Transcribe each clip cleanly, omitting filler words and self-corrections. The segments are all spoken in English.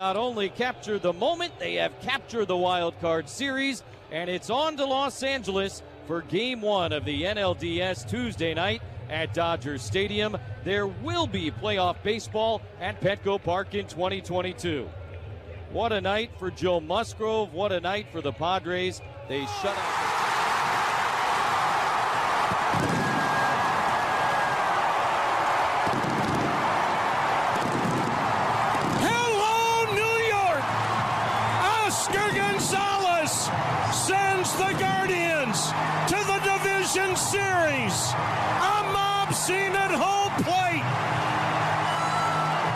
Not only capture the moment, they have captured the wild card series, and it's on to Los Angeles for Game 1 of the NLDS Tuesday night at Dodger Stadium. There will be playoff baseball at Petco Park in 2022. What a night for Joe Musgrove. What a night for the Padres. They shut out. The Guardians to the division series. A mob scene at home plate.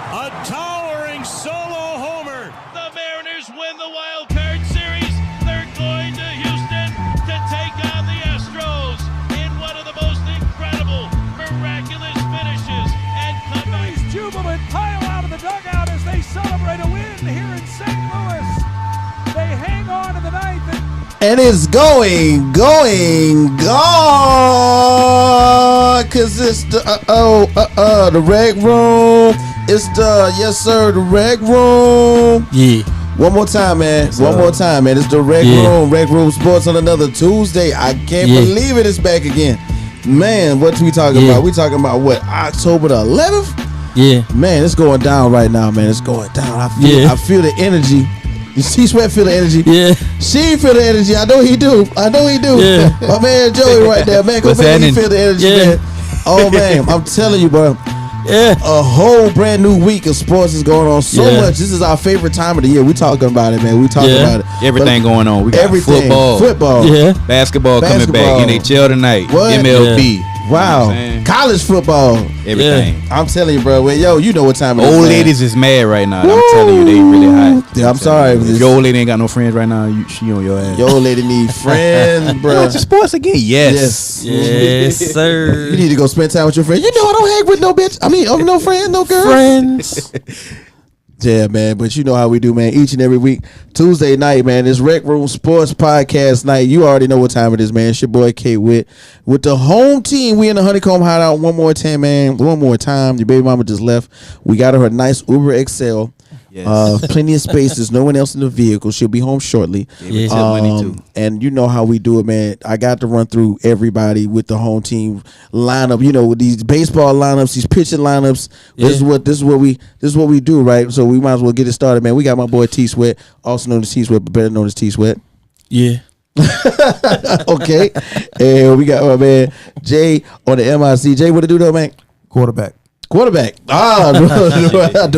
A towering solo homer. The Mariners win the wild card series. They're going to Houston to take on the Astros in one of the most incredible, miraculous finishes. And comebacks jubilant pile out of the dugout as they celebrate a win here in St. Louis. They hang on to the ninth. And it's going, cause it's the rec room. It's the rec room. Yeah. One more time, man. It's the rec room. Rec room sports on another Tuesday. I can't believe it. It's back again, man. What we talking about? We talking about what? October the 11th. Yeah. Man, it's going down right now, man. It's going down. I feel the energy. T-Sweat feel the energy. Yeah. She feel the energy. I know he do. Yeah. My man Joey right there, man. Go back and feel the energy, man. Oh, man. I'm telling you, bro. Yeah. A whole brand new week of sports is going on so much. This is our favorite time of the year. We talking about it, man. We talking about it. Everything going on. We got football. Yeah. Basketball coming back. NHL tonight. What? MLB. Wow. College football. Everything. I'm telling you, bro. Well, you know what time it is. Old ladies is mad right now. I'm telling you, they really hot. Yeah, I'm sorry. If your old lady ain't got no friends right now, she on your ass. Your old lady need friends, bro. You watch the sports again? Yes. Yes, sir. You need to go spend time with your friends. You know I don't hang with no bitch. I mean, no friend, no girl. Friends. Yeah, man, but you know how we do, man. Each and every week, Tuesday night, man, it's Rec Room Sports Podcast night. You already know what time it is, man. It's your boy KWhit with the home team. We in the Honeycomb Hideout one more time, man. One more time. Your baby mama just left. We got her a nice Uber XL. Yes. Plenty of space. There's no one else in the vehicle. She'll be home shortly. Money too. And you know how we do it, man. I got to run through everybody with the home team lineup. You know, with these baseball lineups, these pitching lineups. Yeah. This is what we do, right? So we might as well get it started, man. We got my boy T-Sweat, also known as T-Sweat, but better known as T-Sweat. Yeah. Okay. And we got my man Jay on the MIC. Jay, what to do though, man? Quarterback. The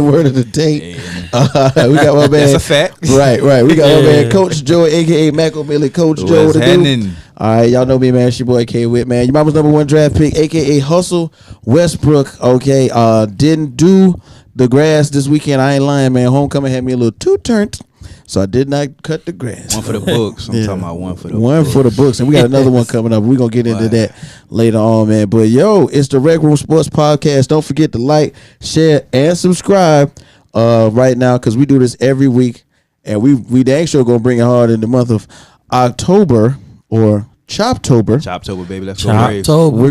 word of the day. We got my man. That's a fact. Right. We got my man Coach Joe, aka Macomilly. Coach Joe, what to do? All right, y'all know me, man. It's your boy KWhit, man. Your mama's #1 draft pick, aka Hustle Westbrook. Okay, didn't do the grass this weekend. I ain't lying, man. Homecoming had me a little too turnt. So I did not cut the grass. One for the books. I'm talking about one for the books. One for the books. And we got another one coming up. We're going to get into that later on, man. But, it's the Rec Room Sports Podcast. Don't forget to like, share, and subscribe right now because we do this every week. And we dang sure going to bring it hard in the month of October or Choptober. Choptober, baby. Let's go brave. We're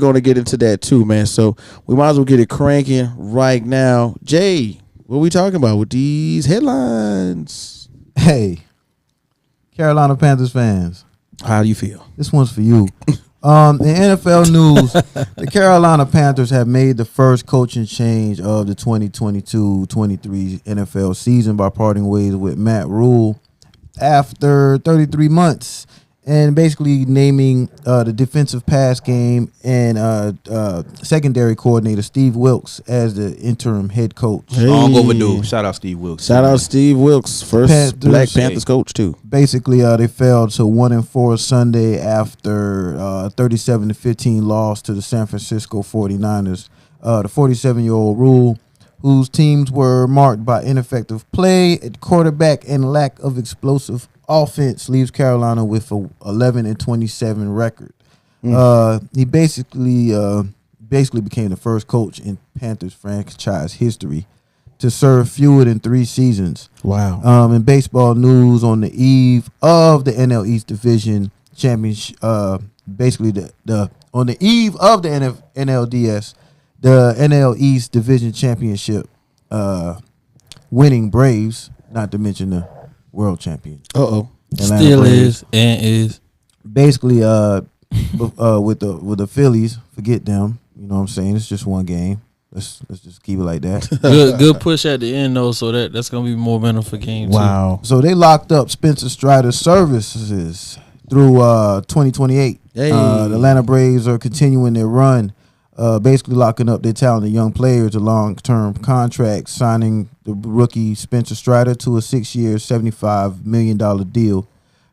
gonna get into that too, man. So we might as well get it cranking right now. Jay, what are we talking about with these headlines? Hey, Carolina Panthers fans. How do you feel? This one's for you. In NFL news, the Carolina Panthers have made the first coaching change of the 2022-23 NFL season by parting ways with Matt Rule after 33 months. And basically naming the defensive pass game and secondary coordinator Steve Wilks as the interim head coach. Hey. Long overdue. Shout out Steve Wilks. Steve Wilks, first Black Panthers coach too. Basically, they fell to 1-4 Sunday after 37-15 loss to the San Francisco 49ers. The 47-year-old Rule, whose teams were marked by ineffective play at quarterback and lack of explosive offense, leaves Carolina with a 11-27 record. He basically became the first coach in Panthers franchise history to serve fewer than 3 seasons. Wow. In baseball news, on the eve of the NL East Division Championship, basically on the eve of the NLDS, the NL East Division Championship winning Braves, not to mention the world champion. Atlanta Still Braves. is. Basically, with the Phillies, forget them. You know what I'm saying? It's just one game. Let's just keep it like that. Good push at the end though, so that's gonna be more beneficial for game 2. Wow. So they locked up Spencer Strider's services through 2028. Hey. The Atlanta Braves are continuing their run, basically locking up their talented young players to long-term contracts, signing the rookie Spencer Strider to a 6-year, $75 million deal.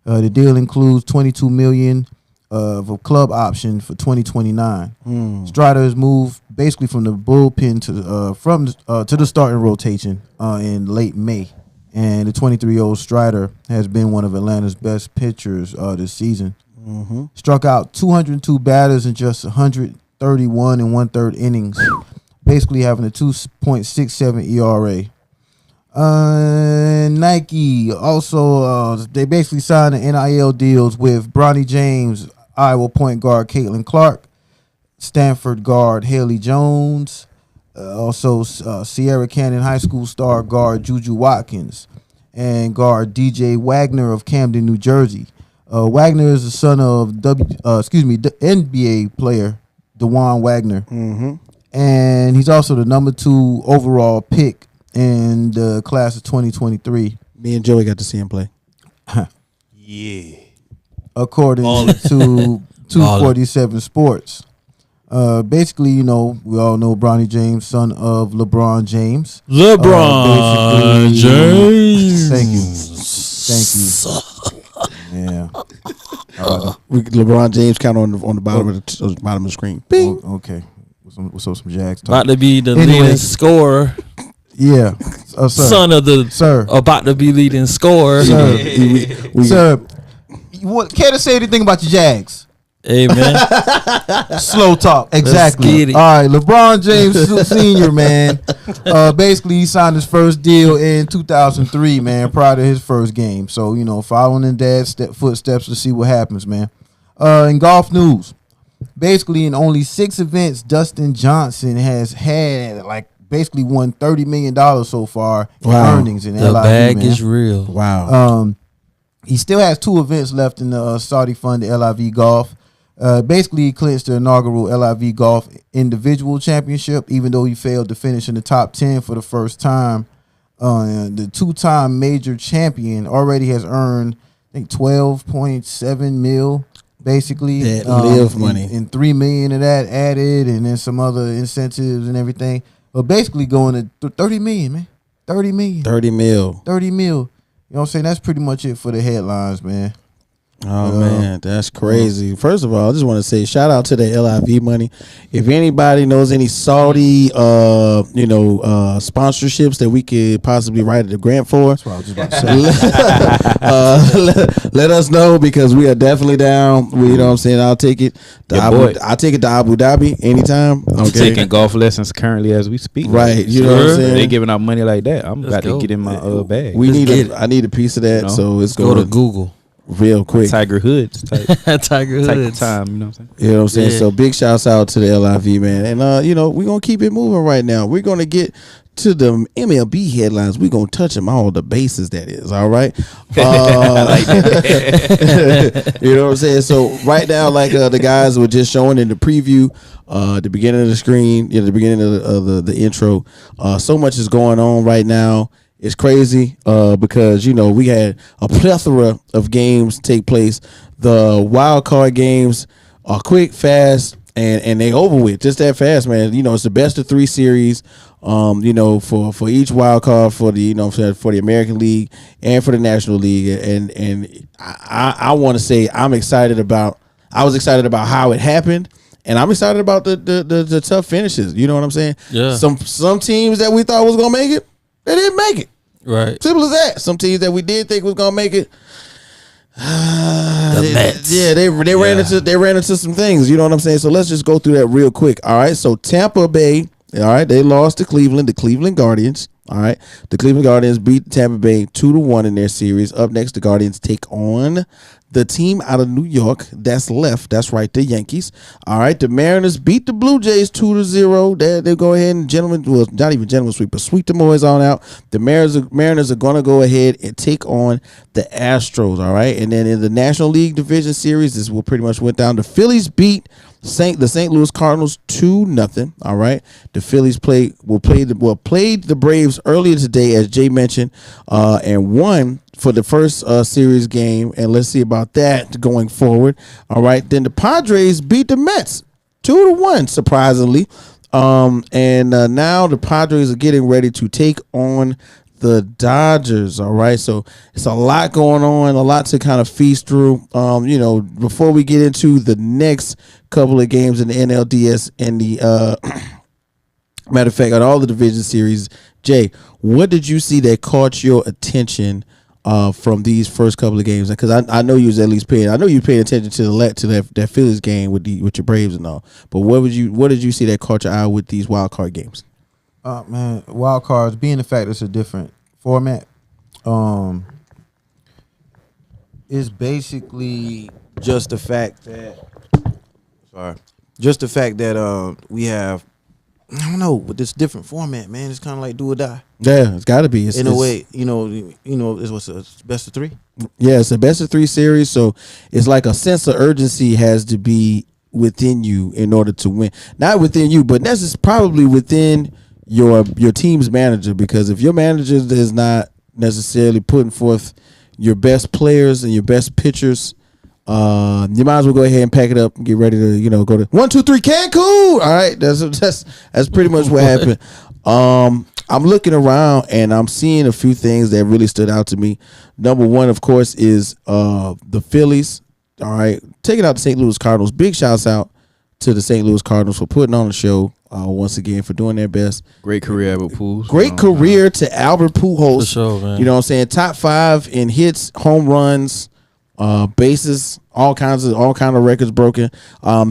The deal includes $22 million of a club option for 2029. Strider has moved basically from the bullpen to the starting rotation in late May. And the 23-year-old Strider has been one of Atlanta's best pitchers this season. Struck out 202 batters in just 131 and 1/3 innings, basically having a 2.67 ERA. Nike also they basically signed the NIL deals with Bronny James, Iowa point guard Caitlin Clark, Stanford guard Haley Jones, also Sierra Canyon High School star guard Juju Watkins, and guard DJ Wagner of Camden, New Jersey. Wagner is the son of the NBA player DeJuan Wagner, and he's also the number 2 overall pick in the class of 2023. Me and Joey got to see him play. Yeah. According to 247 Sports. Basically, you know, we all know Bronny James, son of LeBron James. LeBron James. Thank you. Yeah. LeBron James count on the bottom of the screen. Bing. Okay. What's up, some Jags talk? About to be the leading scorer. Yeah. Sir. Son of the about to be leading scorer. Sir. Sir. Care to say anything about your Jags? Hey, man. Slow talk. Exactly. All right. LeBron James Sr., man. Basically, he signed his first deal in 2003, man, prior to his first game. So, you know, following in dad's footsteps to see what happens, man. In golf news, basically in only 6 events, Dustin Johnson has had, basically won $30 million so far in earnings in LIV. The bag man. is real. Wow. He still has 2 events left in the Saudi-funded LIV Golf. Basically, he clinched the inaugural LIV Golf Individual Championship, even though he failed to finish in the top 10 for the first time. The 2-time major champion already has earned, I think, $12.7 million, basically. That live money. And $3 million of that added, and then some other incentives and everything. But basically going to $30 million, man. $30 million. 30 mil. 30 mil. You know what I'm saying? That's pretty much it for the headlines, man. Oh man, that's crazy. First of all, I just want to say shout out to the LIV money. If anybody knows any Saudi sponsorships that we could possibly write a grant for, That's what I was just about to say. let us know, because we are definitely down. You know what I'm saying? I'll take it. I'll take it to Abu Dhabi anytime. I'm taking golf lessons currently as we speak. Right. You know what I'm saying? They giving out money like that. I'm about to get in my bag. I need a piece of that. So it's go to Google. Real quick. Tiger Hoods type. Tiger Hoods. Time, you know what I'm saying? You know what I'm saying? Yeah. So big shouts out to the LIV, man. And we're going to keep it moving right now. We're going to get to the MLB headlines. We're going to touch them all the bases, that is. All right. You know what I'm saying? So right now, the guys were just showing in the preview, the beginning of the screen, the beginning of the intro. So much is going on right now. It's crazy because, we had a plethora of games take place. The wild card games are quick, fast, and they over with just that fast, man. It's the best of 3 series, for each wild card for the, for the American League and for the National League. And I want to say I was excited about how it happened. And I'm excited about the tough finishes. You know what I'm saying? Yeah. Some teams that we thought was going to make it, they didn't make it. Right. Simple as that. Some teams that we did think was gonna make it, the Mets. Yeah, they ran into some things. You know what I'm saying? So let's just go through that real quick. All right. So Tampa Bay, all right, they lost to Cleveland, the Cleveland Guardians. All right. The Cleveland Guardians beat Tampa Bay 2-1 in their series. Up next, the Guardians take on the team out of New York that's left. That's right, the Yankees. All right, the Mariners beat the Blue Jays 2-0. They go ahead and not even gentlemen sweep, but sweep them boys on out. The Mariners are going to go ahead and take on the Astros. All right, and then in the National League Division Series, this will pretty much went down. The Phillies beat the St. Louis Cardinals 2-0. All right, the Phillies played the Braves earlier today, as Jay mentioned, and won for the first series game, and let's see about that going forward. All right, then the Padres beat the Mets 2-1, surprisingly, and now the Padres are getting ready to take on the Dodgers. All right, so it's a lot going on, a lot to kind of feast through. Before we get into the next couple of games in the NLDS and the matter of fact, on all the division series, Jay, what did you see that caught your attention from these first couple of games? Because I know you was at least paying. I know you paid attention to that Phillies game with your Braves and all. But what did you see that caught your eye with these wild card games? Man, wild cards, being the fact it's a different format, it's basically just the fact that we have, I don't know, with this different format, man, it's kind of like do or die. Yeah, it's got to be. In a way, it's best of three. Yeah, it's a best of three series, so it's like a sense of urgency has to be within you in order to win. Not within you, but that's probably within your team's manager, because if your manager is not necessarily putting forth your best players and your best pitchers, you might as well go ahead and pack it up and get ready to go to 1, 2, 3 Cancun. All right, that's pretty much what happened. I'm looking around and I'm seeing a few things that really stood out to me. Number one, of course, is the Phillies. All right, taking out the St. Louis Cardinals. Big shouts out to the St. Louis Cardinals for putting on the show once again, for doing their best. Great career, Albert Pujols. Great career to Albert Pujols. For sure, man. You know what I'm saying? Top 5 in hits, home runs, bases, all kinds of records broken.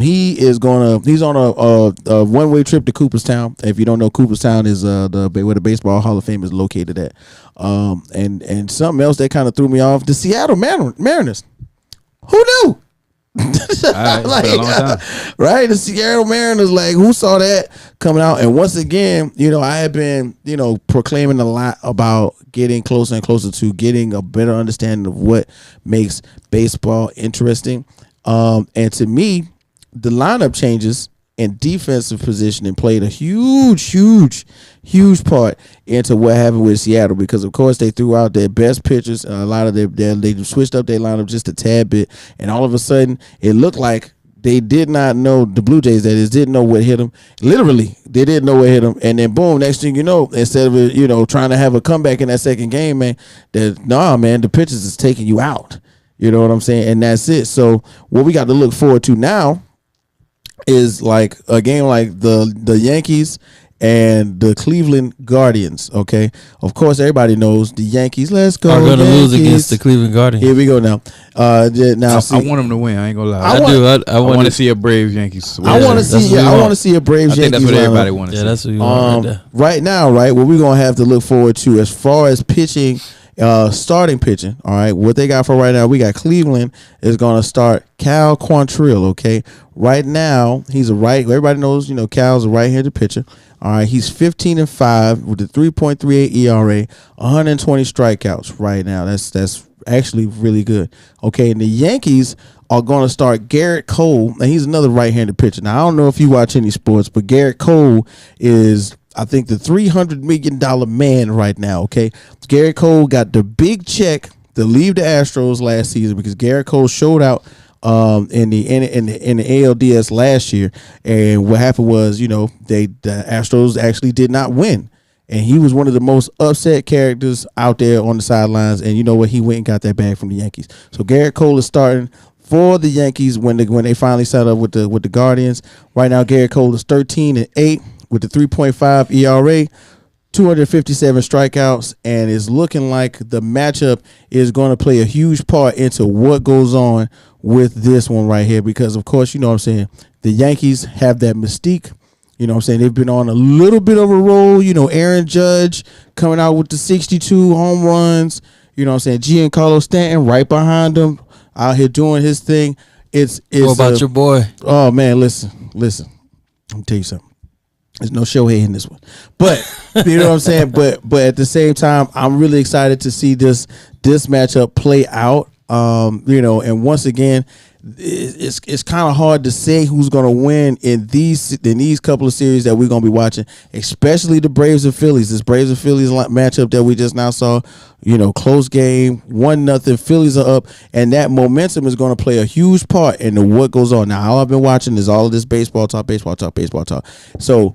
He's on a one-way trip to Cooperstown. If you don't know, Cooperstown is where the Baseball Hall of Fame is located at. And something else that kind of threw me off: the Seattle Mariners. Who knew? Right, the Seattle Mariners, like, who saw that coming out? And once again, I have been proclaiming a lot about getting closer and closer to getting a better understanding of what makes baseball interesting, and to me, the lineup changes and defensive positioning played a huge part into what happened with Seattle, because of course they threw out their best pitchers. A lot of they switched up their lineup just a tad bit, and all of a sudden it looked like they did not know, the Blue Jays that is, didn't know what hit them. Literally, they didn't know what hit them, and then boom, next thing you know, instead of trying to have a comeback in that second game, man, the pitchers is taking you out. You know what I'm saying? And that's it. So what we got to look forward to now is like a game like the Yankees and the Cleveland Guardians. Okay, of course everybody knows the Yankees. Let's go. Are going to lose Yankees against the Cleveland Guardians. Here we go now. I want them to win. I ain't gonna lie. I want to see a Braves Yankees. I want to see. I want to see a Braves Yankees. That's what everybody wants to see. Yeah, that's what you want right there. Right now, right, what we're gonna have to look forward to as far as pitching. Starting pitching, all right. What they got for right now, we got Cleveland is going to start Cal Quantrill. Okay, right now everybody knows, Cal's a right-handed pitcher. All right, he's 15-5 with a 3.38 ERA, 120 strikeouts right now. That's actually really good. Okay, and the Yankees are going to start Garrett Cole, and he's another right-handed pitcher. Now I don't know if you watch any sports, but Garrett Cole is, I think, the $300 million man right now. Okay, Garrett Cole got the big check to leave the Astros last season because Garrett Cole showed out in the ALDS last year, and what happened was, the Astros actually did not win, and he was one of the most upset characters out there on the sidelines. And you know what? He went and got that bag from the Yankees. So Garrett Cole is starting for the Yankees when they finally set up with the Guardians. Right now, Garrett Cole is 13-8. with the 3.5 ERA, 257 strikeouts, and it's looking like the matchup is going to play a huge part into what goes on with this one right here, because, of course, you know what I'm saying, the Yankees have that mystique. You know what I'm saying? They've been on a little bit of a roll. Aaron Judge coming out with the 62 home runs. You know what I'm saying? Giancarlo Stanton right behind them. out here doing his thing. It's What about your boy? Oh man, listen. Let me tell you something. There's no Shohei in this one, but you know what I'm saying. But at the same time, I'm really excited to see this matchup play out. And once again, it's kind of hard to say who's going to win in these couple of series that we're going to be watching, especially the Braves and Phillies. This Braves and Phillies matchup that we just now saw, close game, 1-0. Phillies are up, and that momentum is going to play a huge part in what goes on. Now, all I've been watching is all of this baseball talk. So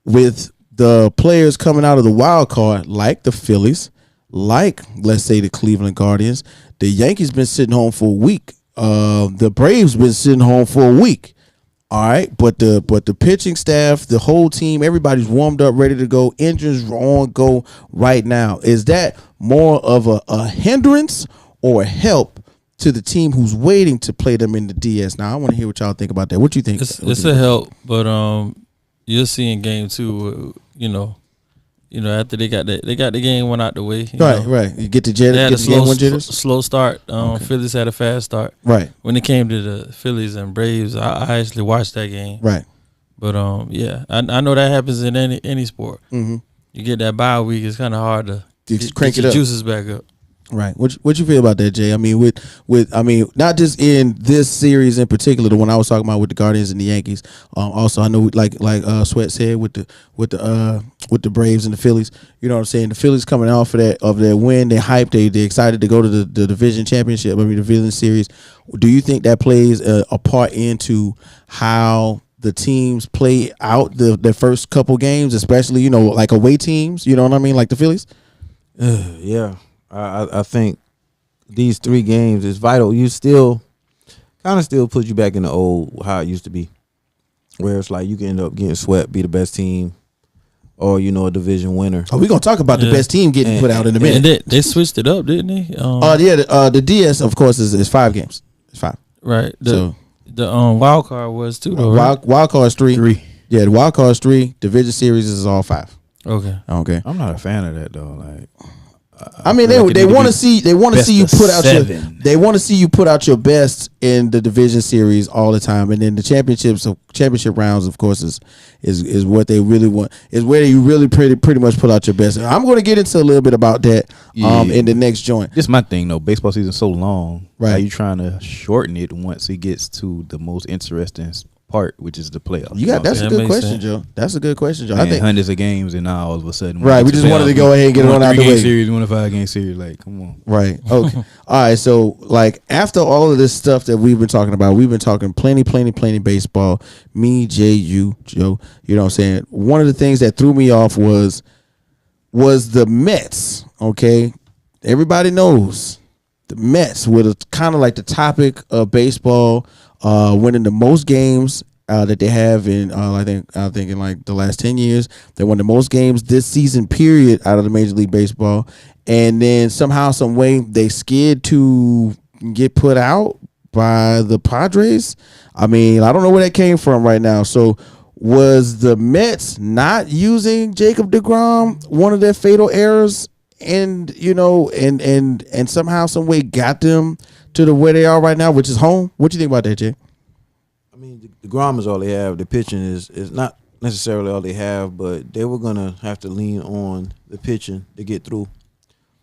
with the players coming out of the wild card, like the Phillies, like let's say the Cleveland Guardians, the Yankees been sitting home for a week. The Braves been sitting home for a week. All right, but the pitching staff, the whole team, everybody's warmed up, ready to go. Engines on go right now. Is that more of a hindrance or a help to the team who's waiting to play them in the DS? Now, I want to hear what y'all think about that. What you think? It's a help, but you'll see in game 2, after they got the game one out the way. Right. You get the jitters, game one jitters. Slow start. Okay. Phillies had a fast start. Right. When it came to the Phillies and Braves, I actually watched that game. Right. But I know that happens in any sport. Mm-hmm. You get that bye week, it's kind of hard to crank get your juices back up. Right. What you feel about that, Jay? I mean, with not just in this series in particular, the one I was talking about with the Guardians and the Yankees. Also, I know like Sweat said with the Braves and the Phillies. You know what I'm saying? The Phillies coming off of their win, they hyped, they excited to go to the division championship. The division series. Do you think that plays a part into how the teams play out their first couple games, especially like away teams? You know what I mean, like the Phillies. Yeah. I think these 3 games is vital. You still put you back in the old how it used to be, where it's like you can end up getting swept, be the best team, or a division winner. Oh, we're gonna talk about the best team getting put out in a minute. And they switched it up, didn't they? The DS of course is 5 games. It's 5. Right. The wild card was 2 though. Right? Wild card is 3. Yeah, the wild card is 3. Division series is all 5. Okay. I'm not a fan of that though. Like. I mean, they want to see you put out your best in the division series all the time, and then the championship rounds, of course, is what they really want. Is where you really pretty much put out your best. I'm going to get into a little bit about that in the next joint. This is my thing though. Baseball season's so long. Right? Are you trying to shorten it once it gets to the most interesting part, which is the playoffs? That's a good question, Joe. That's a good question, Joe. I think hundreds of games, and now all of a sudden, right? We just wanted to go ahead and get it on out the way. Series, 1 5-game series, like, come on, right? Okay, all right. So, like, after all of this stuff that we've been talking about, we've been talking plenty baseball. Me, Jay, you, Joe. You know what I'm saying? One of the things that threw me off was the Mets. Okay, everybody knows the Mets were kind of like the topic of baseball. Winning the most games that they have in I think in like the last 10 years. They won the most games this season period out of the Major League Baseball, and then somehow, some way, they scared to get put out by the Padres. I mean, I don't know where that came from right now. So was the Mets not using Jacob deGrom one of their fatal errors, and and somehow, some way got them to where they are right now, which is home? What do you think about that, Jay? I mean, the DeGrom is all they have. The pitching is not necessarily all they have, but they were gonna have to lean on the pitching to get through.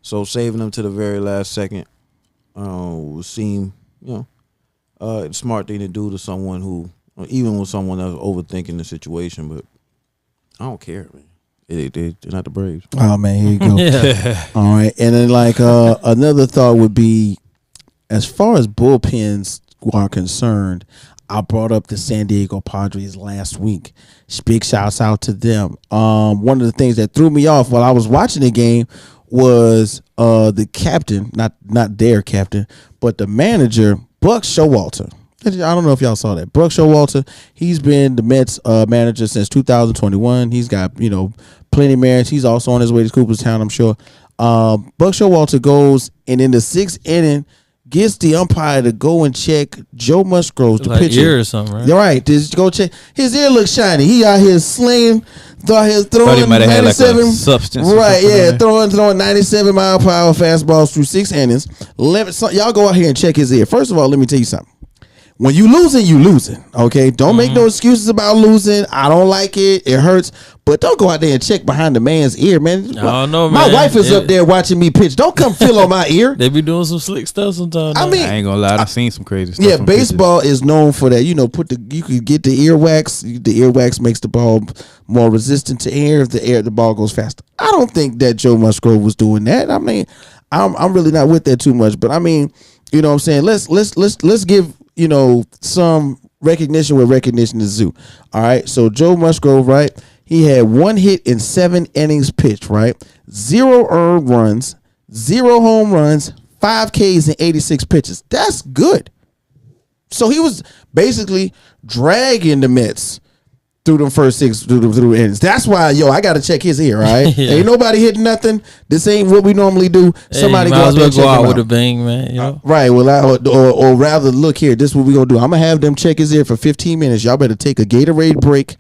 So saving them to the very last second would seem, a smart thing to do to someone who, even with someone that's overthinking the situation. But I don't care, man. They're not the Braves. Oh man, here you go. Yeah. All right, and then another thought would be, as far as bullpens are concerned, I brought up the San Diego Padres last week. Big shouts out to them. One of the things that threw me off while I was watching the game was the captain, not their captain, but the manager, Buck Showalter. I don't know if y'all saw that. Buck Showalter, he's been the Mets manager since 2021. He's got, plenty of merits. He's also on his way to Cooperstown, I'm sure. Buck Showalter goes, and in the 6th inning, gets the umpire to go and check Joe Musgrove, the like pitcher. ear or something, right? You're right. Just go check. His ear looks shiny. He out here slinging, Thought he throwing might have had like 97. a substance. or Right, something yeah, on there. throwing 97 mile per hour fastballs through 6 innings. Y'all go out here and check his ear. First of all, let me tell you something. When you losing, you losing. Okay, don't make no excuses about losing. I don't like it. It hurts, but don't go out there and check behind the man's ear, man. I don't know, My man. wife is up there watching me pitch. Don't come feel on my ear. They be doing some slick stuff sometimes. I mean, I ain't gonna lie, I've seen some crazy stuff. yeah, from baseball is known for that. You know, you could get the earwax. The earwax makes the ball more resistant to air. If the ball goes faster. I don't think that Joe Musgrove was doing that. I mean, I'm really not with that too much. But I mean, you know what I'm saying? Let's give, you know, some recognition where recognition is due. All right. So Joe Musgrove, right? He had 1 hit in 7 innings pitched, right? 0 earned runs, 0 home runs, 5 Ks and 86 pitches. That's good. So he was basically dragging the Mets through them first 6 through innings. That's why, I got to check his ear, right? Yeah. Ain't nobody hitting nothing. This ain't what we normally do. Somebody might go out as there well and check go out him with out. a bang, man. You know? Right. Well, or rather, look here. This is what we gonna do. I'm gonna have them check his ear for 15 minutes. Y'all better take a Gatorade break.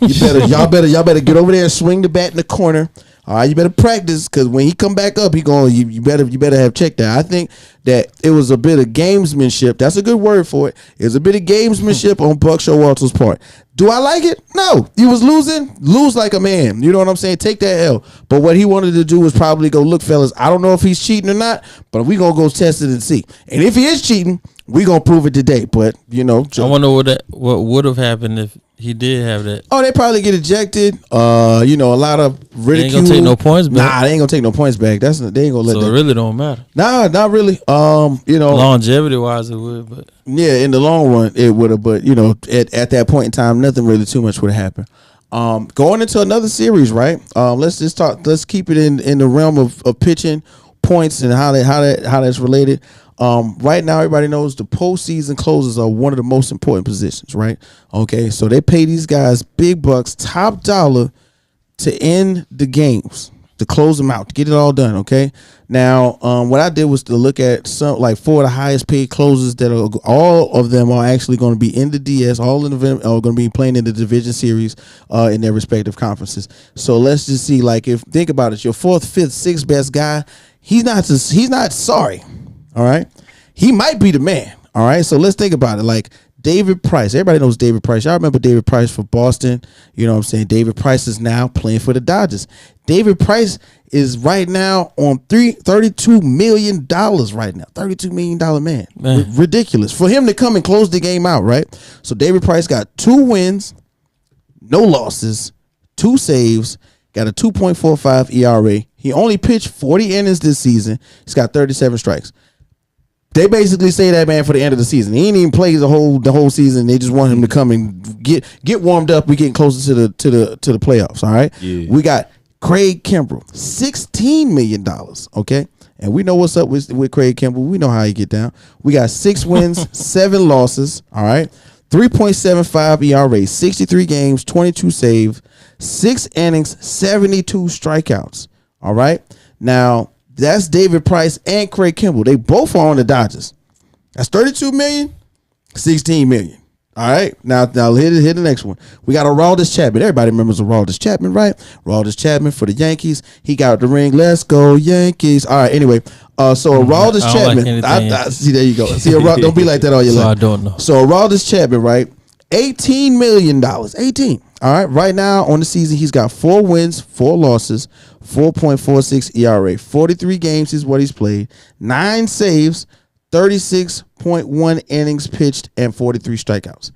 Y'all better get over there and swing the bat in the corner. All right, you better practice, because when he come back up, you better have checked that. I think that it was a bit of gamesmanship. That's a good word for it. It was a bit of gamesmanship on Buck Showalter's part. Do I like it? No. He was losing. Lose like a man. You know what I'm saying? Take that L. But what he wanted to do was probably go, look, fellas, I don't know if he's cheating or not, but we gonna go test it and see. And if he is cheating, we gonna prove it today. But I wonder what would have happened if he did have that. Oh, they probably get ejected. A lot of ridicule. They ain't gonna take no points back. Nah, they ain't gonna take no points back. They ain't gonna let So that. it really don't matter. Nah, not really. Longevity wise, it would, but Yeah, in the long run, it would have. But at that point in time, nothing really too much would have happened. Going into another series, right? Let's just talk. Let's keep it in the realm of pitching points and how that's related. Right now, everybody knows the postseason closers are one of the most important positions, right? Okay, so they pay these guys big bucks, top dollar, to end the games, to close them out, to get it all done. Okay, now what I did was to look at some 4 of the highest paid closers that are all of them are actually going to be in the DS. All of them are going to be playing in the division series in their respective conferences. So let's just see, think about it, your 4th, 5th, 6th best guy, he's not sorry. All right. He might be the man. All right. So let's think about it. David Price. Everybody knows David Price. Y'all remember David Price for Boston. You know what I'm saying? David Price is now playing for the Dodgers. David Price is right now on $32 million right now. $32 million man. Ridiculous. For him to come and close the game out, right? So David Price got 2 wins, no losses, 2 saves, got a 2.45 ERA. He only pitched 40 innings this season. He's got 37 strikes. They basically say that man for the end of the season. He ain't even played the whole season. They just want him to come and get warmed up. We're getting closer to the playoffs. All right. Yeah. We got Craig Kimbrell, $16 million. Okay. And we know what's up with Craig Kimbrell. We know how he get down. We got 6 wins, 7 losses. All right. 3.75 ERA, 63 games, 22 saves, 6 innings, 72 strikeouts. All right. Now, that's David Price and Craig Kimbrell. They both are on the Dodgers. That's 32 million, 16 million. All right. Now hit the next one. We got Aroldis Chapman. Everybody remembers Aroldis Chapman, right? Aroldis Chapman for the Yankees. He got the ring. Let's go Yankees. All right. Anyway, so Aroldis Chapman. I see, there you go. See, don't be like that all your life. So I don't know. So Aroldis Chapman, right? $18 million. 18. All right. Right now on the season, he's got 4 wins, 4 losses, 4.46 ERA. 43 games is what he's played. 9 saves, 36.1 innings pitched, and 43 strikeouts.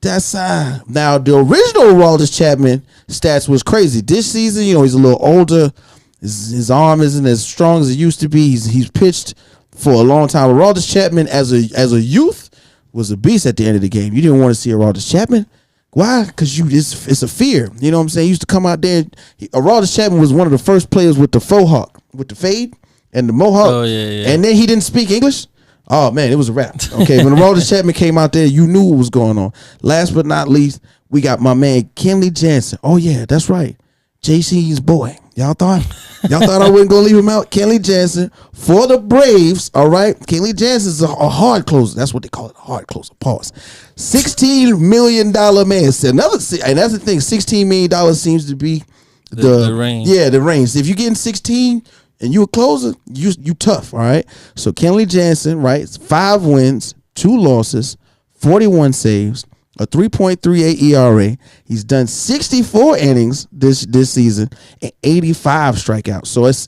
That's now the original Aroldis Chapman stats was crazy. This season, he's a little older. His arm isn't as strong as it used to be. He's pitched for a long time. Aroldis Chapman as a youth was a beast at the end of the game. You didn't want to see Aroldis Chapman. Why? Because it's a fear. You know what I'm saying? He used to come out there. Aroldis Chapman was one of the first players with the faux hawk, with the fade and the mohawk. Oh, yeah. And then he didn't speak English. Oh, man, it was a wrap. Okay, when Aroldis Chapman came out there, you knew what was going on. Last but not least, we got my man, Kenley Jansen. Oh, yeah, that's right. JC's boy. Y'all thought I wasn't gonna leave him out. Kenley Jansen for the Braves. All right, Kenley Jansen's a hard closer. That's what they call it, a hard closer. Pause. $16 million man. So and that's the thing. $16 million seems to be the range. Yeah, the range. If you're getting 16 and you a closer, you tough. All right. So Kenley Jansen, right? 5 wins, 2 losses, 41 saves, a 3.38 ERA. He's done 64 innings this season and 85 strikeouts. So it's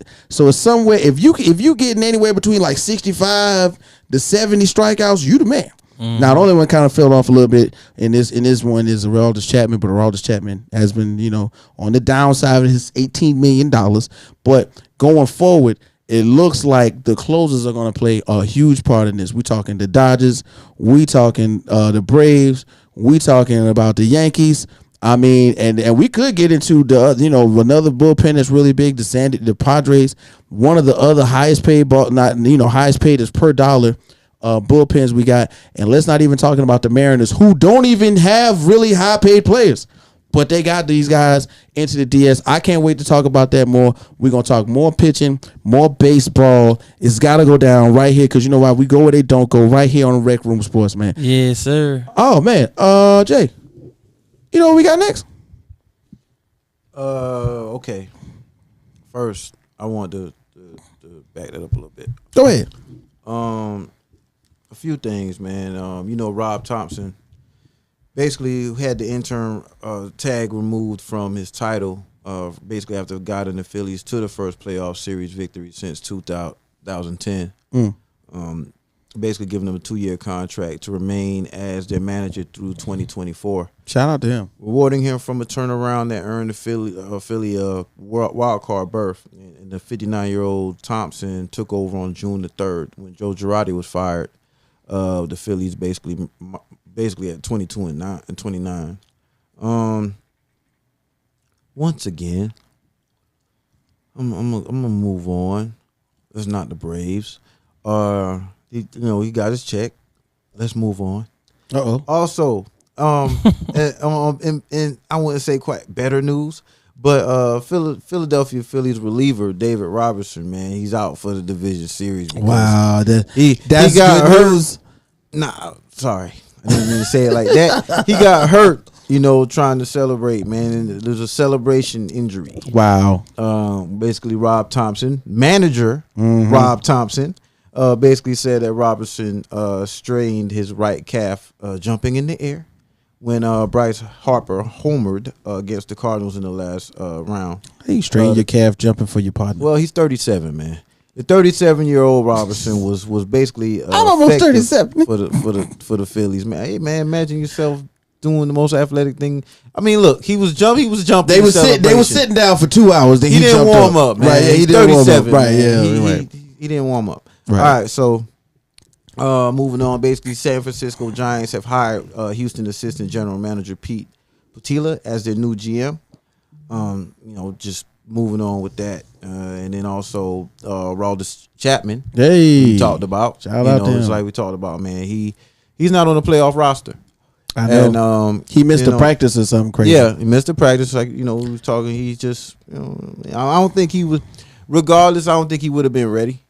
somewhere, if you getting anywhere between like 65 to 70 strikeouts, you the man. Now the only one kind of fell off a little bit in this one is Aroldis Chapman, but Aroldis Chapman has been, on the downside of his $18 million. But going forward, it looks like the closers are going to play a huge part in this. We talking the Dodgers, we talking the Braves, we talking about the Yankees. I mean, and we could get into the another bullpen that's really big. The Padres, one of the other highest paid highest paid is per dollar bullpens we got, and let's not even talking about the Mariners, who don't even have really high paid players. But they got these guys into the DS. I can't wait to talk about that more. We're going to talk more pitching, more baseball. It's got to go down right here because you know why? We go where they don't go, right here on Rec Room Sports, man. Yes, sir. Oh, man. Jay, you know what we got next? Okay. First, I want to back that up a little bit. Go ahead. A few things, man. Rob Thompson basically had the interim tag removed from his title, basically after guiding the Phillies to the first playoff series victory since 2010. Basically giving them a 2-year contract to remain as their manager through 2024. Shout out to him. Rewarding him from a turnaround that earned the Philly wild card berth. And the 59-year-old Thompson took over on June the 3rd when Joe Girardi was fired. The Phillies basically at 22 and 29. Once again, I'm gonna move on. It's not the Braves. He got his check. Let's move on. Also, and I wouldn't say quite better news, but Philadelphia Phillies reliever David Robertson, man, he's out for the division series. Wow, that's he got good hurt. news. Nah, sorry, I didn't mean to say it like that. He got hurt, trying to celebrate, man. And there's a celebration injury. Wow. Basically, Rob Thompson, manager Rob Thompson, basically said that Robertson strained his right calf jumping in the air when Bryce Harper homered against the Cardinals in the last round. He strained your calf jumping for your partner. Well, he's 37, man. The 37-year-old Robertson was basically I'm almost 37 for the Phillies, man. Hey, man, imagine yourself doing the most athletic thing. I mean, look, he was jumping. They were sitting down for 2 hours. Then he didn't warm up, man. Right? Yeah, he didn't warm up. Right? Yeah, he didn't warm up. Right. All right, so moving on. Basically, San Francisco Giants have hired Houston assistant general manager Pete Patila as their new GM. Just moving on with that, and then also Aroldis Chapman. Hey, we talked about. Shout out to him. It's like we talked about, man. He's not on the playoff roster. I know. And he missed the practice or something crazy. Yeah, he missed the practice. Like we was talking. He just, I don't think he was. Regardless, I don't think he would have been ready.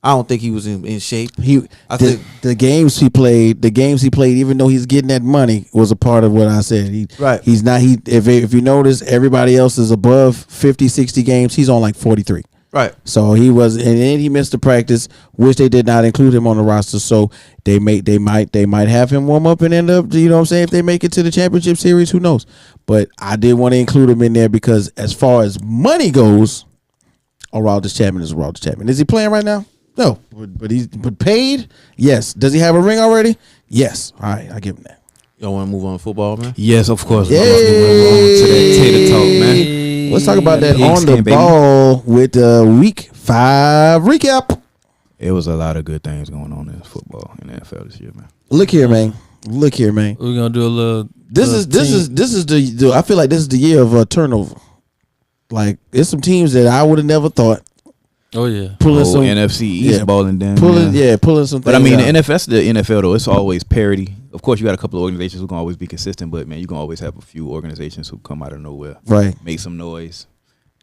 I don't think he was in shape. I think the games he played, even though he's getting that money, was a part of what I said. Right. He's not. If you notice, everybody else is above 50, 60 games. He's on like 43. Right. So he was, and then he missed the practice, which they did not include him on the roster. So they might have him warm up and end up. You know what I'm saying? If they make it to the championship series, who knows? But I did want to include him in there because as far as money goes, Aroldis Chapman is Aroldis Chapman. Is he playing right now? No, but paid? Yes. Does he have a ring already? Yes. All right, I give him that. Y'all want to move on to football, man? Yes, of course. Yay. To that tater talk, man. Let's talk about that Pigskin, on the baby. ball with the Week 5 recap. It was a lot of good things going on in football in the NFL this year, man. Look here, man. We're gonna do a little. This is the I feel like this is the year of turnover. Like there's some teams that I would have never thought. Oh yeah, pulling some NFC East balling down. Pulling some. But I mean, out. the NFL though, it's always parity. Of course, you got a couple of organizations who can always be consistent, but man, you can always have a few organizations who come out of nowhere, Right. make some noise.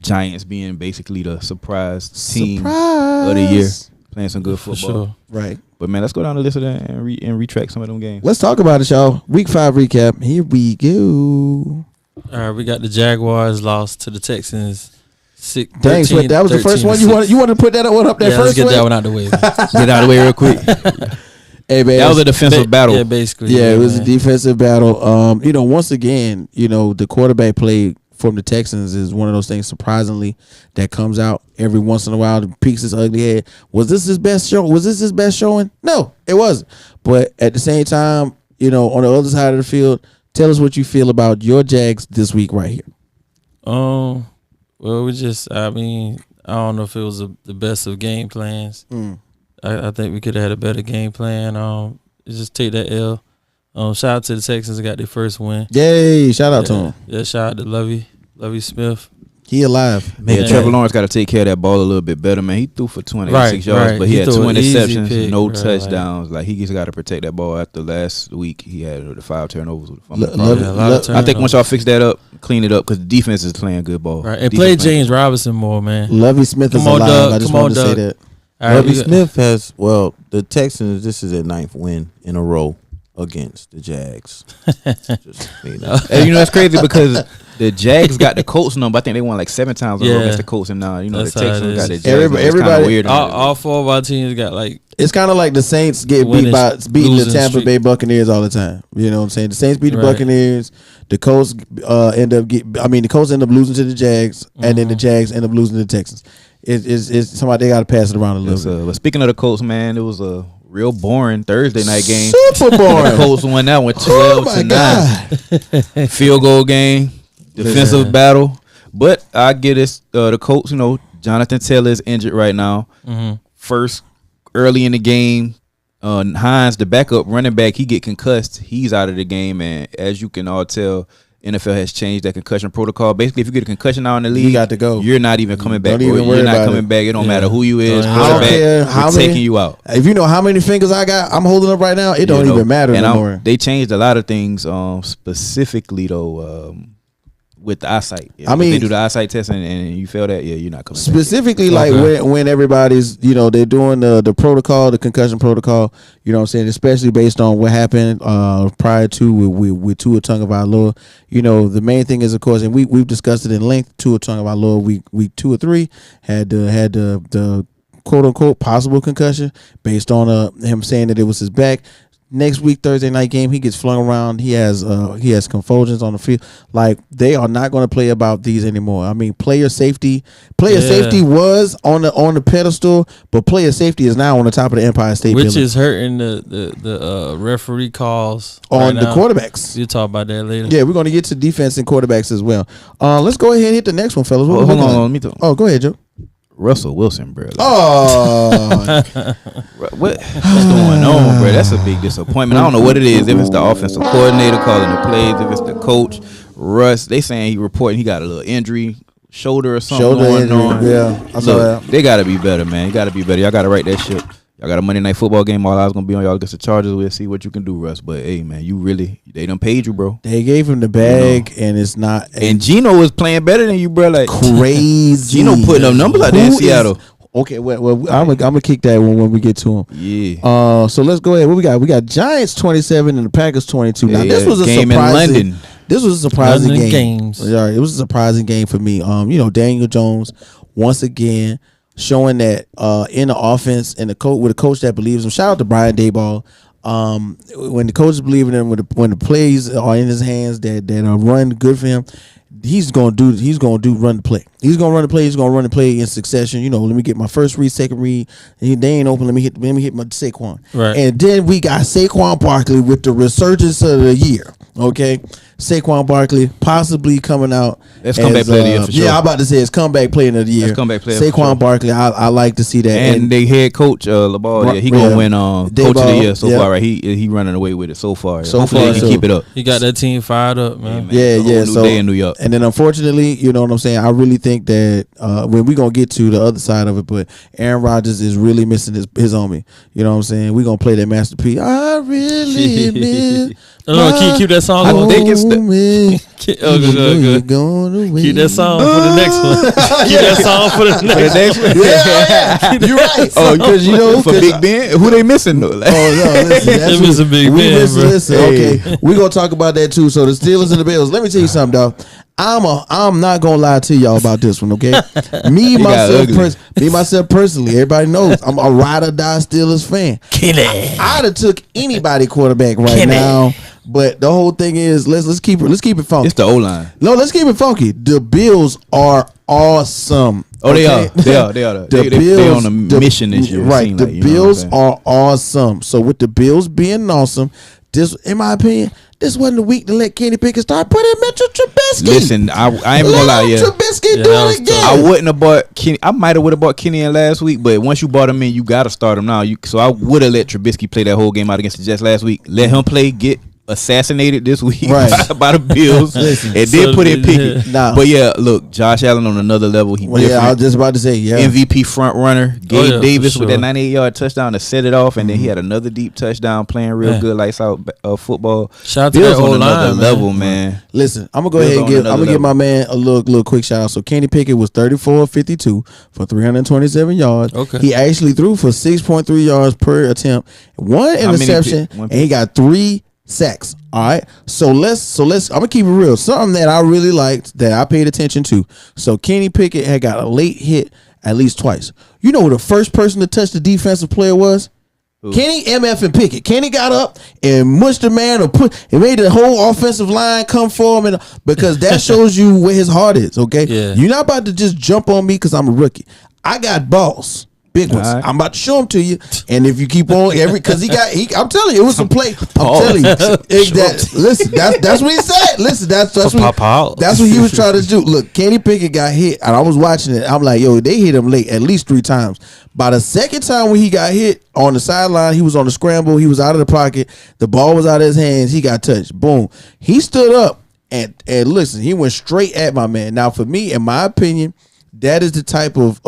Giants being basically the surprise team of the year, playing some good For football. sure. Right. But man, let's go down the list of that and retrack some of them games. Let's talk about it, y'all. Week 5 recap. Here we go. All right, we got the Jaguars lost to the Texans. Dang, Sweat, that was the first one. You wanted to put that one up there yeah, first? Let's get that one out the way. Get out of the way real quick. Hey, man, That was a defensive battle. Yeah, basically. Yeah, it was man. a defensive battle. Once again, the quarterback play from the Texans is one of those things, surprisingly, that comes out every once in a while and peeks his ugly head. Was this his best show? Was this his best showing? No, it wasn't. But at the same time, on the other side of the field, tell us what you feel about your Jags this week right here. Well, I don't know if it was the best of game plans. I think we could have had a better game plan. Just take that L. Shout out to the Texans that got their first win. Yay, shout out to him. Yeah, shout out to Lovey Smith. He alive. Man, Trevor Lawrence got to take care of that ball a little bit better, man. He threw for 26 yards, but he had 2 interceptions, no touchdowns. Like, he just got to protect that ball. After last week, he had the 5 turnovers with the fumble. I think once y'all fix that up, clean it up, because the defense is playing good ball. Right, and play James Robinson more, man. Lovey Smith is alive. Doug. I just wanted to say that. Lovey Smith has, the Texans, this is their 9th win in a row against the Jags. And that's crazy because the Jags got the Colts number. I think they won like 7 times in a row against the Colts, and now the Texans got the Jags. Everybody, weird. All 4 of our teams got like. It's kind of like the Saints get beating the Tampa Bay Buccaneers all the time. You know what I'm saying? The Saints beat the Buccaneers. The Colts the Colts end up losing to the Jags, and then the Jags end up losing to the Texans. It's somebody they got to pass it around a little bit. But speaking of the Colts, man, it was a real boring Thursday night game. Super boring. The Colts won that one 12-9. Field goal game, defensive battle. But I get it. The Colts, Jonathan Taylor is injured right now. First, early in the game, Hines, the backup running back, he get concussed. He's out of the game, and as you can all tell, NFL has changed that concussion protocol. Basically, if you get a concussion now in the league, you got to go. You're not even coming back. Don't even worry You're not about coming back. It don't matter who you is. I don't care how many, taking you out. If you know how many fingers I'm holding up right now, it don't even matter anymore. They changed a lot of things, specifically though. With the eyesight, if they do the eyesight test and you fail that, you're not coming. Specifically, back. Like when everybody's, they're doing the protocol, the concussion protocol. You know what I'm saying? Especially based on what happened prior to with Tua Tagovailoa. The main thing is, of course, and we've discussed it in length. Tua Tagovailoa week 2 or 3 had the quote unquote possible concussion based on him saying that it was his back. Next week, Thursday night game, he gets flung around. He has convulsions on the field. Like, they are not going to play about these anymore. I mean, player safety was on the pedestal, but player safety is now on the top of the Empire State Building, which is hurting the referee calls on the quarterbacks. You'll talk about that later. Yeah, we're going to get to defense and quarterbacks as well. Let's go ahead and hit the next one, fellas. Hold on, me too. Oh, go ahead, Joe. Russell Wilson, bro. Oh, what's going on, bro? That's a big disappointment. I don't know what it is. If it's the offensive coordinator calling the plays, if it's the coach, Russ. They saying he reporting he got a little injury, shoulder or something going on. Yeah, I saw that. They got to be better, man. You got to be better. Y'all got to write that shit. Y'all got a Monday Night Football game. All I was gonna be on y'all against the Chargers. We'll see what you can do, Russ. But hey, man, they done paid you, bro. They gave him the bag, and it's not. And Geno is playing better than you, bro. Like crazy. Geno putting up numbers out there in Seattle. Okay, well, I'm gonna kick that one when we get to him. Yeah. So let's go ahead. What we got? We got Giants 27 and the Packers 22. Now this was a game surprising. in London. This was a surprising London game. games. Yeah, it was a surprising game for me. Daniel Jones once again showing that in the offense and with a coach that believes him. Shout out to Brian Daboll. When the coaches believe in him, when the plays are in his hands that are run good for him, he's gonna run the play. He's gonna run the play. He's gonna run the play in succession. Let me get my first read, second read. They ain't open. Let me hit my Saquon. Right. And then we got Saquon Barkley with the resurgence of the year. Okay, Saquon Barkley possibly coming out. That's comeback player of the year for sure. Yeah, I'm about to say it's comeback player of the year. That's comeback player. Saquon Barkley, I like to see that. And they head coach LeBall, he gonna win coach of the year so far. Right, he running away with it so far. So hopefully far, he can keep it up. He got that team fired up, man. Yeah. New day in New York. And then unfortunately, you know what I'm saying, I really think that when we gonna get to the other side of it, but Aaron Rodgers is really missing his homie. You know what I'm saying? We gonna play that Master P. I really miss. Keep that song I on. think it's the Good. Keep that song for the next one. Keep that song for the next one. Yeah. You're right. Oh, because you know, for Big Ben, who they missing though? Like, listen, They missing Big Ben, bro. Okay, we gonna talk about that too. So the Steelers and the Bills. Let me tell you something, dog. I'm not gonna lie to y'all about this one, okay? Me myself personally, everybody knows I'm a ride or die Steelers fan. I'd have took anybody quarterback right now, but the whole thing is let's keep it funky. it's the O-line. No, let's keep it funky. The Bills are awesome. Oh, okay? they are. They on a mission this year. Right. The Bills are awesome. So with the Bills being awesome, this, in my opinion, this wasn't the week to let Kenny Pickett start. Put in Mitchell Trubisky. Listen, I ain't gonna lie. Yeah, Trubisky do it again. I wouldn't have bought Kenny. I might have bought Kenny in last week, but once you bought him in, you gotta start him now. So I would have let Trubisky play that whole game out against the Jets last week. Let him play, get assassinated this week by the Bills, and then put in Pickett. But yeah, look, Josh Allen on another level. I was just about to say, MVP front runner. Gabe Davis with that 98-yard touchdown to set it off, and then he had another deep touchdown playing real good, lights out football. Shout out to Bills that on O-line, another level, man. Listen, I'm gonna go ahead and give my man a little quick shout out. So Kenny Pickett was 34-52 for 327 yards. Okay. He actually threw for 6.3 yards per attempt, one interception, and he got 3 sacks. All right. So let's I'm gonna keep it real. Something that I really liked that I paid attention to. So Kenny Pickett had got a late hit at least twice. You know who the first person to touch the defensive player was? Who? Kenny, MF, and Pickett. Kenny got up and mushed the man and made the whole offensive line come for him, because that shows you where his heart is. Okay. Yeah. You're not about to just jump on me because I'm a rookie. I got balls. Big ones. Right. I'm about to show them to you, and if you keep on because I'm telling you, it was some play. I'm telling you, listen, that's what he said. Listen, that's what he was trying to do. Look, Kenny Pickett got hit, and I was watching it. I'm like, yo, they hit him late at least 3 times. By the second time when he got hit on the sideline, he was on the scramble. He was out of the pocket. The ball was out of his hands. He got touched. Boom. He stood up and listen. He went straight at my man. Now, for me, in my opinion, that is the type of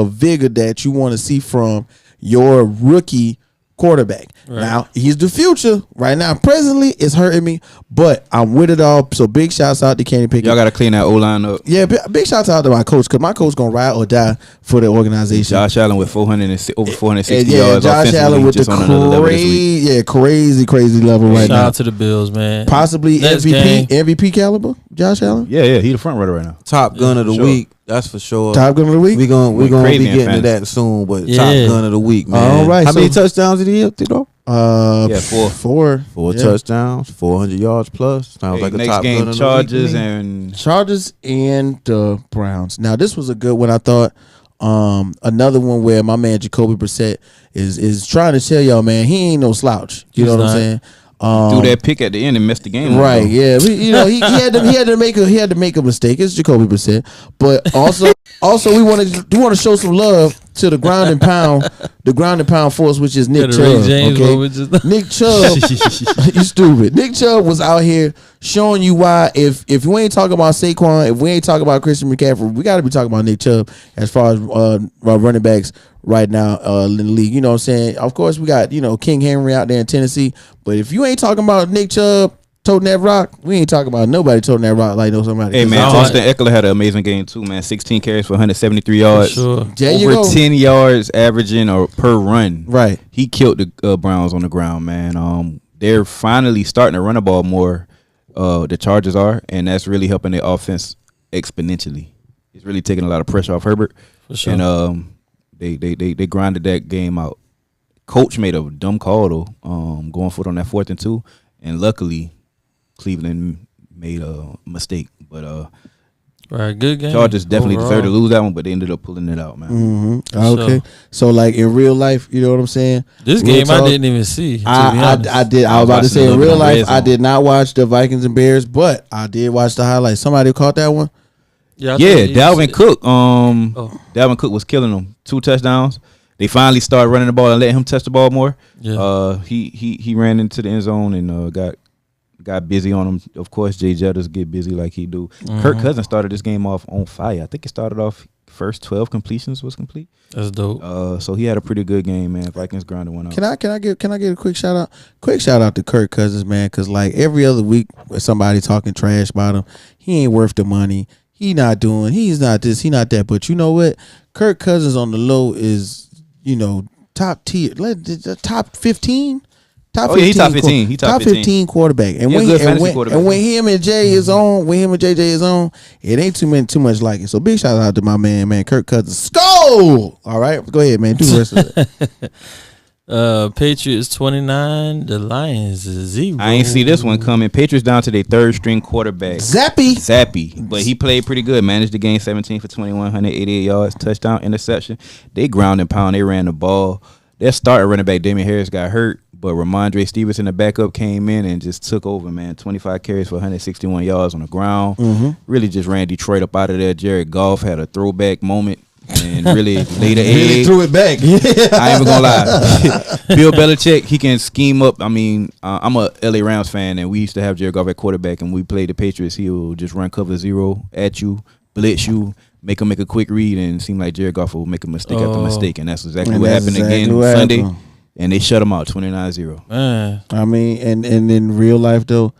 vigor that you want to see from your rookie quarterback. Right. Now, he's the future. Right now, presently, it's hurting me, but I'm with it all. So big shouts out to Kenny Pickett. Y'all got to clean that O-line up. Yeah, big shouts out to my coach, because my coach going to ride or die for the organization. Josh Allen with over 460 yards. Josh Allen with the crazy level right now. Shout out to the Bills, man. Possibly MVP caliber, Josh Allen? Yeah, he the front runner right now. Top gun of the week. That's for sure. Top gun of the week? We're gonna be getting to that soon, but top gun of the week, man. All right. How many touchdowns did he have to throw? 4 touchdowns, 400 yards plus. Sounds like a next top game, gun of Chargers the week. and the Browns. Now this was a good one, I thought. Another one where my man Jacoby Brissett is trying to tell y'all, man, he ain't no slouch. You know what I'm saying? Threw that pick at the end and messed the game. Right? Yeah. He had to make a mistake. It's Jacoby Brissett, but also we want to show some love to the ground and pound force, which is Nick Chubb. Okay? Nick Chubb, you stupid. Nick Chubb was out here showing you why. If we ain't talking about Saquon, if we ain't talking about Christian McCaffrey, we got to be talking about Nick Chubb as far as running backs right now in the league. You know what I'm saying? Of course, we got King Henry out there in Tennessee, but if you ain't talking about Nick Chubb toting that rock, we ain't talking about nobody toting that rock like somebody. Hey man, Austin Eckler had an amazing game too, man. 16 carries for 173 yards. Sure. Over 10 yards averaging or per run. Right. He killed the Browns on the ground, man. They're finally starting to run the ball more. The Chargers are, and that's really helping their offense exponentially. It's really taking a lot of pressure off Herbert. For sure. And they grinded that game out. Coach made a dumb call though, going for it on that 4th and 2, and luckily Cleveland made a mistake, but right, good game. Chargers definitely deserved to lose that one, but they ended up pulling it out, man. Mm-hmm. Okay, so like in real life, you know what I'm saying? This game I didn't even see. I did. I was about to say in real life, I did not watch the Vikings and Bears, but I did watch the highlights. Somebody caught that one. Yeah, Dalvin Cook. Dalvin Cook was killing them. 2 touchdowns. They finally started running the ball and letting him touch the ball more. Yeah. He ran into the end zone and got got busy on him. Of course, Jay Jettas get busy like he do. Kirk Cousins started this game off on fire. I think it started off first 12 completions was complete. That's dope. So he had a pretty good game, man. Vikings grounded one out. Can I get a quick shout out? Quick shout out to Kirk Cousins, man, because like every other week somebody talking trash about him, he ain't worth the money. He's not this, he not that. But you know what? Kirk Cousins on the low is, top tier, top 15. Top 15, he's top 15. He top 15 quarterback. And when him and Jay is on, when him and JJ is on, it ain't too much like it. So big shout out to my man, Kirk Cousins. Skull! All right, go ahead, man. Do the rest of it. Patriots 29, the Lions 0. I ain't see this one coming. Patriots down to their third string quarterback. Zappy. But he played pretty good. Managed the game 17 for 21, 188 yards, touchdown, interception. They ground and pound. They ran the ball. Their starting running back, Damian Harris, got hurt. But Ramondre Stevenson, the backup, came in and just took over, man. 25 carries for 161 yards on the ground. Really just ran Detroit up out of there. Jared Goff had a throwback moment and really laid the egg. Really threw it back. I ain't even gonna lie. Bill Belichick, he can scheme up. I mean, I'm a LA Rams fan, and we used to have Jared Goff at quarterback, and we played the Patriots. He will just run cover zero at you, blitz you, make him make a quick read, and it seemed like Jared Goff will make a mistake after mistake, and that's exactly what happened again Sunday. And they shut him out 29-0. Man. I mean, and in real life though,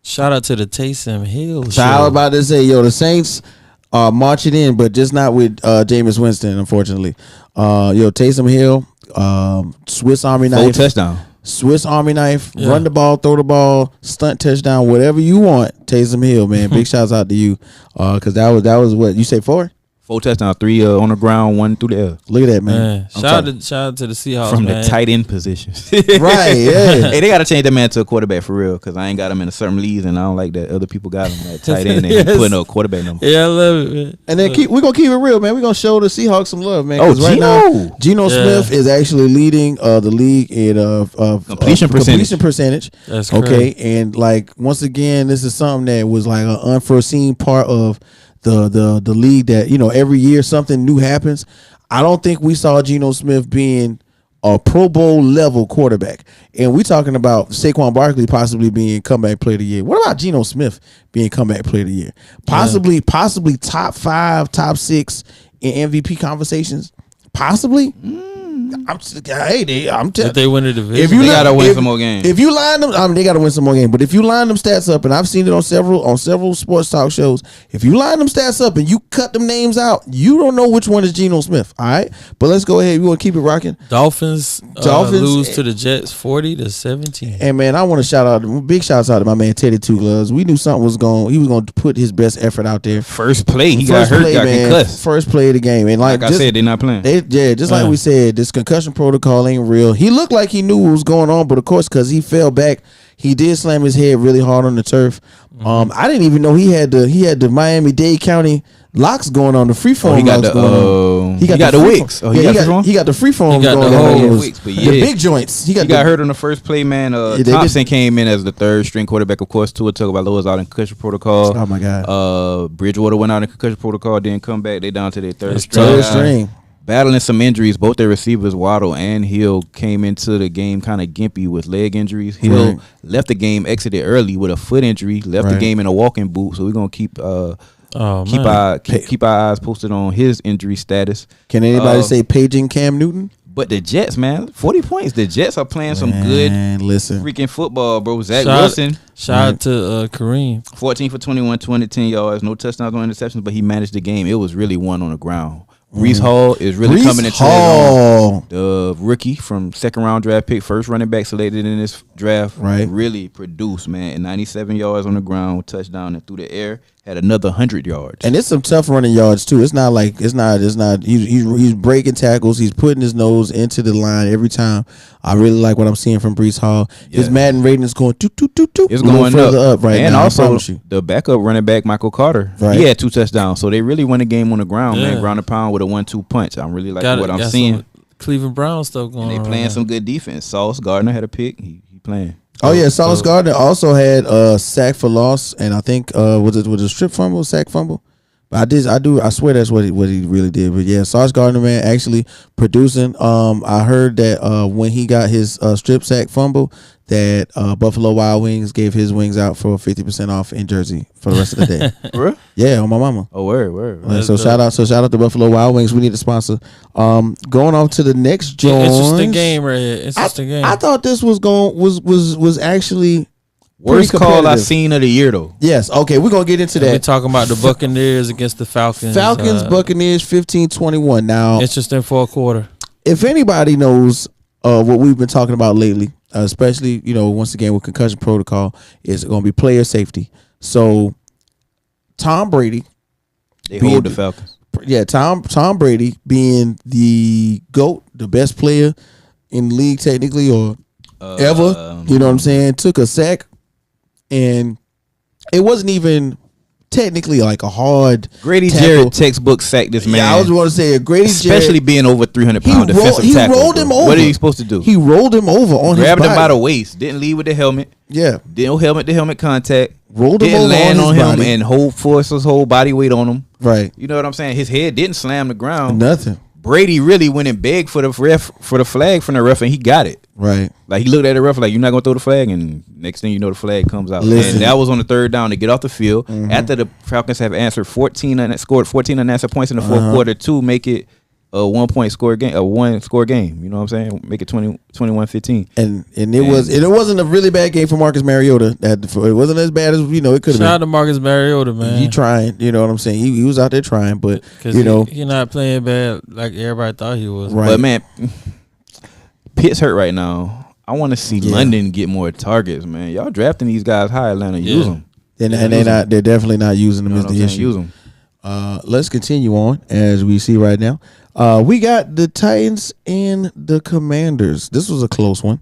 shout out to the Taysom Hill show. I was about to say, the Saints are marching in, but just not with Jameis Winston, unfortunately. Taysom Hill, Swiss Army knife, full touchdown. Swiss Army knife, run the ball, throw the ball, stunt touchdown, whatever you want. Taysom Hill, man, big shouts out to you, because that was what you say 4. 4 touchdowns, 3 on the ground, 1 through the air. Look at that, man. Shout out to the Seahawks from man. the tight end position. Right, yeah. Hey, they got to change that man to a quarterback for real, because I ain't got him in a certain leagues, and I don't like that other people got him at tight end and putting a quarterback number. Yeah, I love it, man. And then we're going to keep it real, man. We're going to show the Seahawks some love, man. Oh, right now, Geno Smith is actually leading the league in completion percentage. That's okay. And like once again, this is something that was like an unforeseen part of the league that, every year something new happens. I don't think we saw Geno Smith being a Pro Bowl level quarterback. And we talking about Saquon Barkley possibly being comeback player of the year. What about Geno Smith being comeback player of the year? Possibly top 5, top 6 in MVP conversations. Possibly. If they win the division, they gotta win some more games. If you line them, they gotta win some more games. But if you line them stats up, and I've seen it on several sports talk shows, if you line them stats up and you cut them names out, you don't know which one is Geno Smith. All right, but let's go ahead. We want to keep it rocking. Dolphins lose to the Jets 40-17. And man, I want to big shouts out to my man Teddy Two Gloves. We knew something was he was going to put his best effort out there. First play, he got hurt, got concussed. First play of the game, and like I said, they're not playing. Like we said, this concussion protocol ain't real. He looked like he knew what was going on, but of course, because he fell back, he did slam his head really hard on the turf. I didn't even know he had the Miami-Dade County locks going on, the free form. He got the wicks. He got the free form going on. The big joints. He got hurt on the first play, man. Thompson came in as the third string quarterback. Of course, Tua Tagovailoa was out in concussion protocol. Oh my God. Bridgewater went out in concussion protocol, didn't come back. They down to their third string. Battling some injuries. Both their receivers, Waddle and Hill, came into the game kind of gimpy with leg injuries. Hill left the game, exited early with a foot injury, left the game in a walking boot. So we're gonna keep our eyes posted on his injury status. Can anybody say paging Cam Newton? But the Jets, man, 40 points. The Jets are playing some good freaking football, bro. Zach Wilson. Shout out to Kareem. 14 for 21, 210 yards, no touchdowns, no interceptions, but he managed the game. It was really one on the ground. Breece Hall is really coming into his own. The rookie from second-round draft pick, first running back selected in this draft, really produced, man. And 97 yards on the ground, touchdown, and through the air, had another 100 yards. And it's some tough running yards too. It's not. He's breaking tackles. He's putting his nose into the line every time. I really like what I'm seeing from Breece Hall. His Madden rating is going It's going further up right and now. And also the backup running back Michael Carter, he had 2 touchdowns. So they really won the game on the ground, man. Ground and pound with a 1-2 punch. I'm really liking what I'm seeing. Cleveland Browns stuff going on. And they playing some good defense. Sauce Gardner had a pick. He playing. Oh yeah, Sauce Gardner also had a sack for loss, and I think was it a strip fumble, sack fumble. But I swear that's what he really did. But yeah, Sauce Gardner, man, actually producing. I heard that when he got his strip sack fumble, that Buffalo Wild Wings gave his wings out for 50% off in Jersey for the rest of the day. Real? Yeah, on my mama. Oh, word. So shout out to Buffalo Wild Wings. We need a sponsor. Going on to the next joint. Interesting game right here. Interesting game. I thought this was actually Worst pretty call I competitive. seen of the year though. Yes. Okay, we're gonna get into We're that. talking about the Buccaneers against the Falcons. Buccaneers 15-21. Now, Interesting for a quarter. if anybody knows what we've been talking about lately, especially once again with concussion protocol, is going to be player safety. So Tom Brady, They hold the Falcons. yeah, Tom Brady being the GOAT, the best player in the league technically or ever, you know what I'm saying, took a sack, and it wasn't even technically like a hard Grady tackle. Jarrett textbook sacked this man. Yeah, I was going to say a Grady especially Jarrett, being over 300-pound defensive he tackle. rolled bro. him over. What are you supposed to do? He rolled him over on Grabbed his him body. by the waist. Didn't leave with the helmet. Yeah, Didn't helmet to helmet contact. rolled him Didn't over land on on his him body. and force his whole body weight on him. Right, You know what I'm saying? His head didn't slam the ground. nothing. Brady really went and begged for the flag from the ref, and he got it. Right. Like he looked at the ref like, "You're not gonna throw the flag," and next thing you know, the flag comes out. Listen. And that was on the third down to get off the field after the Falcons have scored 14 unanswered points in the fourth quarter to make it a 1 point score game, a 1 score game. You know what I'm saying? Make it 21-15. And it wasn't a really bad game for Marcus Mariota. It wasn't as bad as it could have Shout out been. to Marcus Mariota, man. He trying, you know what I'm saying. He was out there trying, but Because he not playing bad like everybody thought he was. Right. But man, Pitt's hurt right now. I want to see Yeah. London get more targets, man. Y'all drafting these guys high, Atlanta. Use them. and they're definitely not using them You know as what I'm the saying? issue. Use them. Let's continue on as we see right now. We got the Titans and the Commanders. This was a close one.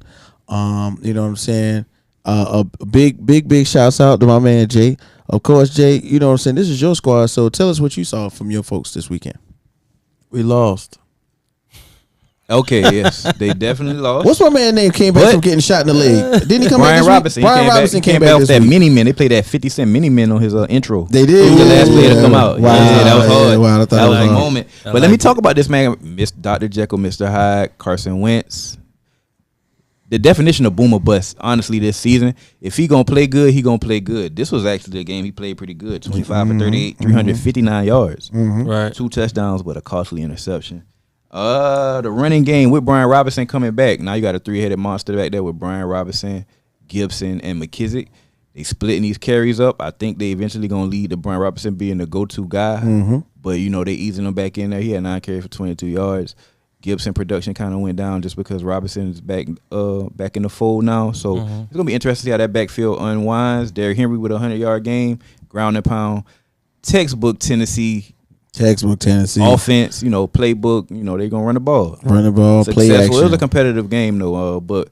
You know what I'm saying? A big shouts out to my man Jay. Of course, Jay, you know what I'm saying? This is your squad, so tell us what you saw from your folks this weekend. We lost. Okay, yes, they definitely lost. What's my man name came back But- from getting shot in the leg? Didn't he come Brian back this Robinson. week? Brian Robinson came back off this that week. mini man. They played that 50 Cent mini man on his intro. They did. He was the last Yeah. player to come out. Wow. Yeah, that was hard. Yeah, wow, I thought that was it a was moment. But let me talk about this man, Miss Dr. Jekyll, Mr. Hyde, Carson Wentz. The definition of boomer bust, honestly, this season. If he gonna play good, he gonna play good. This was actually a game he played pretty good. 25 for 38, 359 yards. Right. 2 touchdowns, but a costly interception. The running game with Brian Robinson coming back. Now you got a 3-headed monster back there with Brian Robinson, Gibson, and McKissick. They splitting these carries up. I think they eventually gonna lead to Brian Robinson being the go-to guy. But they easing him back in there. He had 9 carries for 22 yards. Gibson production kind of went down just because Robinson is back in the fold now. So it's gonna be interesting to see how that backfield unwinds. Derrick Henry with a 100-yard game, ground and pound, textbook Tennessee offense. Playbook. They're gonna run the ball. Run the ball, play Successful. action. It was a competitive game though. But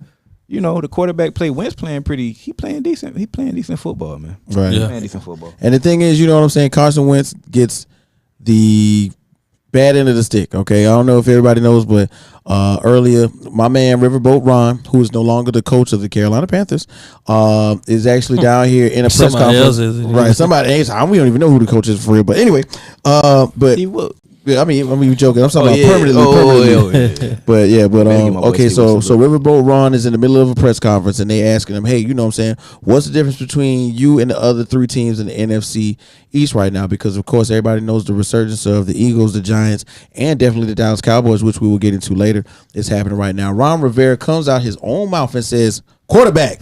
the quarterback play. Wentz playing pretty. He playing decent. He playing decent football, man. Right. He Yeah. playing decent football. And the thing is, you know what I'm saying? Carson Wentz gets the bad end of the stick. Okay, I don't know if everybody knows, but earlier, my man Riverboat Ron, who is no longer the coach of the Carolina Panthers, is actually down here in a press Somebody conference. else is. Right, somebody. We don't even know who the coach is for real. But anyway, but He will. yeah, I mean, you joking. I'm talking about yeah. permanently. But Better get my okay. boy So Steve Wilson. Riverboat Ron is in the middle of a press conference, and they asking him, "Hey, you know what I'm saying? What's the difference between you and the other 3 teams in the NFC East right now? Because of course everybody knows the resurgence of the Eagles, the Giants, and definitely the Dallas Cowboys, which we will get into later. Is happening right now. Ron Rivera comes out his own mouth and says, "Quarterback."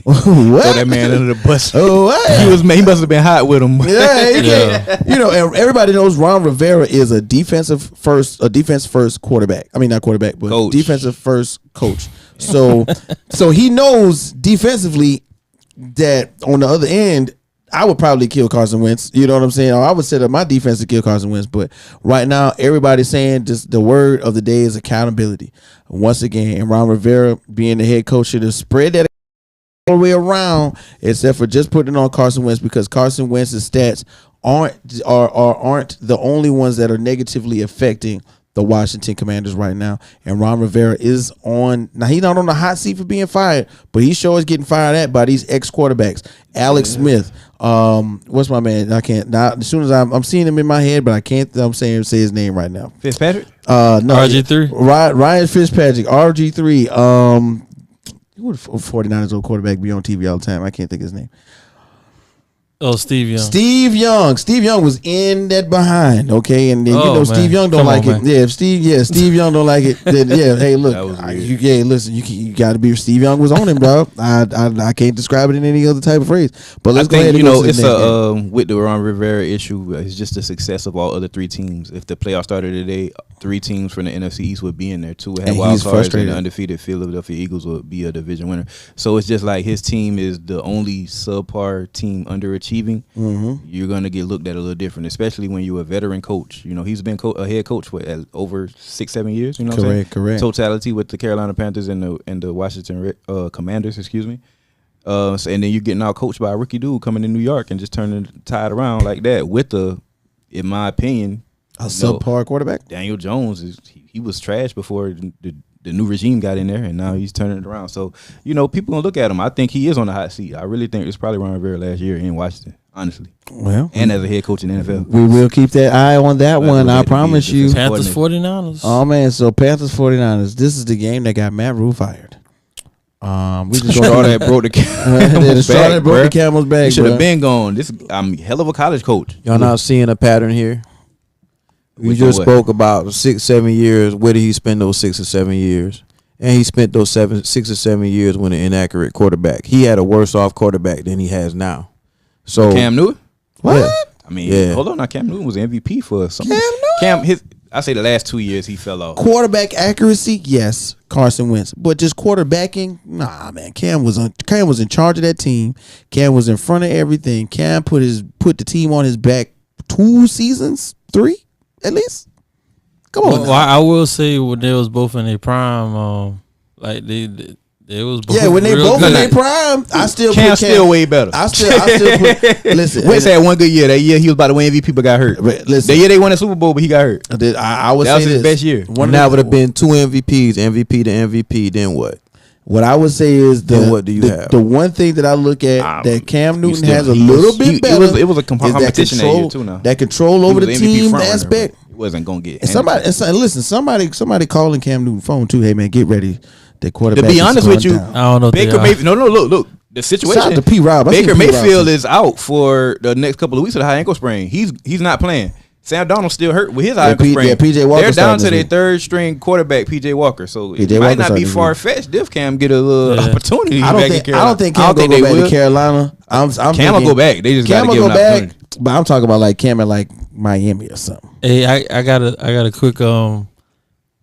What? Throw that man under the bus. Oh, what? He must have been hot with him. Yeah, and everybody knows Ron Rivera is a defense first quarterback. I mean, not quarterback, but Coach. defensive first coach. So he knows defensively that on the other end, I would probably kill Carson Wentz. You know what I'm saying? Or I would set up my defense to kill Carson Wentz. But right now, everybody's saying just the word of the day is accountability. Once again, and Ron Rivera being the head coach should have spread that all the way around, except for just putting it on Carson Wentz, because Carson Wentz's stats aren't the only ones that are negatively affecting the Washington Commanders right now. And Ron Rivera is on. Now, he's not on the hot seat for being fired, but he sure is getting fired at by these ex-quarterbacks. Alex Smith. What's my man? I can't. Now, as soon as I'm seeing him in my head, but I can't. Say his name right now. Fitzpatrick? No, RG3? Ryan Fitzpatrick. RG3. who the 49ers old quarterback be on TV all the time? I can't think of his name. Oh, Steve Young. Steve Young was in that behind, okay, and then, Steve Young don't like it. Yeah, if Steve Young don't like it, then hey, look, listen, you got to be. Steve Young was on him, bro. I can't describe it in any other type of phrase. But let's go ahead and it's with the Ron Rivera issue. It's just the success of all other three teams. If the playoffs started today, 3 teams from the NFC East would be in there. 2 would have wild cards, and the undefeated Philadelphia Eagles would be a division winner. So it's just like his team is the only subpar team underachieving. You're gonna get looked at a little different, especially when you're a veteran coach. He's been a head coach for over 6-7 years. Correct. Totality with the Carolina Panthers and the Washington Commanders. Excuse me. And then you're getting out coached by a rookie dude coming to New York and just turning the tide around like that with in my opinion, a subpar quarterback. Daniel Jones he was trash before the new regime got in there, and now he's turning it around. So, people gonna look at him. I think he is on the hot seat. I really think it's probably Ron Rivera last year in Washington, honestly. Well, and as a head coach in the NFL. We will keep that eye on that one, I promise you. Panthers 49ers. Oh, man, so Panthers 49ers. This is the game that got Matt Rule fired. We just straw that broke the camel's back. He should have been gone. I'm hell of a college coach. Y'all not seeing a pattern here? We just spoke about 6-7 years. Where did he spend those 6 or 7 years? And he spent those 6 or 7 years with an inaccurate quarterback. He had a worse off quarterback than he has now. So Cam Newton? What? Yeah. I mean, hold on. Now Cam Newton was MVP for something. I say the last 2 years he fell off. Quarterback accuracy, yes, Carson Wentz. But just quarterbacking, nah, man. Cam was in charge of that team. Cam was in front of everything. Cam put the team on his back 2 seasons, 3 at least. Come on. Well, I will say when they was both in their prime, like they was both. Yeah, when they both good. in their prime, I still Cam put still way better. I still put. Listen, Wentz had one good year. That year he was about to win MVP, but got hurt. Listen, the year they won the Super Bowl, but he got hurt. I would that say was his best year. That would have been 2 MVPs, MVP to MVP. Then what? What I would say is what do you have? The one thing that I look at that Cam Newton has a little bit better. It was a competition that year too. Now that control over the team aspect. He wasn't gonna get. And somebody calling Cam Newton phone too. Hey man, get ready. The quarterback. To be honest with you, I don't know. Baker Mayfield. No. Look. The situation. Shout out to P. Rob. Baker Mayfield is out for the next couple of weeks with a high ankle sprain. He's not playing. Sam Darnold's still hurt with his high ankle sprain. Yeah, PJ Walker. They're down to their third string quarterback, PJ Walker. So it might not be far fetched if Cam get a little opportunity. I don't think Cam will go back to Carolina. Cam will go back. They just got to give him an opportunity. But I'm talking about like Cam at like Miami or something. Hey, I got a quick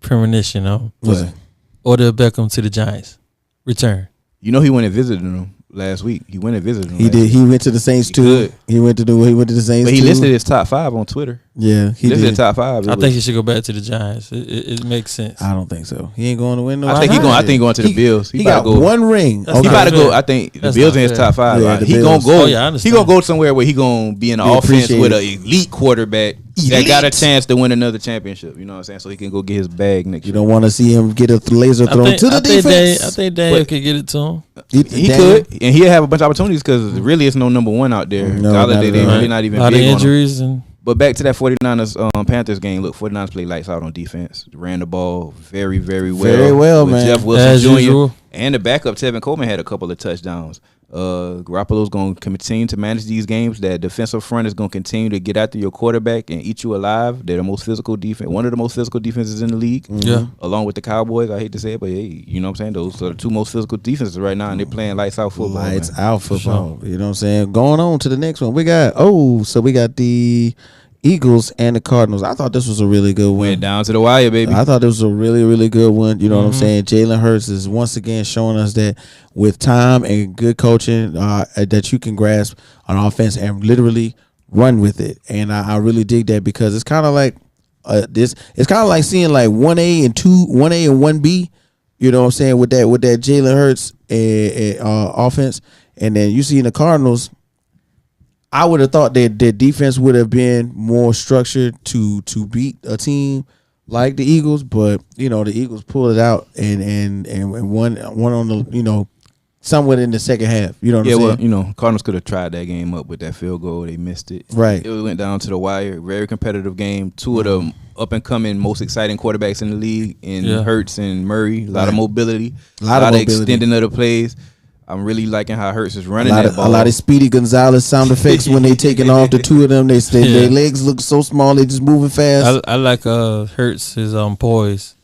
premonition. Odell Beckham to the Giants. Return. He went and visited them last week. He went and visited them. He did. He went to the Saints too. He went to the Saints. But he listed his top 5 on Twitter. Yeah, he listed did. his top 5. I think he should go back to the Giants. It makes sense. I don't think so. He ain't going to win no. I think going to the Bills. He got one ring. He about to go. I think the Bills in his top 5. Yeah, he gonna go. He gonna go somewhere where he gonna be in the offense with an elite quarterback that got a chance to win another championship. You know what I'm saying? So he can go get his bag next year. You don't want to see him get a laser thrown to the defense. I think Daniel could get it to him. He could, and he'll have a bunch of opportunities because really it's no number 1 out there. Golladay, they really not even a lot of big injuries on him. But back to that 49ers Panthers game. Look, 49ers played lights out on defense. Ran the ball very, very well. Very well, with man. Jeff Wilson As Jr. usual. And the backup Tevin Coleman had a couple of touchdowns. Garoppolo's going to continue to manage these games. That defensive front is going to continue to get after your quarterback and eat you alive. They're the most physical defense, one of the most physical defenses in the league. Yeah. Along with the Cowboys, I hate to say it, but hey, you know what I'm saying? Those are the 2 most physical defenses right now, and they're playing lights out football. Lights out football. You know what I'm saying? Going on to the next one. We got the Eagles and the Cardinals. I thought this was a really good win. Went down to the wire, baby. I thought this was a really, really good one. You know what I'm saying? Jalen Hurts is once again showing us that with time and good coaching, that you can grasp on offense and literally run with it. And I really dig that because it's kind of like this. It's kind of like seeing like 1A and 1B. You know what I'm saying with that Jalen Hurts offense, and then you see in the Cardinals. I would have thought that their defense would have been more structured to beat a team like the Eagles, but the Eagles pulled it out and won on the somewhat in the second half. You know what I'm saying? Well, you know, Cardinals could have tried that game up with that field goal. They missed it. Right. It went down to the wire. Very competitive game. Two of the up and coming most exciting quarterbacks in the league in Hurts and Murray. A lot of mobility. A lot of extending of the plays. I'm really liking how Hurts is running that ball. A lot of Speedy Gonzalez sound effects when they taking off. The two of them, their legs look so small. They just moving fast. I like Hurts his poise.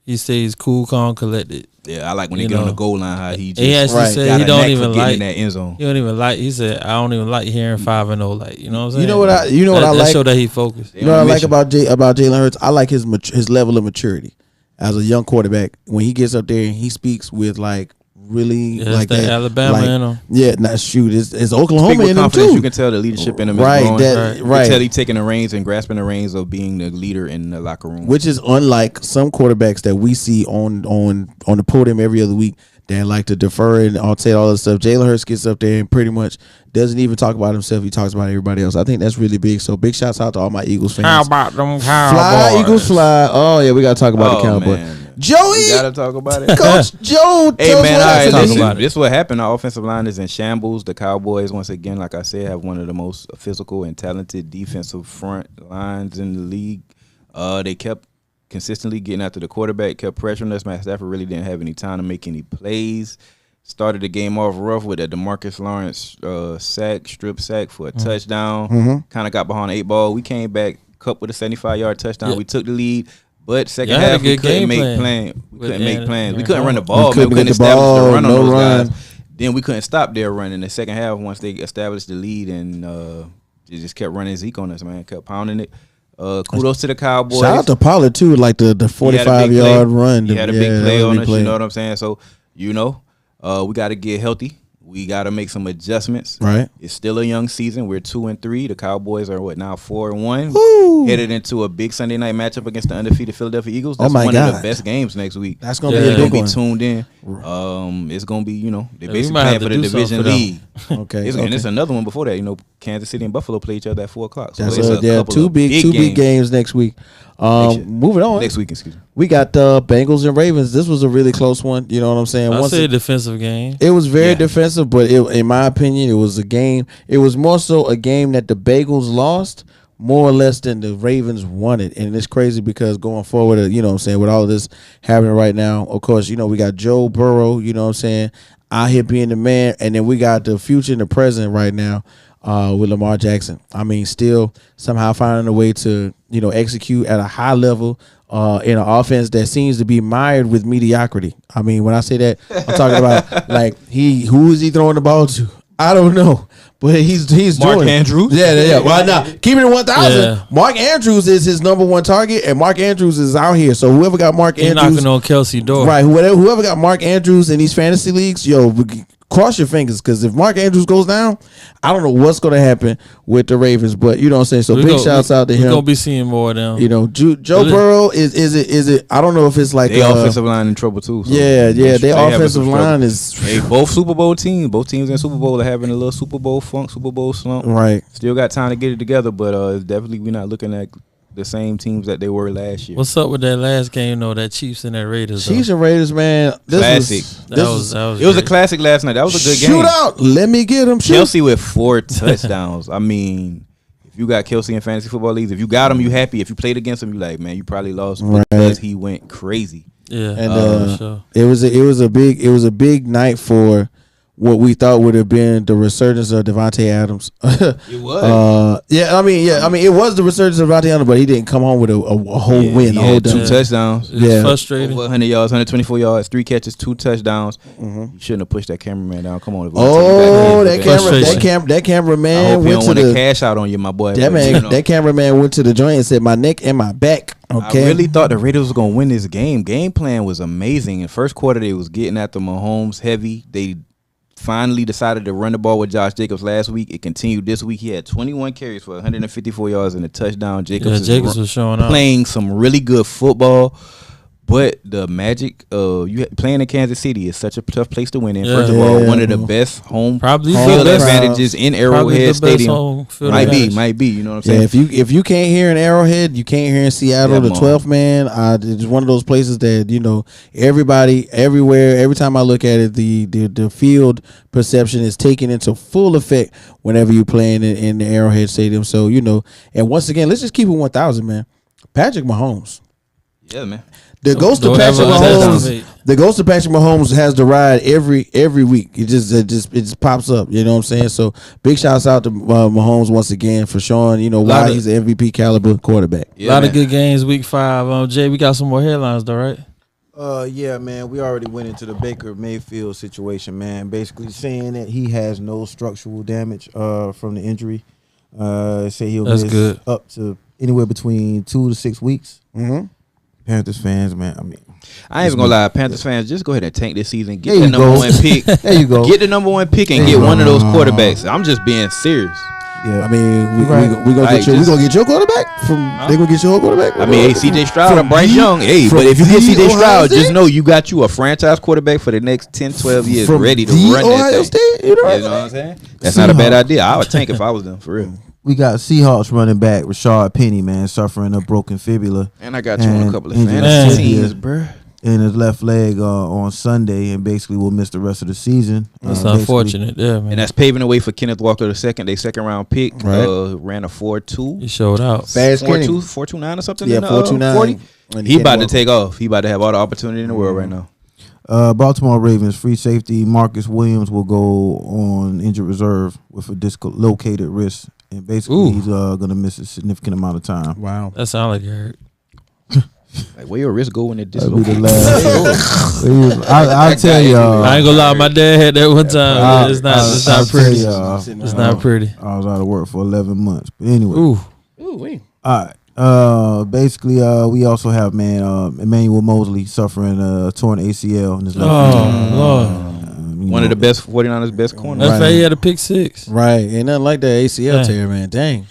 He stays cool, calm, collected. Yeah, I like when they get on the goal line how he just he actually said he don't even like in that end zone. He don't even like. He said I don't even like hearing 5-0. Like you know what I'm saying. You know what I like. That show that he focused. You know what I like about Jalen Hurts. I like his level of maturity as a young quarterback. When he gets up there and he speaks with like really like that Alabama in him. Yeah, not shoot. It's Oklahoma in him too. You can tell the leadership in him. Right, is growing. right. You can tell he's taking the reins and grasping the reins of being the leader in the locker room, which is unlike some quarterbacks that we see on the podium every other week that like to defer and I'll say all this stuff. Jalen Hurts gets up there and pretty much doesn't even talk about himself. He talks about everybody else. I think that's really big. So big shouts out to all my Eagles fans. How about them Cowboys? Fly Eagles fly. Oh yeah, we gotta talk about the Cowboys. Man. Joey, we gotta talk about it. Coach Joe. Hey man, talk about it. This is what happened. Our offensive line is in shambles. The Cowboys, once again, like I said, have one of the most physical and talented defensive front lines in the league. They kept consistently getting after the quarterback, kept pressuring us. Matt Stafford really didn't have any time to make any plays. Started the game off rough with a DeMarcus Lawrence strip sack for a touchdown. Kind of got behind the 8 ball. We came back, Cup with a 75-yard touchdown. Yeah. We took the lead. But second half, we couldn't make plans. We couldn't run the ball. We couldn't establish the run on those guys. Then we couldn't stop their run in the second half once they established the lead, and they just kept running Zeke on us, man. Kept pounding it. Kudos to the Cowboys. Shout out to Pollard too, like the 45-yard run. He had a big play on us. You know what I'm saying? So we got to get healthy. We got to make some adjustments. Right. It's still a young season. We're 2-3. The Cowboys are now 4-1. Headed into a big Sunday night matchup against the undefeated Philadelphia Eagles. That's one of the best games next week. That's gonna be a big one. Tuned in. It's gonna be they basically playing for the division lead. Okay. And it's another one before that. Kansas City and Buffalo play each other at 4:00. So that's two big games next week. Moving on. Next week, excuse me. We got Bengals and Ravens. This was a really close one. You know what I'm saying? I say a defensive game. It was very defensive, but in my opinion, it was a game. It was more so a game that the Bengals lost more or less than the Ravens won it. And it's crazy because going forward, with all of this happening right now, of course, we got Joe Burrow, out here being the man. And then we got the future and the present right now. With Lamar Jackson. I mean, still somehow finding a way to, execute at a high level in an offense that seems to be mired with mediocrity. I mean, when I say that, I'm talking about who is he throwing the ball to? I don't know. But he's Mark doing Andrews? Yeah. Well, now, keep it at 1,000. Yeah. Mark Andrews is his number one target, and Mark Andrews is out here. So whoever got Mark Andrews. knocking on Kelsey door. Right. Whoever got Mark Andrews in these fantasy leagues, cross your fingers, because if Mark Andrews goes down, I don't know what's going to happen with the Ravens. But you know what I'm saying. So big shouts out to him. We're gonna be seeing more of them. Joe Burrow is it? I don't know if it's like their offensive line in trouble too. So their offensive line is. Hey, both Super Bowl teams, both teams in Super Bowl are having a little Super Bowl funk, Super Bowl slump. Right. Still got time to get it together, but definitely we're not looking at the same teams that they were last year. What's up with that last game though? That Chiefs and that Raiders. Chiefs and Raiders, man. Classic. It was a classic last night. That was a good game. Shootout. Let me get him. Kelsey with 4 touchdowns. I mean, if you got Kelsey in fantasy football leagues, if you got him, you happy. If you played against him, you like, man, you probably lost because he went crazy. Yeah, and sure. it was a big night for what we thought would have been the resurgence of Devontae Adams. It was. It was the resurgence of Devontae Adams, but he didn't come home with a whole win. He had 2 touchdowns. It's frustrating. Over 100 yards, 124 yards, 3 catches, 2 touchdowns. You shouldn't have pushed that cameraman down. Come on. That cameraman I hope went don't to want the to cash out on you, my boy. That cameraman went to the joint and said, "My neck and my back." Okay. I really thought the Raiders was gonna win this game. Game plan was amazing. In first quarter, they was getting after Mahomes heavy. They finally decided to run the ball with Josh Jacobs last week. It continued this week. He had 21 carries for 154 yards and a touchdown. Jacobs was showing up, playing some really good football. But the magic of you playing in Kansas City is such a tough place to win in. First of all, one of the best home field advantages in Arrowhead Stadium. Might be. You know what I'm saying? Yeah, if you can't hear in Arrowhead, you can't hear in Seattle. The 12th man, it's one of those places that everybody, everywhere. Every time I look at it, the field perception is taken into full effect whenever you're playing in the Arrowhead Stadium. So and once again, let's just keep it 1,000, man. Patrick Mahomes. Yeah, man. The ghost of Patrick Mahomes has the ride every week. It just pops up. You know what I'm saying? So big shouts out to Mahomes once again for showing why he's an MVP caliber quarterback. A lot of good games week 5. Jay, we got some more headlines though, right? Yeah, man. We already went into the Baker Mayfield situation, man. Basically saying that he has no structural damage from the injury. Say he'll miss up to anywhere between 2 to 6 weeks. Mm-hmm. Panthers fans, man. I ain't even gonna lie. Panthers fans, just go ahead and tank this season. Get the number 1 pick. There you go. Get the number 1 pick and get one of those quarterbacks. I'm just being serious. Yeah, we gonna get your quarterback they gonna get your quarterback. CJ Stroud or Bryce Young. But if you get CJ Stroud, just know you got you a franchise quarterback for the next 10, 12 years ready to run that thing. You know what I'm saying? That's not a bad idea. I would tank if I was them, for real. We got Seahawks running back Rashard Penny, man, suffering a broken fibula. And I got you on a couple of fantasy teams, bro. In his left leg on Sunday, and basically will miss the rest of the season. That's unfortunate, man. And that's paving the way for Kenneth Walker II, their second round pick. Ran a 4.2. He showed out. Fast 4.29 or something. Yeah, 4.29. He about to take off. He about to have all the opportunity in the world right now. Baltimore Ravens free safety Marcus Williams will go on injured reserve with a dislocated wrist. And basically, he's going to miss a significant amount of time. Wow. That sounds like it hurt. Like, where your wrist go when it dislocates? I'll tell y'all. I ain't gonna lie, my dad had that one time. It's not pretty. It's not pretty. I was out of work for 11 months. But anyway. Ooh. All right. Basically, we also have, Emmanuel Mosley suffering a torn ACL in his left knee. Lord. One of the best 49ers best corners. That's why he had a pick 6. Right. Ain't nothing like that ACL tear, man. Dang.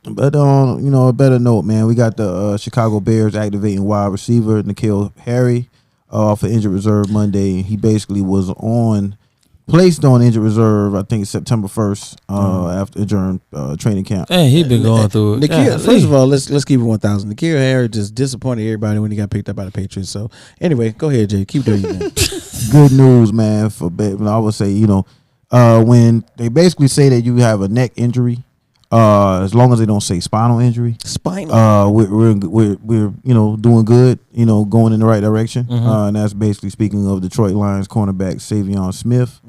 But on a better note, man, we got the Chicago Bears activating wide receiver N'Keal Harry for injured reserve Monday. He basically was placed on injured reserve, I think September 1st, during training camp. And he been going through it. N'Keal, first of all, let's keep it 1,000. N'Keal Harry just disappointed everybody when he got picked up by the Patriots. So anyway, go ahead, Jay. Keep doing it, man. Good news, man. I would say, when they basically say that you have a neck injury, as long as they don't say spinal injury, we're doing good, going in the right direction. And that's basically speaking of Detroit Lions cornerback Savion Smith.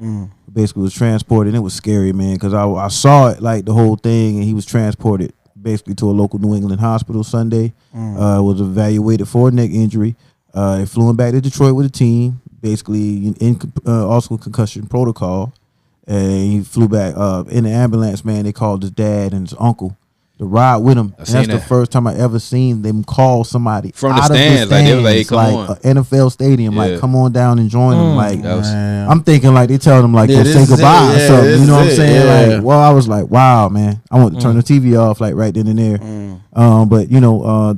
Basically was transported. It was scary, man, because I saw it like the whole thing, and he was transported basically to a local New England hospital Sunday. Was evaluated for a neck injury. They flew him back to Detroit with the team, basically in also concussion protocol. And he flew back in the ambulance, man. They called his dad and his uncle to ride with him. And that's the first time I ever seen them call somebody from the stands. Like, they was like, hey, come on. An NFL stadium, like, come on down and join them. Like, I'm thinking like they tell them like, go say goodbye or something. You know what I'm saying? Like, well, I was like, wow, man. I want to turn the TV off like right then and there. But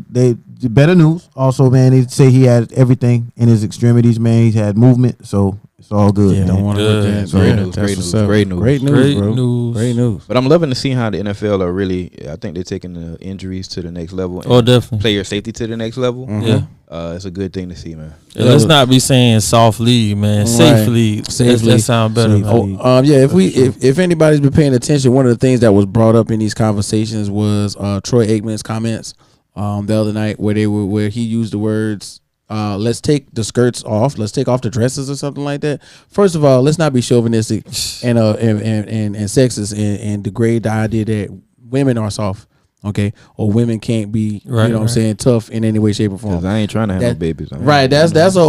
they better news. Also, man, they say he had everything in his extremities, man. He's had movement, so it's all good. Yeah, don't want to look at Great news. Great news. But I'm loving to see how the NFL are really. I think they're taking the injuries to the next level. Definitely. Player safety to the next level. Yeah. It's a good thing to see, man. Let's not be saying soft league, man. Safe league. That sound better. If anybody's been paying attention, one of the things that was brought up in these conversations was Troy Aikman's comments the other night where he used the words, let's take the skirts off, let's take off the dresses or something like that. First of all, let's not be chauvinistic and sexist and degrade the idea that women are soft, okay, or women can't be what I'm saying, tough in any way, shape, or form. I ain't trying to have no babies. That's an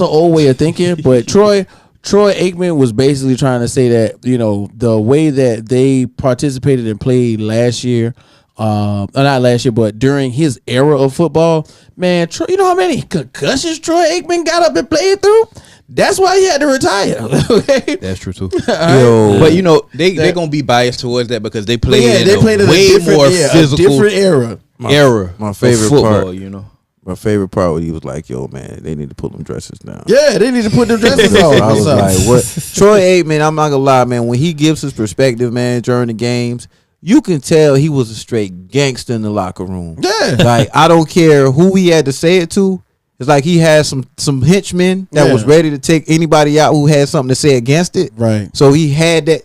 old way of thinking. But Troy Aikman was basically trying to say that the way that they participated and played last year. Not last year, but during his era of football, man, Troy, you know how many concussions Troy Aikman got up and played through? That's why he had to retire. Okay? That's true too. But they're gonna be biased towards that because they played in a way more physical different era. My favorite football, part. My favorite part when he was like, "Yo, man, they need to pull them dresses down." Yeah, they need to put them dresses on. I was like, "What?" Troy Aikman, I'm not gonna lie, man. When he gives his perspective, man, during the games, you can tell he was a straight gangster in the locker room. Yeah, Like I don't care who he had to say it to. It's like he had some henchmen that was ready to take anybody out who had something to say against it. Right. So he had that.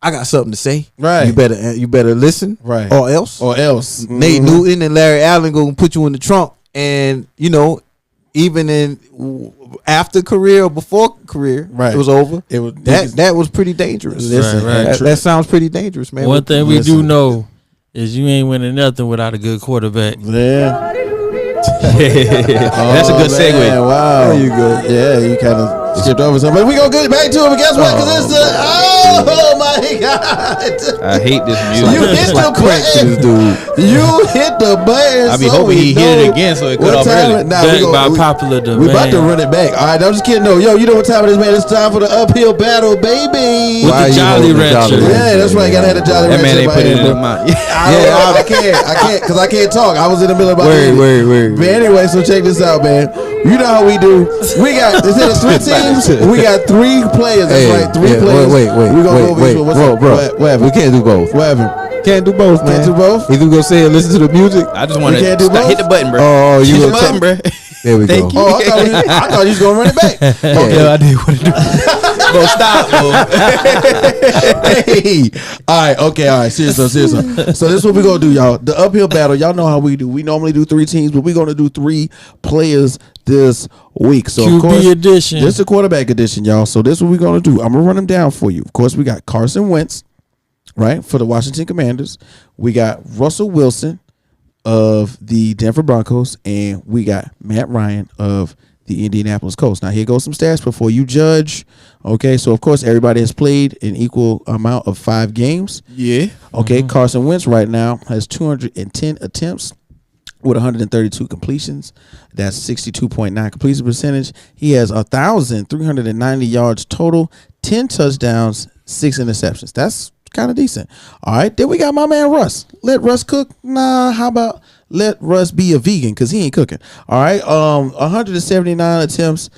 I got something to say. Right. You better listen. Right. Or else. Nate Newton and Larry Allen gonna put you in the trunk. And even in after career or before career, it was over. It was that was pretty dangerous. That sounds pretty dangerous, man. One thing we do know is you ain't winning nothing without a good quarterback. Yeah. That's a good segue. Man, wow. There you go. Yeah, you kind of skipped over something. But we gonna get back to it. But guess what? Because it's oh my God. I hate this music. You hit the button, dude. You hit the button. I be hoping he hit it again so it cut off early. By popular demand. We about to run it back. All right, I'm just kidding. No, yo, you know what time it is, man? It's time for the uphill battle, baby. With the Jolly Rancher. Yeah, that's right. Gotta have the Jolly Rancher. That man ain't put it in my. Yeah, I can't, because I can't talk. I was in the middle of my. Word. But anyway, so check this out, man. You know how we do. We got instead of 3 teams, we got 3 players. That's right, 3 players. Wait. We gonna go over each one. What's up? Bro. Whatever. We can't do both. Whatever. Can't do both, man. Can't do both. Either gonna say and listen to the music. I just want to can't do both? hit the button, bro. Oh, you hit the gonna button, bro. There we go. Oh, I thought you was gonna run it back. Yeah, I did want to do. Bro, stop, bro. Hey. All right. Serious. So this is what we gonna do, y'all. The uphill battle. Y'all know how we do. We normally do 3 teams, but we're gonna do 3 players this week. So QB of course, edition. this is the quarterback edition, y'all. So this is what we're gonna do. I'm gonna run them down for you. Of course, we got Carson Wentz, right, for the Washington Commanders. We got Russell Wilson of the Denver Broncos, and we got Matt Ryan of the Indianapolis Colts. Now here goes some stats before you judge. Okay, so of course everybody has played an equal amount of 5 games. Yeah. Okay, Carson Wentz right now has 210 attempts with 132 completions. That's 62.9 completion percentage. He has 1,390 yards total, 10 touchdowns, 6 interceptions. That's kind of decent. All right, then we got my man Russ. Let Russ cook? Nah, how about let Russ be a vegan because he ain't cooking. All right, 179 attempts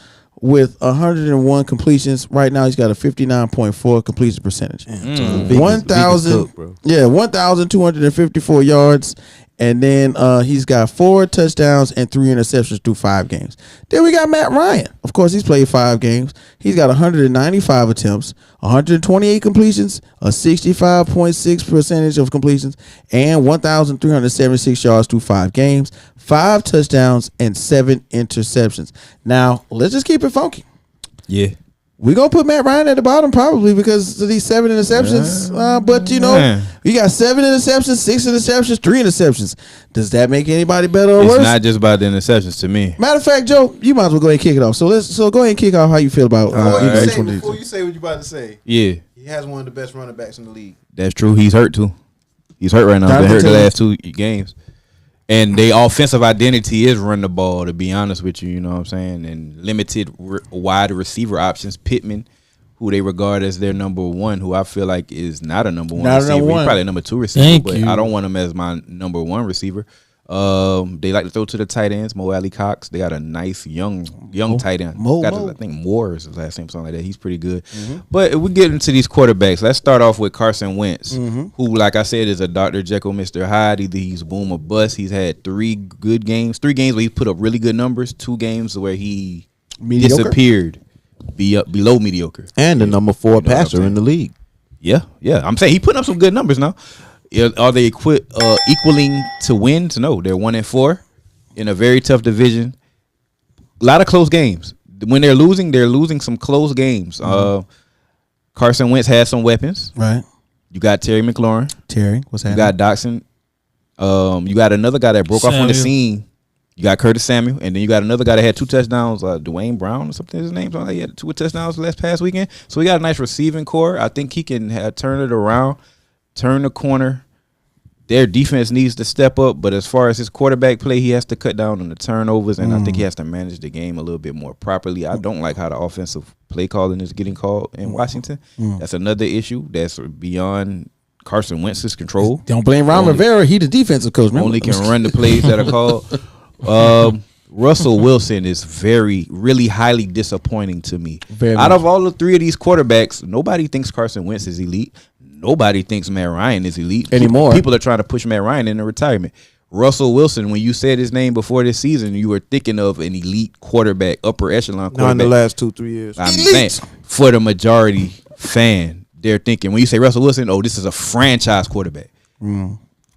with 101 completions. Right now he's got a 59.4 completion percentage. 1,254 yards. And then he's got 4 touchdowns and 3 interceptions through 5 games. Then we got Matt Ryan. Of course, he's played 5 games. He's got 195 attempts, 128 completions, a 65.6 percentage of completions, and 1,376 yards through 5 games, 5 touchdowns, and 7 interceptions. Now, let's just keep it funky. Yeah. We're going to put Matt Ryan at the bottom probably because of these 7 interceptions. But, you got 7 interceptions, 6 interceptions, 3 interceptions. Does that make anybody better or worse? It's not just about the interceptions to me. Matter of fact, Joe, you might as well go ahead and kick it off. So go ahead and kick off how you feel about each one of these. Before you say what you about to say, Yeah. he has one of the best running backs in the league. That's true. He's hurt, too. He's hurt right now. He's been hurt the last 2 games. And their offensive identity is run the ball, to be honest with you, you know what I'm saying? And limited wide receiver options. Pittman, who they regard as their number 1, who I feel like is not a number 1 receiver. He's probably a number 2 receiver, but I don't want him as my number 1 receiver. They like to throw to the tight ends, Mo Alley Cox. They got a nice young tight end. I think Moore is his last name, something like that. He's pretty good. But if we get into these quarterbacks, let's start off with Carson Wentz, who, like I said, is a Dr. Jekyll, Mr. Hyde. Either he's boom or bust. He's had 3 good games, 3 games where he put up really good numbers, 2 games where he disappeared below mediocre. And the number 4 passer in the league. Yeah. I'm saying he putting up some good numbers now. Are they equaling to wins? No, they're 1-4 in a very tough division. A lot of close games. When they're losing some close games. Carson Wentz has some weapons. Right. You got Terry McLaurin. What's You happening? got Doxson. You got another guy that broke off on the scene. You got Curtis Samuel, and then you got another guy that had 2 touchdowns, Dwayne Brown or something. His name, he had 2 touchdowns last past weekend. So we got a nice receiving core. I think he can turn it around. Turn the corner. Their defense needs to step up, but as far as his quarterback play, he has to cut down on the turnovers, and I think he has to manage the game a little bit more properly. I don't like how the offensive play calling is getting called in Washington. That's another issue that's beyond Carson Wentz's control. Don't blame Ron Rivera. He the defensive coach. Only can run the plays that are called. Russell Wilson is really highly disappointing to me. Very Out much. of all the three of these quarterbacks, nobody thinks Carson Wentz is elite. Nobody thinks Matt Ryan is elite Anymore. People are trying to push Matt Ryan into retirement. Russell Wilson, when you said his name before this season, you were thinking of an elite quarterback, upper echelon quarterback. Not in the last 2-3 years. I'm saying, for the majority fan, they're thinking, when you say Russell Wilson, oh, this is a franchise quarterback.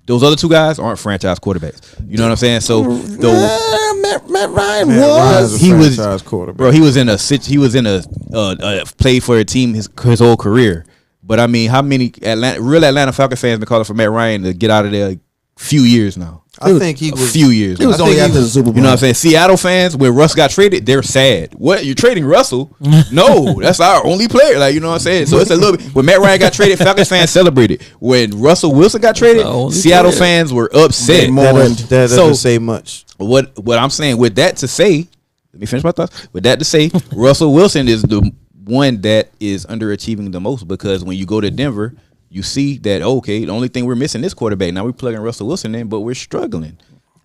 Those other two guys aren't franchise quarterbacks. You know what I'm saying? So Matt Ryan Matt Ryan's a he was franchise quarterback. bro. He was in a play for a team his whole career. But I mean, how many real Atlanta Falcons fans been calling for Matt Ryan to get out of there? A few years now. I think he was A few years. It was now. only after the Super Bowl. You know what I'm saying? Seattle fans, when Russ got traded, they're sad. What? You're trading Russell? No, that's our only player. Like, you know what I'm saying? So it's a little bit. When Matt Ryan got traded, Falcons fans celebrated. When Russell Wilson got traded, Seattle fans were upset. that doesn't say much. What I'm saying with that to say, let me finish my thoughts. With that to say, Russell Wilson is the one that is underachieving the most, because when you go to Denver, you see that, okay, the only thing we're missing is quarterback. Now we're plugging Russell Wilson in, but we're struggling.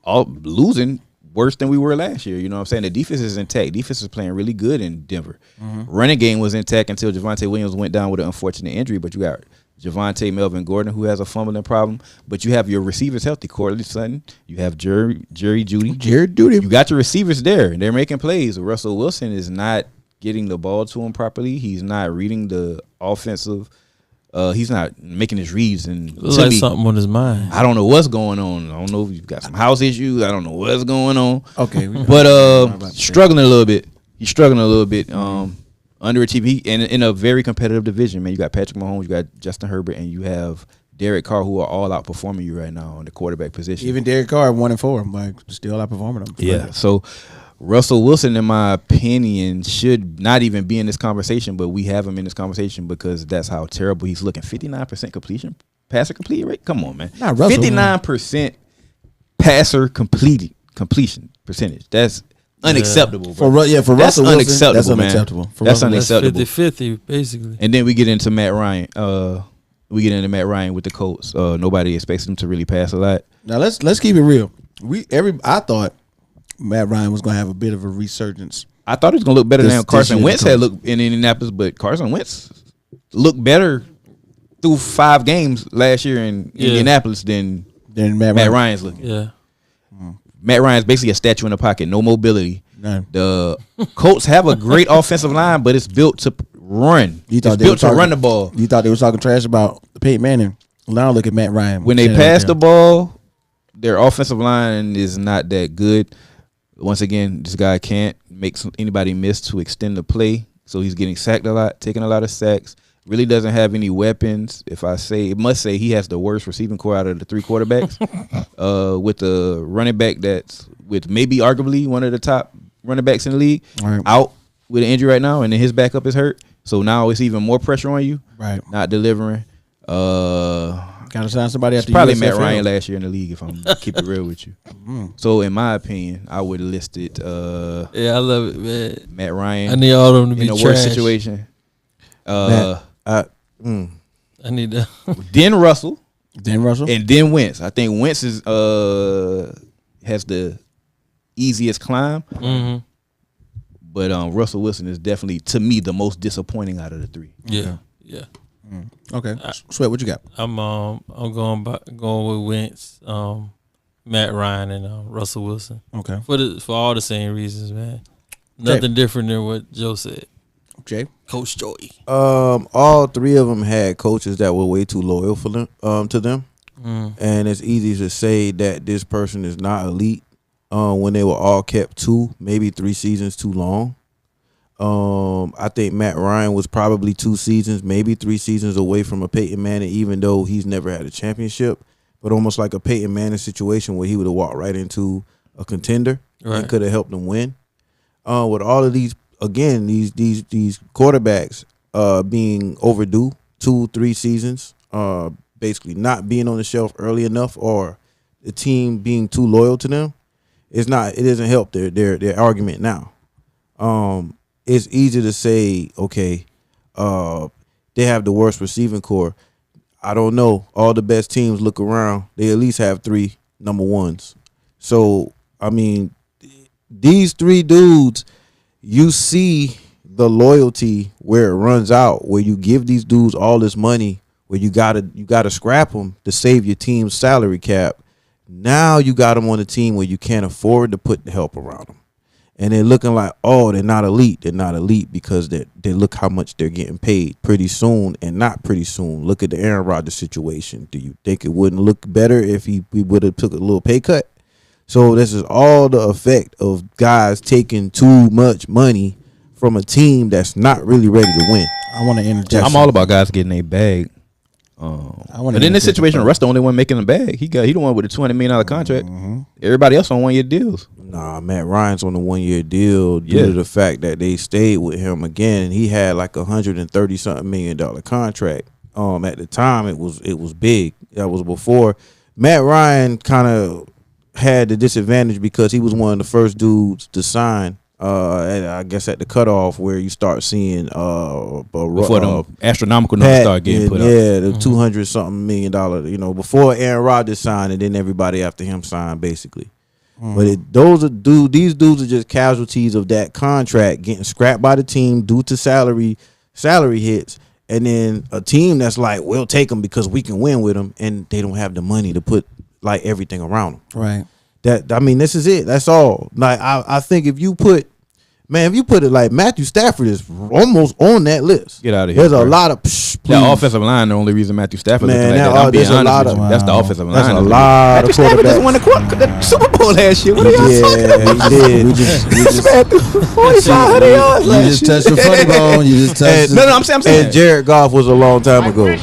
Losing worse than we were last year. You know what I'm saying? The defense is intact. Defense is playing really good in Denver. Running game was intact until Javonte Williams went down with an unfortunate injury, but you got Javonte, Melvin Gordon, who has a fumbling problem, but you have your receivers healthy. Cortland Sutton, you have Jerry Jeudy. You got your receivers there, and they're making plays. Russell Wilson is not getting the ball to him properly. He's not reading the offensive. He's not making his reads, and Looks like something on his mind. I don't know what's going on. I don't know if you've got some house issues. I don't know what's going on. Okay, but struggling a little bit. He's struggling a little bit. Underachieving, and in a very competitive division, man. You got Patrick Mahomes, you got Justin Herbert, and you have Derek Carr, who are all outperforming you right now in the quarterback position. Even Derek Carr 1-4, like still outperforming them. Yeah. So Russell Wilson, in my opinion, should not even be in this conversation, but we have him in this conversation because that's how terrible he's looking. 59% passer completion rate. Come on, man. Not Russell. 59% passer completion percentage. That's unacceptable. For that's Russell Wilson, unacceptable, that's man. unacceptable. For That's Russell, unacceptable. 50-50, basically. And then we get into Matt Ryan. Matt Ryan with the Colts. Nobody expects him to really pass a lot. Now let's keep it real. I thought Matt Ryan was going to have a bit of a resurgence. I thought it was going to look better This than Carson year Wentz had looked in Indianapolis, but Carson Wentz looked better through 5 games last year in Indianapolis than Matt Ryan's looking. Yeah. Matt Ryan's basically a statue in the pocket, no mobility. None. The Colts have a great offensive line, but it's built to run. It's built to run the ball. You thought they were talking trash about Peyton Manning. Now look at Matt Ryan. When they pass the ball, their offensive line is not that good. Once again, this guy can't make anybody miss to extend the play, so he's getting sacked a lot, taking a lot of sacks. Really doesn't have any weapons. It must say he has the worst receiving core out of the 3 quarterbacks. With the running back that's with maybe arguably one of the top running backs in the league, out with an injury right now, and then his backup is hurt. So now it's even more pressure on you. Right. Not delivering. Gotta sign somebody after probably USFL. Matt Ryan last year in the league, if I'm keep it real with you. So in my opinion, I would list it. Yeah, I love it, man. Matt Ryan. I need all of them to be in a trash. worse situation. I need that. Then Russell. Russell. And then Wentz. I think Wentz is has the easiest climb. Mm-hmm. But Russell Wilson is definitely, to me, the most disappointing out of the 3. Yeah. Okay. Sweat, what you got? I'm going with Wentz, Matt Ryan, and Russell Wilson. Okay. For all the same reasons, man. Nothing different than what Joe said. Jay? Coach Joey. All 3 of them had coaches that were way too loyal for them, to them, and it's easy to say that this person is not elite when they were all kept 2, maybe 3 seasons too long. I think Matt Ryan was probably 2 seasons, maybe 3 seasons away from a Peyton Manning, even though he's never had a championship, but almost like a Peyton Manning situation where he would have walked right into a contender and could have helped them win. With all of these. Again, these quarterbacks being overdue 2-3 seasons, basically not being on the shelf early enough, or the team being too loyal to them, it doesn't help their argument now. It's easy to say, okay, they have the worst receiving core. I don't know. All the best teams look around; they at least have 3 number 1s. So I mean, these three dudes, you see the loyalty where it runs out, where you give these dudes all this money, where you gotta scrap them to save your team's salary cap. Now you got them on a team where you can't afford to put the help around them, and they're looking like, oh, they're not elite. They're not elite because they look how much they're getting paid pretty soon, and not pretty soon. Look at the Aaron Rodgers situation. Do you think it wouldn't look better if we would have took a little pay cut? So this is all the effect of guys taking too much money from a team that's not really ready to win. I want to interject. I'm all about guys getting a bag. But in this situation, Russ the only one making the bag. He the one with the $200 million contract. Everybody else on 1 year deals. Nah, Matt Ryan's on a 1 year deal due to the fact that they stayed with him again. He had like $130-something million contract. At the time it was big. That was before Matt Ryan kind of had the disadvantage because he was one of the first dudes to sign. I guess at the cutoff where you start seeing before the astronomical numbers start getting put up. Yeah, the $200-something million. You know, before Aaron Rodgers signed, and then everybody after him signed, basically. But these dudes are just casualties of that contract getting scrapped by the team due to salary hits, and then a team that's like, we'll take them because we can win with them, and they don't have the money to put like everything around them. Right. This is it. That's all. Like I think if you put it like Matthew Stafford is almost on that list. Get out of here. There's a lot of that offensive line. The only reason Matthew Stafford looking like that. I'm being honest with you. That's the offensive line. That's a lot of Matthew Stafford just won the Super Bowl last year. What are y'all talking about? He did. We just 4,500 yards last year. You just touched the funny bone. You just touched. No, I'm saying. And Jared Goff was a long time ago.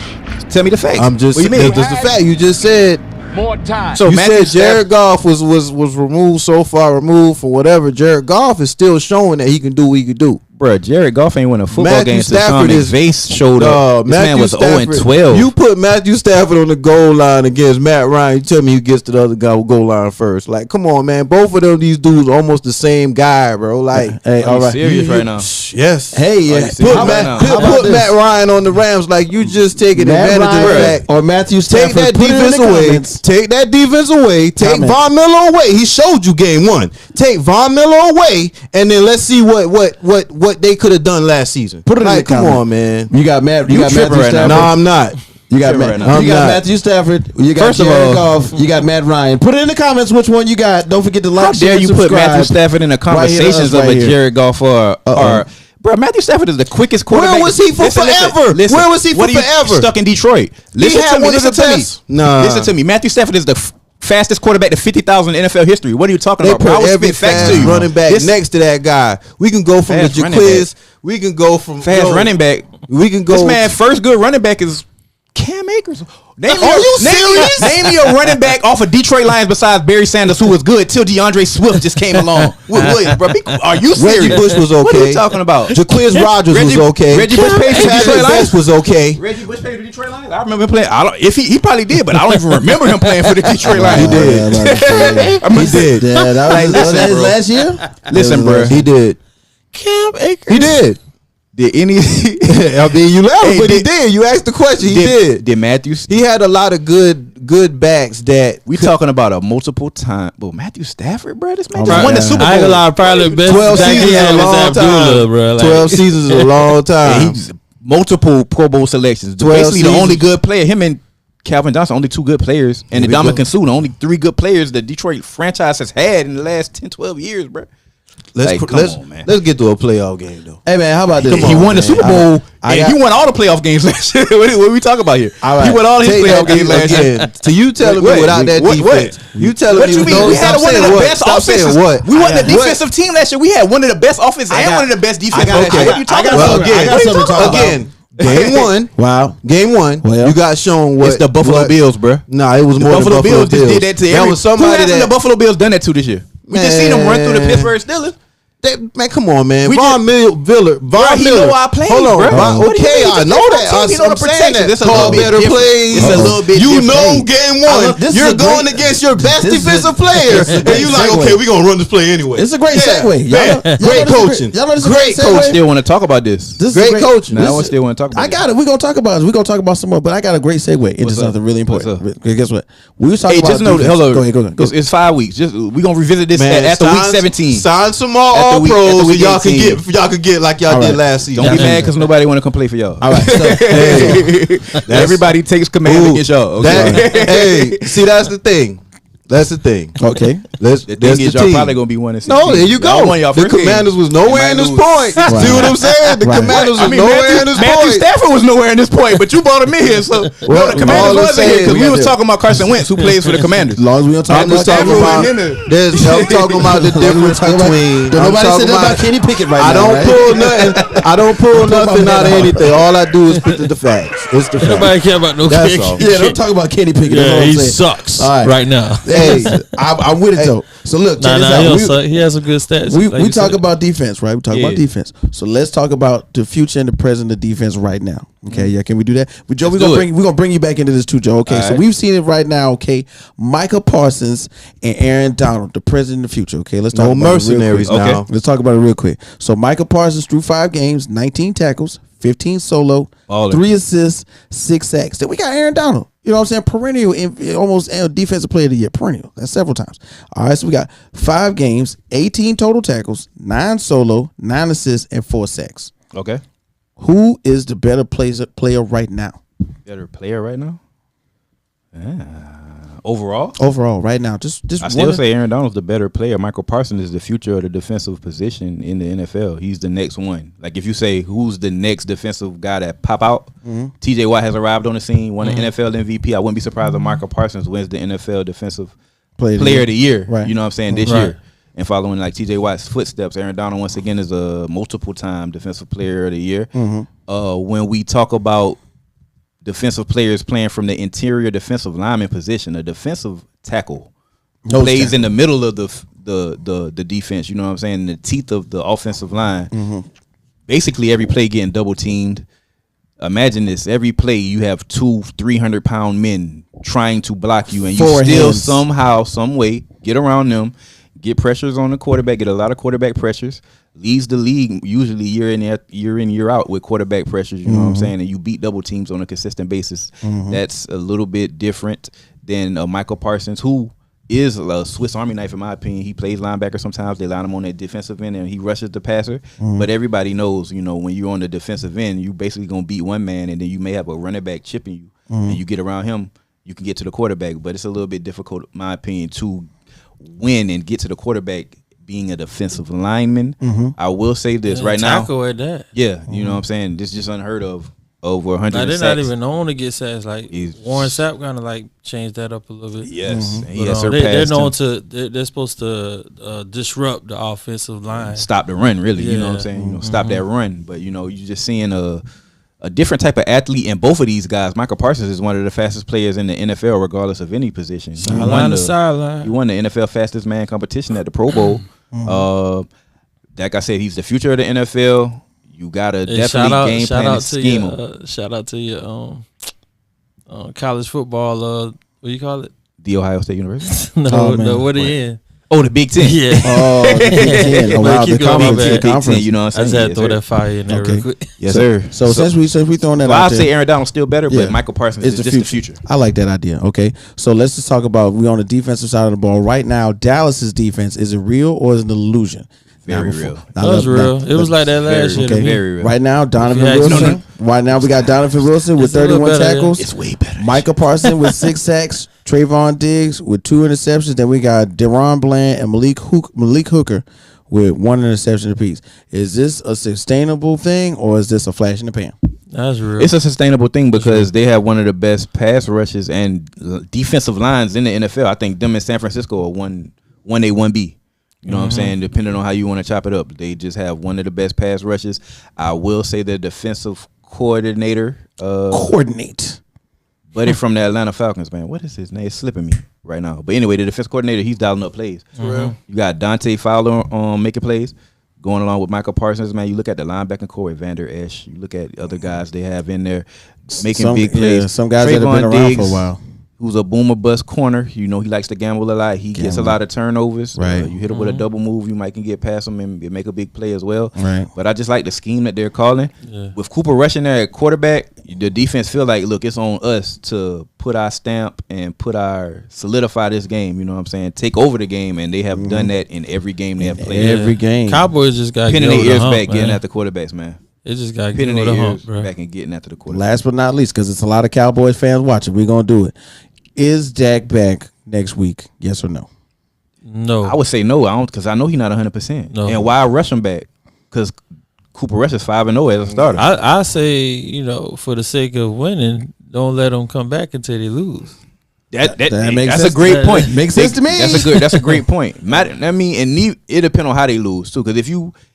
Tell me the facts. I'm just. What you mean? That's the fact. You just said. More time. So You Matthew said Jared Goff was removed, so far removed from whatever. Jared Goff is still showing that he can do what he can do. Bro, Jared Goff ain't win a football Matthew game since Stafford Sean is- McVay showed up. This man was 0-12. You put Matthew Stafford on the goal line against Matt Ryan. You tell me who gets to the other guy with goal line first. Like, come on, man. Both of them, these dudes, almost the same guy, bro. Like, Hey, all right. serious right now? Yes. Hey, yeah. serious Put, right now? put Matt Ryan on the Rams like you just taking Matt advantage of the Ryan fact. or Matthew Take Stafford. that Put it in defense the away. comments. Take that defense away. Take Comment. Von Miller away. He showed you game one. Take Von Miller away, and then let's see what they could have done last season. Put it in the Like, come comment. on, man. You got Matthew tripping right now. Stafford. No, I'm not. You got Tripping right now. I'm you got not. Matthew Stafford. You got First of Jared all- Goff. You got Matt Ryan. Put it in the comments which one you got. Don't forget to like, How share, dare and you put subscribe. Matthew Stafford in the conversations right of a here. Jared Goff or bro, Matthew Stafford is the quickest quarterback. Where was he for forever? Where was he for what are you forever? Stuck in Detroit. Listen had to me. one of Listen the to me. best. Nah. Listen to me. Matthew Stafford is the fastest quarterback to 50,000 in NFL history. What are you talking They about, bro? I put will every spit facts fast to you. running back This next to that guy. We can go from the Fast running Jaquiz. We can go from fast running back. We can go. This man first good running back is Cam Akers. Name me Are a- you name me- serious? Name me a running back off of Detroit Lions besides Barry Sanders who was good till DeAndre Swift just came along. Williams, bro. Are you serious? Reggie Bush was okay. What are you talking about? Jaquiz Rogers was okay. Reggie Bush played for Travis Detroit Lions. Best was okay. Reggie Bush played for the Detroit Lions. I remember him playing. If he probably did, but I don't even remember him playing for the Detroit Lions. He did. He did. Yeah, that was listen, his bro. last year. Listen, bro. He did. Cam Akers. He did. Did any? I mean, you laugh, Hey, but he did- did. You asked the question. He did. Did Matthews? He had a lot of good backs that We talking about a multiple time. But Matthew Stafford, bro, this man Oh just my won the God. Super Bowl. I ain't gonna lie, probably the best 12 back seasons he is had a was long Abdullah, time. bro. Like, 12 seasons is a long Yeah, time. he's multiple Pro Bowl selections. 12 Basically, the only seasons. good player. Him and Calvin Johnson, only two good players, and Here we Ndamukong go. Suh, the only three good players the Detroit franchise has had in the last 10, 12 years, bro. Like, come on, man. Let's get to a playoff game though. Hey man, how about this? He won the Super Bowl, I and got- he won all the playoff games last year. What are we talking about here? All right. He won all his Take playoff that games last year. again. So you telling What? me without that What? defense? You telling What me you mean? no, We had stop one of saying the what? best Stop offenses. saying what? We won the What? defensive team last year. We had one of the best offenses and one of the best defenses. I got- What are you talking I got about? something- I got What are you something to talking talk about? Again, game one. Wow. Game one. Well, you got shown what It's the Buffalo what- Bills, bro. Nah, it was The more Buffalo than Bills just did that to every. That was somebody Who hasn't that the Buffalo Bills done that to this year? We just seen them run through the Man. Pittsburgh Steelers. Man, come on, man. We Von Miller. he know our plays, Hold on. bro. What do you Okay, mean? I know that. He know the I'm saying protection. that. It's a Call little bit better different. plays. It's a little bit You different. know, Hey, game this is one, you're a great- going against your best this is a- defensive player, this is a and great you like, segue. okay, we're gonna run this play anyway. It's a great segue. Man, great coaching. Y'all know this is a Great segue? coaching. Still want to talk about this. This is Great coaching. Now I still want to talk about I got it. We're gonna talk about it. We're gonna talk about some more, but I got a great segue into What's up? something really important. What's up? Okay, guess what? We was talking Hey, about just know, defense. hello. Go ahead. It's 5 weeks. Just we gonna revisit this Man, after week 17. Sign some more After all week- pros, after and week y'all can 18. get like y'all All did right. last season. Don't be mad because nobody want to come play for y'all. All right. So, Everybody takes command against y'all. Okay? Hey, see, that's the thing. That's the thing. okay. That's The thing is, y'all probably gonna be 1-16. No, there you go. Y'all won y'all The first game. Commanders was nowhere in this point. See what I'm saying? The Commanders was nowhere in this Matthew point. Stafford was nowhere in this point, but you brought him in here. So Well, no, the Commanders all I'm was in here saying, because we we was got talking about Carson Wentz, who plays for the Commanders. As long as we don't talk I'm just about talking about. I'm talking about the difference between. Don't I'm nobody talking say nothing about Kenny Pickett right I now. don't right? pull nothing. I don't pull Don't talk nothing about out of that. anything. All I do is put the facts. It's the Nobody facts. care about no That's kick. all. Yeah, don't talk about Kenny Pickett. That's Yeah, what I'm he saying. sucks All right. right now. Hey, I'm with it though. So look, check this out. He has some good stats. We like you talk said. about defense, right? We talk about Yeah. defense. So let's talk about the future and the present of defense right now. Okay, yeah, can we do that? But Joe, we're do gonna bring you back into this too, Joe. Okay, All so right. we've seen it right now. Okay, Micah Parsons and Aaron Donald, the present of the future. Okay, let's talk no about it real mercenaries quick. now. Let's talk about it real quick. So Micah Parsons through 5 games, 19 tackles, 15 solo, Baller. 3 assists, 6 sacks. Then we got Aaron Donald. You know what I'm saying? Perennial, almost defensive player of the year. Perennial. That's several times. All right, so we got 5 games, 18 total tackles, 9 solo, 9 assists, and 4 sacks. Okay. Who is the better player right now? Better player right now? Overall? Overall, right now. Just I still say Aaron Donald's the better player. Michael Parsons is the future of the defensive position in the NFL. He's the next one. Like if you say who's the next defensive guy that pop out, TJ Watt has arrived on the scene, won an NFL MVP. I wouldn't be surprised if Michael Parsons wins the NFL defensive player of the year. Right. You know what I'm saying? This Right. year. And following like TJ Watt's footsteps, Aaron Donald once again is a multiple time defensive player of the year. When we talk about defensive players playing from the interior defensive lineman position, a defensive tackle plays in the middle of the defense. You know what I'm saying? The teeth of the offensive line. Basically, every play getting double teamed. Imagine this: every play you have 200-300-pound men trying to block you, and you Four still hands. somehow, some way, get around them, get pressures on the quarterback, get a lot of quarterback pressures. Leads the league usually year in year out with quarterback pressures. You know what I'm saying? And you beat double teams on a consistent basis. That's a little bit different than Michael Parsons, who is a Swiss Army knife in my opinion. He plays linebacker sometimes. They line him on that defensive end and he rushes the passer. But everybody knows, you know, when you're on the defensive end, you basically gonna beat one man, and then you may have a running back chipping you, and you get around him, you can get to the quarterback. But it's a little bit difficult, in my opinion, to win and get to the quarterback being a defensive lineman. I will say this right now. Tackle at that. Yeah, you know what I'm saying? This is just unheard of. Over 100 Now, they're sacks. not even known to get sacks. Like He's- Warren Sapp kind of like changed that up a little bit. Yes, and he But, has they're surpassed known him. to. They're supposed to disrupt the offensive line. Stop the run, really. You know what I'm Yeah. saying? You know, stop that run. But you know, you're just seeing a different type of athlete in both of these guys. Michael Parsons is one of the fastest players in the NFL, regardless of any position. He Sideline to sideline. He won the NFL fastest man competition at the Pro Bowl. Like I said, he's the future of the NFL. You gotta Hey, definitely game plan and scheme him. shout out to your college football. What do you call it? The Ohio State University. No, Oh, man. no, what are you in? Oh, the Big Ten. Yeah. Oh, the Big Ten. Oh, wow, Keep the going, conference. man. The Big Ten, conference. you know what I I'm just saying? had to throw that fire in there Okay. real quick. Yes, sir. So since we throwing that Well, out I'd there, say Aaron Donald's still better, Yeah. but Michael Parsons is just the future. I like that idea. Okay, so let's just talk about we on the defensive side of the ball right now. Dallas's defense, is it real or is it an illusion? Very real. That was real. It was like that last year. to Okay, me. Very real. right now Donovan Yeah, Wilson. Right now we got Donovan Wilson with It's a little 31 better, yeah. tackles. It's way better. Micah Parsons with 6 sacks. Trayvon Diggs with 2 interceptions. Then we got Deron Bland and Malik Hooker with 1 interception apiece. Is this a sustainable thing or is this a flash in the pan? That's real. It's a sustainable thing because they have one of the best pass rushes and defensive lines in the NFL. I think them in San Francisco are 1A, 1B. You know what I'm saying? Depending on how you want to chop it up. They just have one of the best pass rushes. I will say the defensive coordinator. Coordinate. Buddy from the Atlanta Falcons, man. What is his name? It's slipping me right now. But anyway, the defense coordinator, he's dialing up plays. You got Dante Fowler making plays. going along with Michael Parsons, man. You look at the linebacking core, Vander Esch. You look at other guys they have in there making big plays. Yeah, some guys that have been around Diggs, for a while. Who's a boomer bust corner. You know, he likes to gamble a lot. He gets a lot of turnovers. Right. You hit him with a double move, you might can get past him and make a big play as well. Right. But I just like the scheme that they're calling. Yeah. With Cooper rushing there at quarterback, the defense feel like, look, it's on us to put our stamp and solidify this game. You know what I'm saying? Take over the game, and they have done that in every game they have played. Every game. Cowboys just got to Pinning get their over ears the hump, back, getting man. at the quarterbacks, man. It just got to get Pinning over their the hump, ears bro. back and getting after the quarterback. Last but not least, because it's a lot of Cowboys fans watching, we're going to do it. Is Dak back next week? Yes or no? No. I would say no. I don't, because I know he's not 100%. No. And why rush him back? Because Cooper Rush is 5-0 as a starter. I say, for the sake of winning, don't let them come back until they lose. That makes that's sense. a great point. Makes sense to me. That's a great point. I mean, and it depends on how they lose too. Because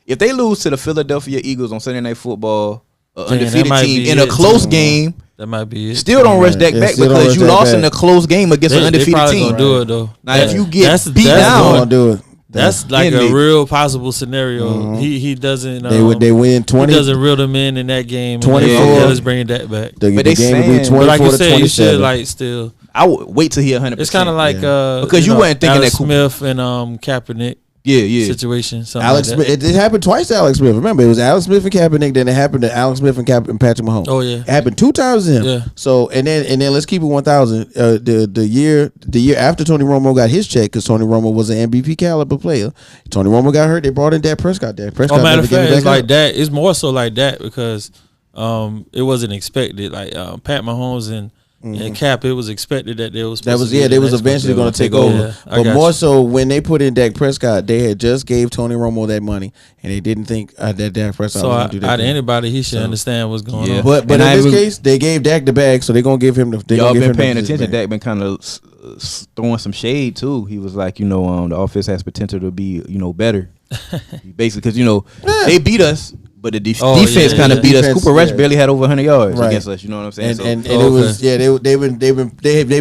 if they lose to the Philadelphia Eagles on Sunday Night Football, undefeated might team be in a it, close too. game, That might be it. still don't rush Dak Yeah, back still don't because rush you Dak lost back. in a close game against an They undefeated probably team. gonna do it though. Now, if you get That's- beat that's down, Gonna do it. That's like Indeed. a real possible scenario. He doesn't. They win 20. He doesn't reel them in that game. 24. And let's bring that back. The But they game will be saying- 24 But like you to said, you should 27. still. I would wait till he 100%. It's kind of like Because you wasn't thinking Alex that Cooper- Smith and Kaepernick yeah. situation. Something Alex like that. Smith. It happened twice to Alex Smith. Remember, it was Alex Smith and Kaepernick. Then it happened to Alex Smith and Patrick Mahomes. Oh, yeah. It happened 2 times to him. Yeah. So and then let's keep it 1,000. The year after Tony Romo got his check, because Tony Romo was an MVP caliber player. Tony Romo got hurt. They brought in Dak Prescott. Dak Prescott. Oh, matter never of gave it fact, back it's like up. that. It's more so like that because it wasn't expected. Like Pat Mahomes and Cap, it was expected that they was. That was supposed to be they the was next eventually one. going to take over. Yeah, I But got more you. so when they put in Dak Prescott, they had just gave Tony Romo that money, and they didn't think that Dak Prescott So was out going to do that. of thing. anybody, he should understand what's going Yeah. on. But And in I this even- case, they gave Dak the bag, so they're gonna give him the. Y'all been paying attention. Dak been kind of throwing some shade too. He was like, the offense has potential to be, better. Basically, because they beat us, but the defense kind of beat us. Defense, Cooper Rush yeah. barely had over 100 yards Right. against us. You know what I'm saying? And So- it was they've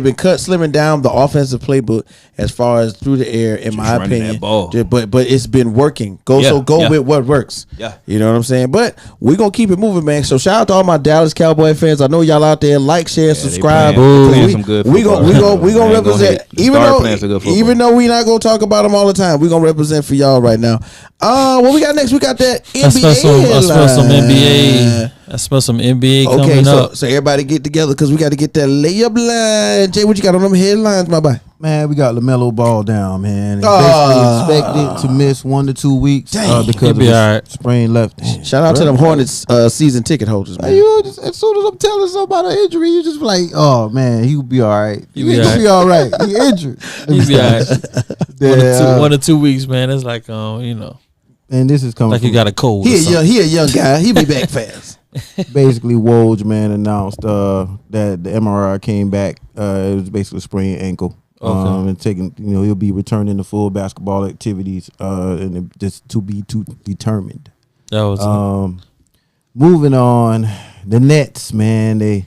been cut slimming down the offensive playbook as far as through the air in my running that opinion. ball. But it's been working. Go Yeah, yeah. with what works. Yeah. You know what I'm saying? But we're gonna keep it moving, man. So shout out to all my Dallas Cowboy fans. I know y'all out there. Like, share, subscribe. playing- Because some good we football. gonna I ain't gonna represent. hate. The star playing some good football. Even though we not gonna talk about them all the time, we gonna represent for y'all right now. What we got next? We got that NBA. I smell some headline. NBA. I smell some NBA Okay, coming so up. so everybody get together because we got to get that layup line. Jay, what you got on them headlines, my boy? Man, we got LaMelo Ball down, man. He's Ah. basically expected to miss 1 to 2 weeks Dang. because He'll of be his all right. sprained left. Shout out to them Hornets season ticket holders, man. You just, as soon as I'm telling somebody an injury, you just be like, oh man, he'll be all right. He'll be He'll all be all right. He injured. He'll be all right. Yeah, 1 or 2 weeks, man. It's like and this is coming like you from got a cold. or He something. a young guy. He be back fast. basically Woj, man, announced that the MRI came back. It was basically a sprained ankle. Okay. And taking, he'll be returning to full basketball activities, and just to be determined. That was Moving on, the Nets, man, they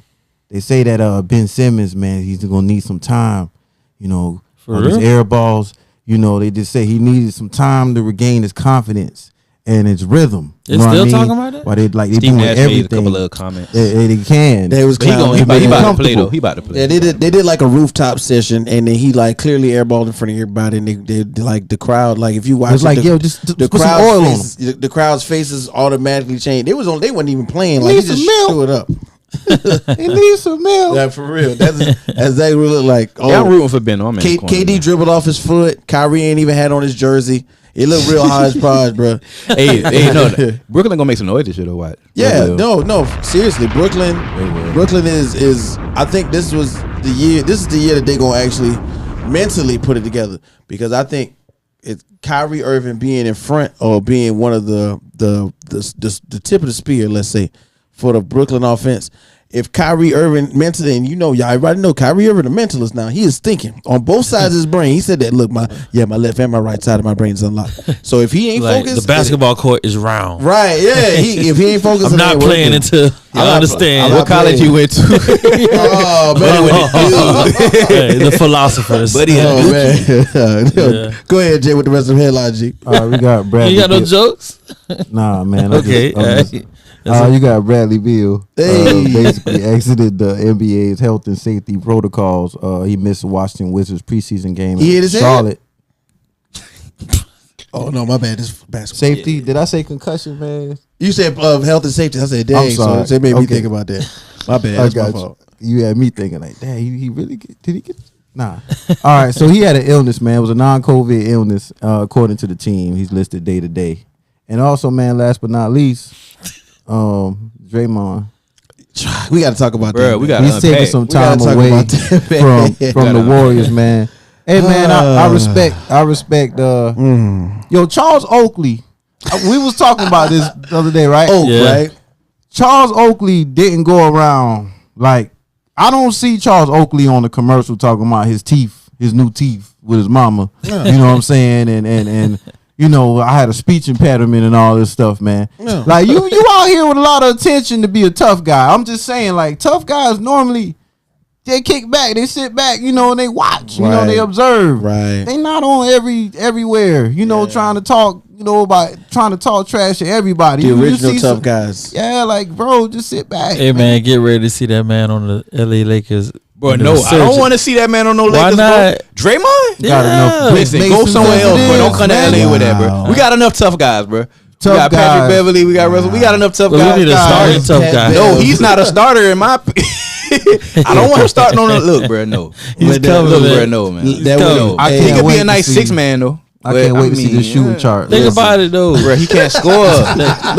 say that Ben Simmons, man, he's gonna need some time, For on his real? air balls. They just say he needed some time to regain his confidence and his rhythm. They You know what still I mean? talking about that? Why they Steve doing Nash made a everything. couple of comments. They can. They was But he clowning. about to play comfortable. though. He about to play. Yeah, they did like a rooftop session, and then he like clearly airballed in front of everybody, and they like the crowd. Like if you watch, It's like, the, yo, just the put some oil on faces, the crowd's faces automatically changed. They wasn't even playing. Like Need he just some milk. threw it up. He needs some milk. Yeah, for real. That's exactly what it looked like. Oh, Yeah, I'm rooting for Ben. I'm in the corner, KD man. dribbled off his foot. Kyrie ain't even had on his jersey. It looked real hodgepodge, bro. hey, no, Brooklyn gonna make some noise this year, though. What? Yeah, They will. no, seriously, Brooklyn is. I think this was the year. This is the year that they gonna actually mentally put it together, because I think it's Kyrie Irving being in front or being one of the tip of the spear, let's say, for the Brooklyn offense. if Kyrie Irving mentally, and y'all everybody know Kyrie Irving, the mentalist now, he is thinking on both sides of his brain. He said that, look, my left and my right side of my brain is unlocked. So if he ain't focused, the basketball court is round. Right, yeah. If he ain't focused, I'm not playing until I understand what college you went to. Oh, man. The philosophers. Buddy, man. Go ahead, Jay, with the rest of the headlines, G. All right, we got Bradley. You got no jokes? Nah, man. Okay. You got Bradley Beal. Hey. Basically exited the NBA's health and safety protocols. He missed the Washington Wizards preseason game in Charlotte. Oh no, my bad. This basketball. Safety? Did I say concussion, man? You said health and safety. I said, dang. I'm sorry. So it made me think about that. My bad. That's my fault. You had me thinking like, dang, he really did he get? Nah. All right, so he had an illness, man. It was a non-COVID illness, according to the team. He's listed day to day. And also, man, last but not least, Draymond. We got to talk about that. He's taking some time away from the Warriors, man. Hey, man, I respect. Yo, Charles Oakley. We was talking about this the other day, right? Right? Charles Oakley didn't go around like, I don't see Charles Oakley on the commercial talking about his teeth, his new teeth with his mama. Yeah. You know what I'm saying? And I had a speech impediment and all this stuff, man. Yeah. Like you out here with a lot of attention to be a tough guy. I'm just saying, like, tough guys normally they kick back, they sit back, and they watch, they observe. Right. They not on everywhere, trying to talk, trying to talk trash to everybody. The original tough guys. Yeah, like, bro, just sit back. Hey, man, get ready to see that man on the LA Lakers. Bro, no, I don't want to see that man on no Lakers, bro. Draymond? Yeah. Listen, go somewhere else, bro. Don't come to LA with that, bro. We got enough tough guys, bro. We got Patrick Beverly, we got Russell. We got enough tough guys. We need a starting tough guy. No, he's not a starter in my I don't want him starting on the look, bro. No. He's coming, bro. No, man. He could be a nice 6-man, though. I can't wait to see the shooting chart. Think about it, though. Bro, he can't score.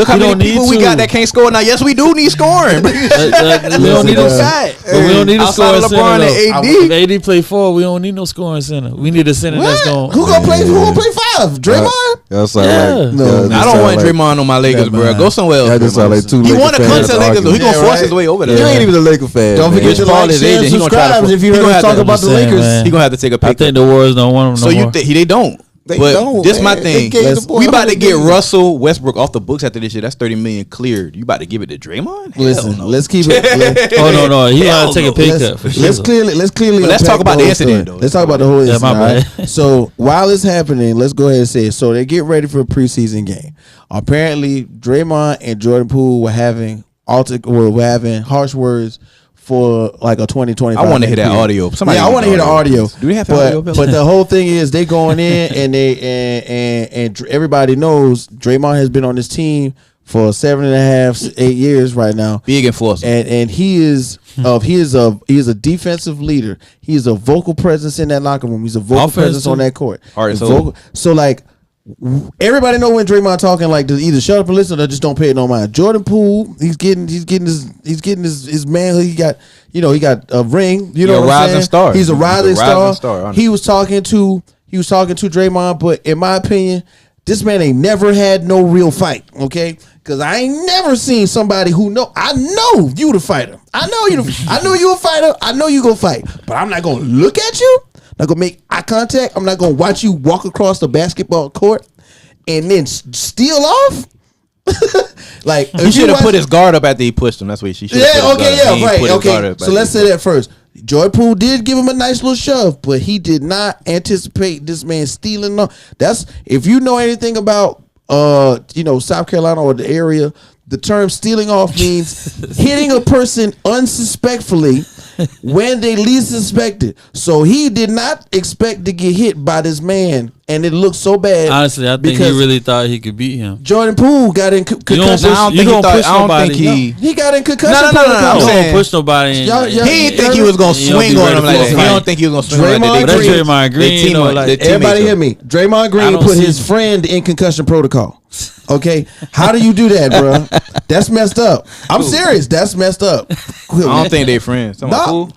Look how many people we got that can't score now. Yes, we do need scoring. We don't need we don't need a scoring center. If AD play 4, we don't need no scoring center. We need a center that's going. Who gonna play 5? Draymond? That's like no. I don't want Draymond on my Lakers, bro. Go somewhere else. That just sound like two. He want to come to Lakers, though. He gonna force his way over there. You ain't even a Laker fan. Don't forget to like, share, and subscribe if you heard us talk about the Lakers. He gonna have to take a picture. I think the Warriors don't want him no more. So they don't. But this my thing. We about to get Russell Westbrook off the books after this shit. That's $30 million cleared. You about to give it to Draymond? Listen, let's keep it. No. He got to take a pay cut for sure. Let's clearly. Let's talk about the incident, though. Let's talk about the whole incident. My bad. Right? So while it's happening, let's go ahead and say it. So they get ready for a preseason game. Apparently, Draymond and Jordan Poole were having harsh words for like a 2025. I want to hear that audio. I want to hear the audio. Do we have the audio? But the whole thing is they going in and and everybody knows Draymond has been on this team for 7.5, 8 years right now. Big enforcer. And he is a defensive leader. He is a vocal presence in that locker room. He's a vocal presence on that court. All right, so like everybody know when Draymond talking like to either shut up and listen or just don't pay it no mind. Jordan Poole, he's getting his manhood. He got a ring. You know what I'm saying? Star. He's a rising star. He was talking to Draymond, but in my opinion, this man ain't never had no real fight. Okay, because I ain't never seen somebody who I know you the fighter. I know you a fighter. I know you gonna fight, but I'm not gonna look at you. Not gonna make eye contact. I'm not gonna watch you walk across the basketball court and then steal off. Like he should have put his guard up after he pushed him. That's what he should. Okay. So let's say that first. Jordan Poole did give him a nice little shove, but he did not anticipate this man stealing off. That's if you know anything about South Carolina or the area. The term stealing off means hitting a person unsuspectfully when they least suspect it. So he did not expect to get hit by this man, and it looked so bad. Honestly, I think he really thought he could beat him. Jordan Poole got in concussion. He got in concussion. No. You don't push nobody. He didn't think he was gonna swing on him like that. He don't think he was gonna swing like that. Draymond Green. Everybody hear me. Draymond Green put his friend in concussion protocol. Okay, how do you do that, bro? That's messed up. I'm serious. That's messed up. I don't think they friends. Bro,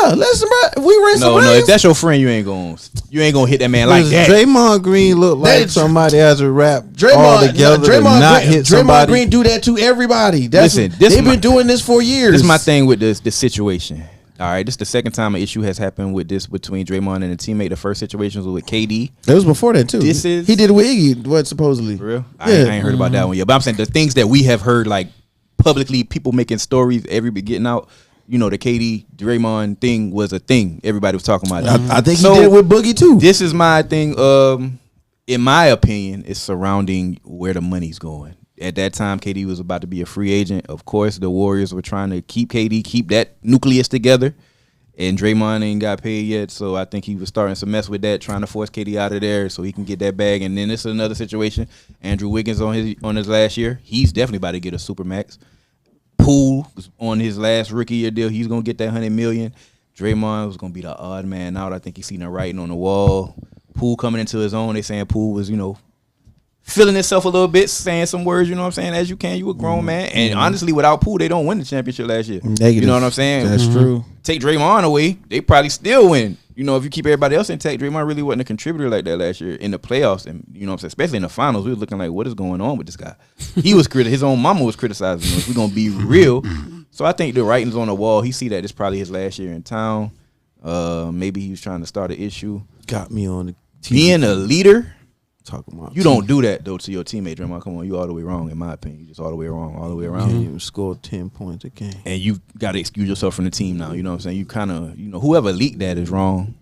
bro. Listen, bro. We ran some No. If rings. that's your friend, you ain't gonna hit that man like that. Draymond Green look like That- somebody has a rap all Draymond, together to not hit Draymond somebody. Green do that to everybody. Listen, They've been doing this for years. This is my thing with this situation. All right, this is the second time an issue has happened with this between Draymond and a teammate. The first situation was with KD. It was before that too. This is- he did it with Iggy. What supposedly? For real? Yeah. I ain't heard about that one yet. But I'm saying the things that we have heard, like publicly, people making stories, everybody getting out. You know, the KD Draymond thing was a thing. Everybody was talking about it. I think So, he did it with Boogie too. This is my thing. In my opinion, is surrounding where the money's going. At that time, KD was about to be a free agent. Of course, the Warriors were trying to keep KD, keep that nucleus together. And Draymond ain't got paid yet, so I think he was starting to mess with that, trying to force KD out of there so he can get that bag. And then this is another situation. Andrew Wiggins on his last year, he's definitely about to get a supermax. Poole was on his last rookie year deal, he's gonna get that $100 million. Draymond was gonna be the odd man out. I think he's seen the writing on the wall. Poole coming into his own. They saying Poole was, feeling himself a little bit, saying some words, you know what I'm saying, as you can. You a grown man. And honestly, without Poole, they don't win the championship last year. Negative. You know what I'm saying? That's true. Take Draymond away, they probably still win. If you keep everybody else intact, Draymond really wasn't a contributor like that last year in the playoffs. And, you know what I'm saying, especially in the finals, we were looking like, what is going on with this guy? He was his own mama was criticizing him. If we're going to be real. So I think the writing's on the wall. He see that it's probably his last year in town. Maybe he was trying to start an issue. Got me on the TV. Being a leader, talking about you don't do that though to your teammate, Draymond. Come on, you all the way wrong in my opinion. You just all the way wrong, all the way around. Can't even score 10 points a game. And you got to excuse yourself from the team now. You know what I'm saying? You kind of, whoever leaked that is wrong.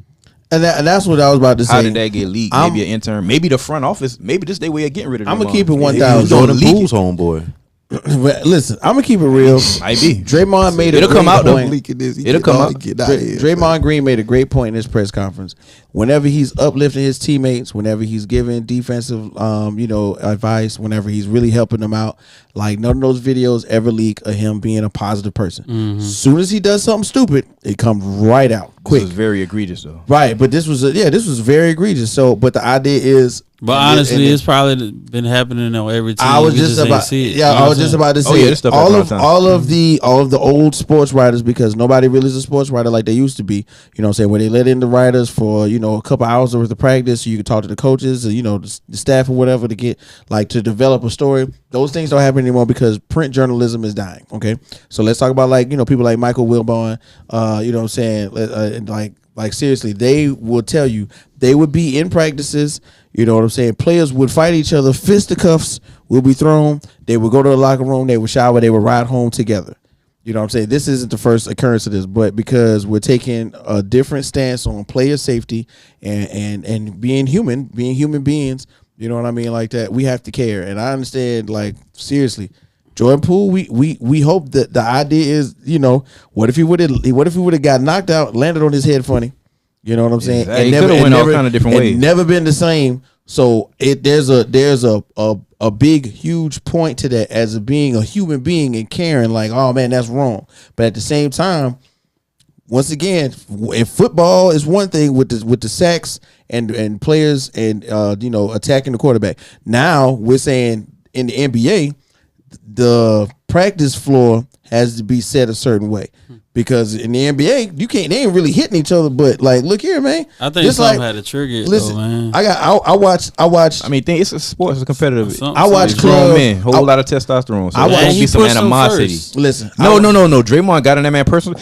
And that's what I was about to say. How did that get leaked? Maybe an intern, maybe the front office, maybe this their way of getting rid of. I'm gonna keep it He was 1,000. Jordan leak Poole's homeboy. Listen, I'm gonna keep it real. Might be. Draymond made It'll come out though. Leaking this. It'll come out. Draymond Green made a great point in his press conference. Whenever he's uplifting his teammates, whenever he's giving defensive, advice, whenever he's really helping them out, like none of those videos ever leak of him being a positive person. As soon as he does something stupid, it comes right out quick. This was very egregious though. Right, but this was very egregious. So, but the idea is. But honestly, it's probably been happening on every team. I was We just ain't about see it. yeah. You know I what was I'm just saying? about to say Oh, yeah, this stuff all happens of all the time. all of the old sports writers, because nobody really is a sports writer like they used to be. You know what I'm saying? When they let in the writers for a couple hours worth of practice, so you can talk to the coaches or the staff or whatever to get to develop a story. Those things don't happen anymore because print journalism is dying. Okay, so let's talk about people like Michael Wilbon. You know what I'm saying? Like seriously, they will tell you they would be in practices. You know what I'm saying? Players would fight each other. Fisticuffs would be thrown. They would go to the locker room. They would shower. They would ride home together. You know what I'm saying? This isn't the first occurrence of this, but because we're taking a different stance on player safety and being human beings, you know what I mean? Like that, we have to care. And I understand, seriously, Jordan Poole, we hope that the idea is, what if he would have got knocked out, landed on his head funny? You know what I'm saying? Exactly. He could have went all kind of different ways. Never been the same. So there's a big, huge point to that as being a human being and caring. Like, oh man, that's wrong. But at the same time, once again, in football is one thing with the sacks and players and attacking the quarterback. Now we're saying in the NBA, the practice floor has to be set a certain way. Because in the NBA, they ain't really hitting each other, but look here, man. I think something had to trigger it, listen, though, man. I watch. I mean, it's a sport. It's a competitive. I watch grown men, whole lot of testosterone. So there's gonna be some animosity. Listen, no. Draymond got in that man personally.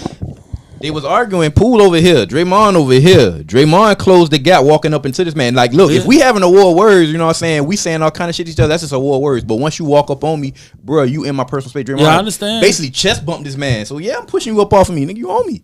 They was arguing Poole over here, Draymond over here. Draymond closed the gap walking up into this man. Like, look, if we having a war of words, you know what I'm saying? We saying all kind of shit to each other. That's just a war of words. But once you walk up on me, bro, you in my personal space. Draymond, I understand. Basically chest bumped this man. So yeah, I'm pushing you up off of me, nigga. You own me.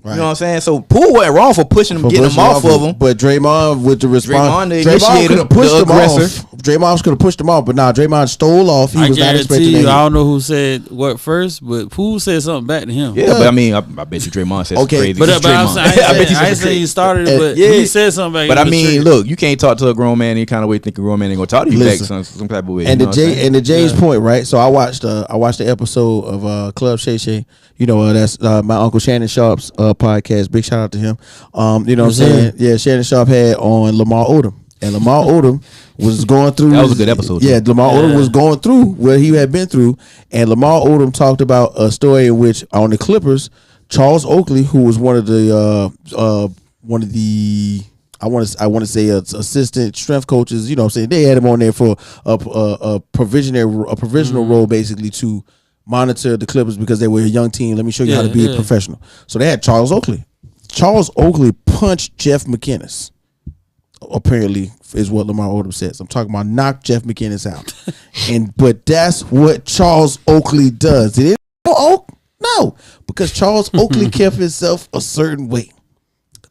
Right. You know what I'm saying? So Poole wasn't wrong for pushing him, getting him off of him. But Draymond with the response, Draymond could have pushed him off. Draymond could have pushed him off, but Draymond stole off. He was not expecting that. I don't know who said what first, but Poole said something back to him. Yeah, but I mean, I bet you Draymond said something crazy. But I ain't saying he started it, but he said something back. But I mean, look, you can't talk to a grown man any kind of way, think a grown man ain't gonna talk to you back some type of way. And the Jay's point, right? So I watched the episode of Club Shay Shay. That's my Uncle Shannon Sharp's podcast. Big shout out to him. You know what I'm saying? Yeah, Shannon Sharp had on Lamar Odom. And Lamar Odom was going through. That was a good episode. Yeah, Lamar Odom was going through what he had been through. And Lamar Odom talked about a story in which on the Clippers, Charles Oakley, who was one of the I want to say assistant strength coaches. You know what I'm saying? They had him on there for a provisional role, basically, to monitor the Clippers because they were a young team. Let me show you how to be a professional. So they had Charles Oakley. Charles Oakley punched Jeff McInnes. Apparently, is what Lamar Odom says. I'm talking about knock Jeff McInnes out. But that's what Charles Oakley does. Did it? No, because Charles Oakley kept himself a certain way.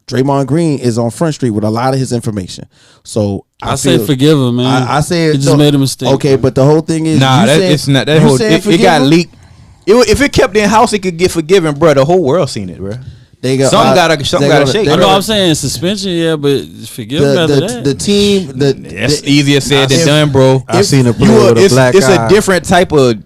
Draymond Green is on Front Street with a lot of his information. So I say forgive him, man. I say he just made a mistake. Okay, man. But the whole thing is, it's not that whole. It got leaked. If it kept in house, it could get forgiven, bro. The whole world seen it, bro. Something gotta shake. I know I'm saying suspension, but forgive him after that. The team, that's easier said than done, bro. I've seen a player with a black it's eye. a different type of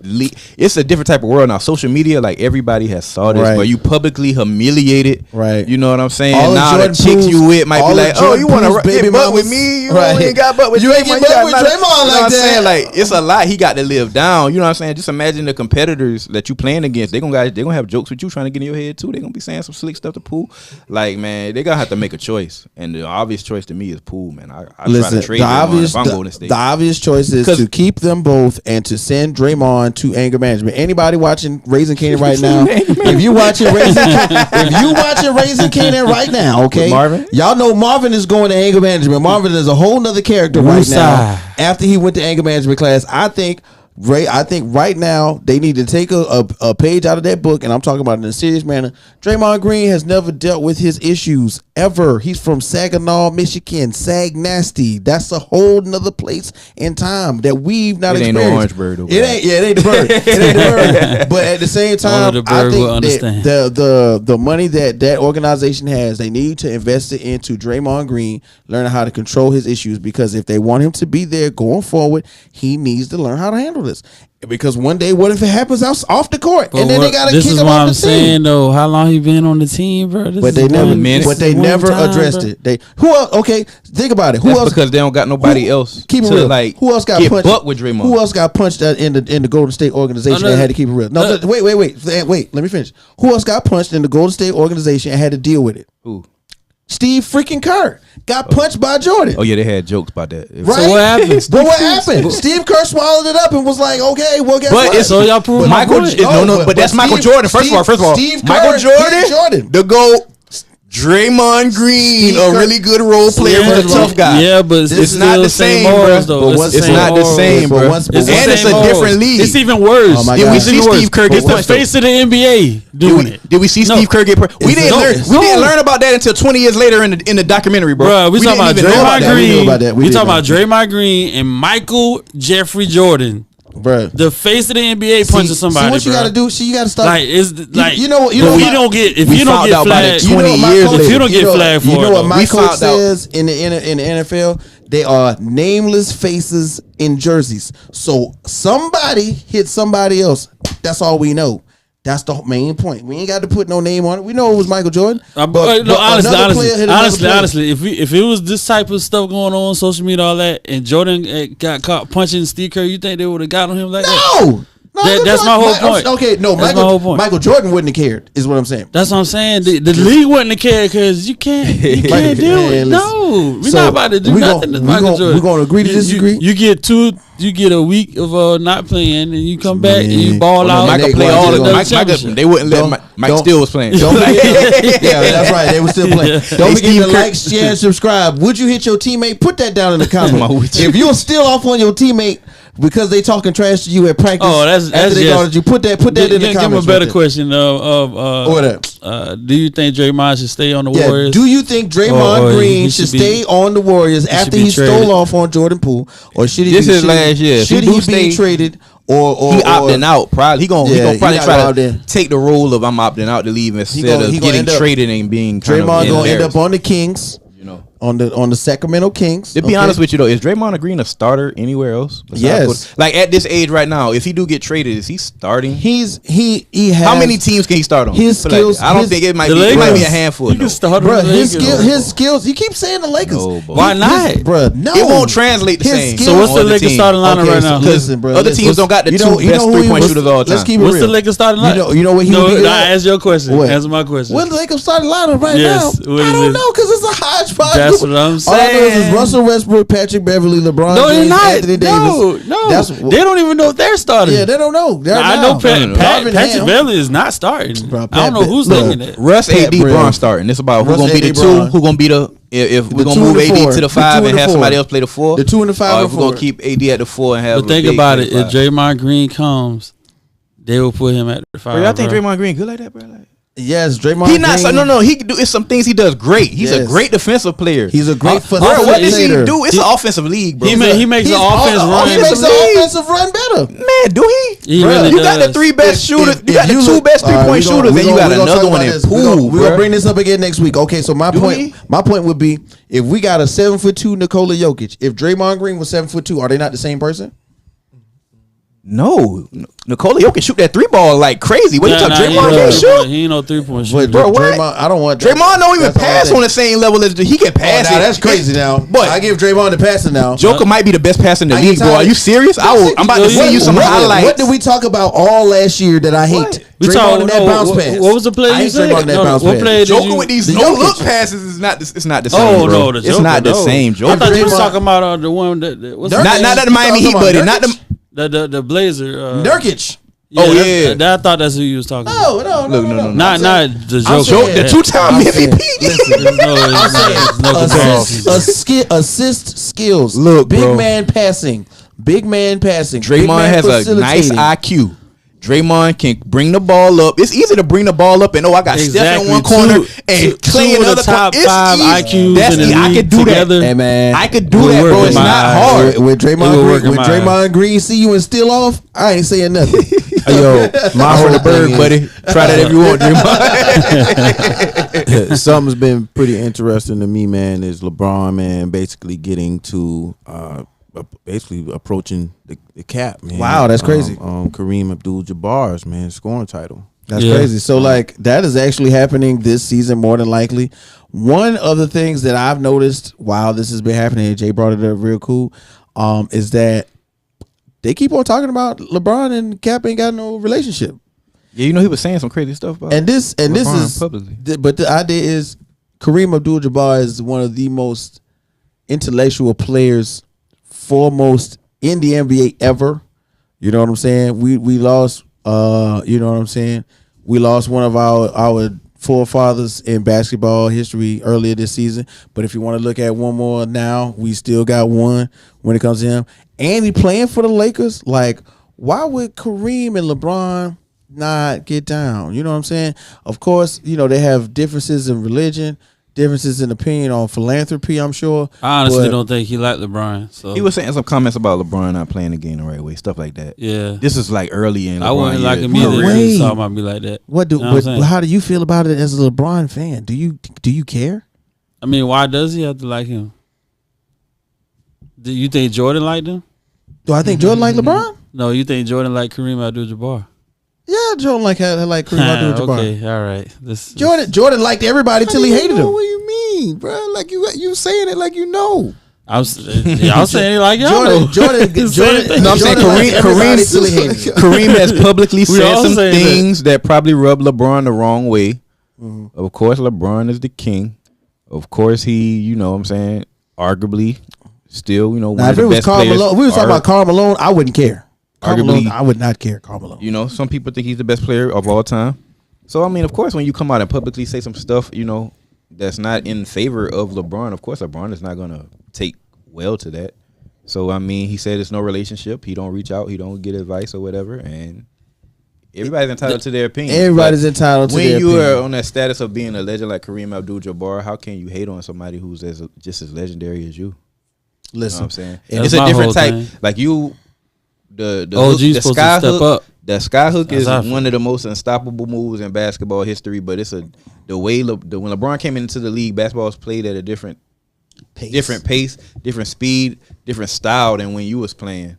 it's a different type of world now. Social media, like everybody has saw this, but you publicly humiliated, right? You know what I'm saying? All now the chicks you with might be like, oh, you want to get butt with me? You ain't got butt with you. Ain't get butt with Draymond like that. Like it's a lot he got to live down. You know what I'm saying? Just imagine the competitors that you playing against. They gonna have jokes with you trying to get in your head too. They gonna be saying some slick stuff to Poole. Like, man, they gonna have to make a choice, and the obvious choice to me is Poole, man. I try to trade Draymond if I'm Golden State. The obvious choice is to keep them both and to send Draymond to anger management. Anybody watching Raising Kanan right now? If you watching Raising Kanan right now, okay, Marvin? Y'all know Marvin is going to anger management. Marvin is a whole nother character right now. After he went to anger management class, I think right now they need to take a page out of that book, and I'm talking about it in a serious manner. Draymond Green has never dealt with his issues ever. He's from Saginaw, Michigan. Sag Nasty. That's a whole nother place and time that we've not experienced. It ain't no orange bird. It ain't the bird. It ain't the bird. But at the same time, I think that the money that organization has, they need to invest it into Draymond Green, learning how to control his issues, because if they want him to be there going forward, he needs to learn how to handle this. Because one day, what if it happens off the court, and then they got to kick him off the team? This is what I'm saying, though. How long he been on the team, bro? But they never addressed it. Who else? Okay, think about it. Who else? Because they don't got nobody else. Keep it real. Like, who else got punched? Butt with Draymond. Who else got punched in the Golden State organization and had to keep it real? No, wait. Let me finish. Who else got punched in the Golden State organization and had to deal with it? Who? Steve freaking Kerr got punched by Jordan. Oh yeah, they had jokes about that. Right? So what happened? But what happened? Steve Kerr swallowed it up and was like, "Okay, well, guess what?" So y'all proved Michael. But that's Michael Jordan. First of all, Steve Michael Kerr, Jordan, the GOAT. Draymond Green, a really good role player, but a tough guy. Yeah, but it's not the same morals, though. It's not the same, bro. And it's a different league. It's even worse. Did we see Steve Kerr get punched? It's the face of the NBA doing it. Did we see Steve Kerr get punched? We didn't learn about that until 20 years later in the documentary, bro. Bro, we talking about Draymond Green. We talking about Draymond Green and Michael Jeffrey Jordan. Bruh. The face of the NBA punching somebody. See what you gotta do? You gotta stop. Like it's like you know if you don't get flagged, 20 years later. If you don't get flagged for it, you know what my coach says in the NFL? They are nameless faces in jerseys. So somebody hit somebody else. That's all we know. That's the main point. We ain't got to put no name on it. We know it was Michael Jordan. Honestly, if it was this type of stuff going on social media, all that, and Jordan got caught punching Steve Kerr, you think they would have got on him like that? No. That's my whole point. Okay, no, Michael Jordan wouldn't have cared, is what I'm saying. That's what I'm saying. The league wouldn't have cared because you can't deal with it. No, we're not about to do nothing to Michael Jordan. We're going to agree to disagree. You get a week of not playing, and you come back and you ball out. Michael play all of them. They wouldn't let Mike still was playing. Yeah, that's right. They were still playing. Don't forget to like, share, and subscribe. Would you hit your teammate? Put that down in the comments. If you're still off on your teammate because they talking trash to you at practice, that's just, you put that in the comments. Give them a better question do you think Draymond should stay on the Warriors? Do you think Draymond Green should stay on the Warriors after he stole off on Jordan Poole, or should he? This is last year. Should he be traded? Or he opting out. Probably he gonna probably try to take the role of I'm opting out to leave instead of getting traded and being. Draymond gonna end up on the Kings. on the Sacramento Kings. To be honest with you though, is Draymond Green a starter anywhere else? Yes. Like at this age right now, if he do get traded, is he starting? He has. How many teams can he start on? His skills. I don't think it might be. Lakers. It might be a handful. You can start Bro, on the his Lakers. skills. You keep saying the Lakers. No, boy. Why not? Bro, no. It won't translate the His same. skills- So what's the on the Lakers team. starting lineup right now? Listen, bro. Other teams don't got the two best who he 3-point was- shooters all the Let's time. keep it What's real. the Lakers starting lineup? You know what he No, would be I ask your question. What? Answer my question. What the Lakers starting lineup right Yes, now? what I is don't it? know because it's a hodgepodge. That's what I'm All I know is saying. Russell Westbrook, Patrick Beverly, LeBron No, they're James, not. Anthony Davis. No. That's They don't even know if they're starting. Yeah, they don't know. I know Darvin Patrick Ham. Beverly is not starting. Bro, I don't know Pat- who's look, thinking that. Russ, Pat AD, Brown. Bron starting. It's about who's Russ, gonna be the AD, two, Bron. who gonna be the if we're The gonna 2 move and the AD 4. to the The 5 2 and and have the somebody 4. else play the 4. The 2 and the 5 Or and if we're gonna 4. keep AD at the 4 and have. But think a big about it. 5. If Draymond Green comes, they will put him at the 5. Bro, y'all think bro. Draymond Green good like that, bro? Like, Yes, Draymond. he not. Green, No. He can do. It's some things he does great. He's a Yes. great defensive player. He's a great Bro, what does he facilitator. do? It's an offensive league, bro. He makes the offense run. He makes the league. offensive run better. Man, do he? He Bruh, really You got the does. 3 best shooters. You got the 2 best 3-point shooters, and you got another one in pool. We're gonna bring this up again next week. Okay, so my Do point, we? my point would be, if we got a 7'2" Nikola Jokic, if Draymond Green was 7'2", are they not the same person? No, Nikola Jokic shoot that 3 ball like crazy. What you talking? Draymond can't shoot. He ain't no 3-point But shooter. Bro, what? Draymond, I don't want Draymond don't even that's all I'm pass saying. on the same level as he can pass. Now it. that's crazy. Now, But I give Draymond the passing now. Joker might be the best passer in the I get league, bro. tired. Are you serious? I'm about to send you some highlights. What did we talk about all last year that I hate? We Draymond talking and that bounce pass. What was the play I you hate said? Draymond and that bounce What pass. play did Joker you? with these the no Jokic. look passes is not. It's not the same. Oh bro. no, the it's Joker, not the no. same. I Joker. thought you was Draymond- talking about the one that what's Nurkic. Not the Miami Heat, buddy. Not the. the Blazer. Nurkic. Oh, that's- yeah. I thought that's who you was talking about. No. Not the I'm Joker. saying- The 2-time I'm saying- MVP. Listen, There's no comparison. assist skills. Look, big bro. man passing. Big man passing. Big Draymond man has a nice facilitating. IQ. Draymond can bring the ball up. It's easy to bring the ball up and I got Steph in Exactly. one corner Two- and two Clay in of the another top corner. It's 5 easy. IQs That's in the easy. I league could do together. that. Hey man, I could do It would that, work bro. in It's my not eyes. hard. When It would work in Draymond, my Draymond Green see you and still off, I ain't saying nothing. Yo, my I'm whole from the thing bird, is, buddy. Try that if you want, Draymond. something's been pretty interesting to me, man. Is LeBron, man, basically getting to basically approaching the cap, man. Wow, that's crazy. Kareem Abdul-Jabbar's man scoring title. That's Yeah. crazy. So like that is actually happening this season more than likely. One of the things that I've noticed while this has been happening, and Jay brought it up real cool, is that they keep on talking about LeBron and Cap ain't got no relationship. Yeah, you know he was saying some crazy stuff about. And this LeBron is publicly. but the idea is Kareem Abdul-Jabbar is one of the most intellectual players, foremost in the NBA ever. You know what I'm saying? We lost you know what I'm saying? We lost one of our forefathers in basketball history earlier this season. But if you want to look at one more now, we still got one when it comes to him. And he playing for the Lakers. Like, why would Kareem and LeBron not get down? You know what I'm saying? Of course, you know, they have differences in religion, differences in opinion on philanthropy, I'm sure. I honestly But- don't think he liked LeBron. So He was saying some comments about LeBron not playing the game the right way, stuff like that. yeah, This is like early in LeBron I wouldn't like him years. either. No if he way. was talking about me like that. What do? You know what I'm But saying? how do you feel about it as a LeBron fan? Do you care? I mean, why does he have to like him? Do you think Jordan liked him? Do I think Jordan like LeBron? No, you think Jordan liked Kareem Abdul-Jabbar? Yeah, Jordan like Kareem Abdul-Jabbar. Okay, all right. This Jordan liked everybody till he hated him. What do you mean, bro? Like you saying it like you know. I'm saying it like y'all know. Jordan. No, I'm saying Jordan liked everybody till he hated him. Kareem has publicly said all some saying things that probably rub LeBron the wrong way. Of course, LeBron is the king. Of course, he, you know what I'm saying, arguably still, you know, one Now, of if the it was best Karl players. Malone, we was talking about Karl Malone, I wouldn't care. Karl Arguably- Malone, I would not care. Karl Malone. You know, some people think he's the best player of all time. So, I mean, of course, when you come out and publicly say some stuff, you know, that's not in favor of LeBron, of course, LeBron is not going to take well to that. So, I mean, he said it's no relationship. He don't reach out. He don't get advice or whatever. And everybody's entitled to their opinion. Everybody's But entitled to when their you opinion. are on that status of being a legend like Kareem Abdul-Jabbar, how can you hate on somebody who's just as legendary as you? You know what Listen, I'm saying? That's It's a my different whole type. thing. Like you, the OG's hook, the supposed sky to step hook, up. the sky hook That's is awesome. one of the most unstoppable moves in basketball history. But it's the way when LeBron came into the league, basketball was played at a different different pace, different speed, different style than when you was playing.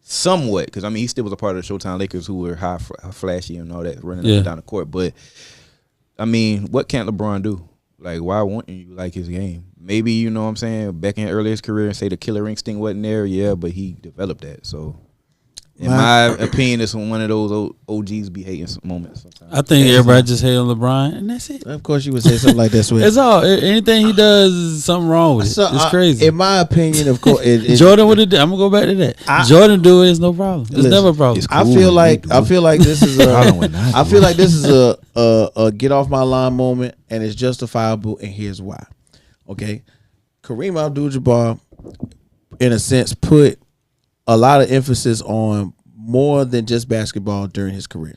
Somewhat, because I mean, he still was a part of the Showtime Lakers who were high, flashy and all that, running up and down the court. But I mean, what can't LeBron do? Like, why wouldn't you like his game? Maybe, you know what I'm saying, back in early his career and say the killer instinct wasn't there, yeah, but he developed that. So, in my opinion, it's one of those OGs be hating moments sometimes. I think everybody just hate on LeBron, and that's it. Of course, you would say something like that. It's all. Anything he does is something wrong with it. It's crazy. In my opinion, of course, Jordan would have did. I'm gonna go back to that. Jordan do it. It's no problem. It's never a problem. Cool, I feel like this is a get off my lawn moment, and it's justifiable. And here's why. Okay, Kareem Abdul-Jabbar, in a sense, put a lot of emphasis on more than just basketball during his career.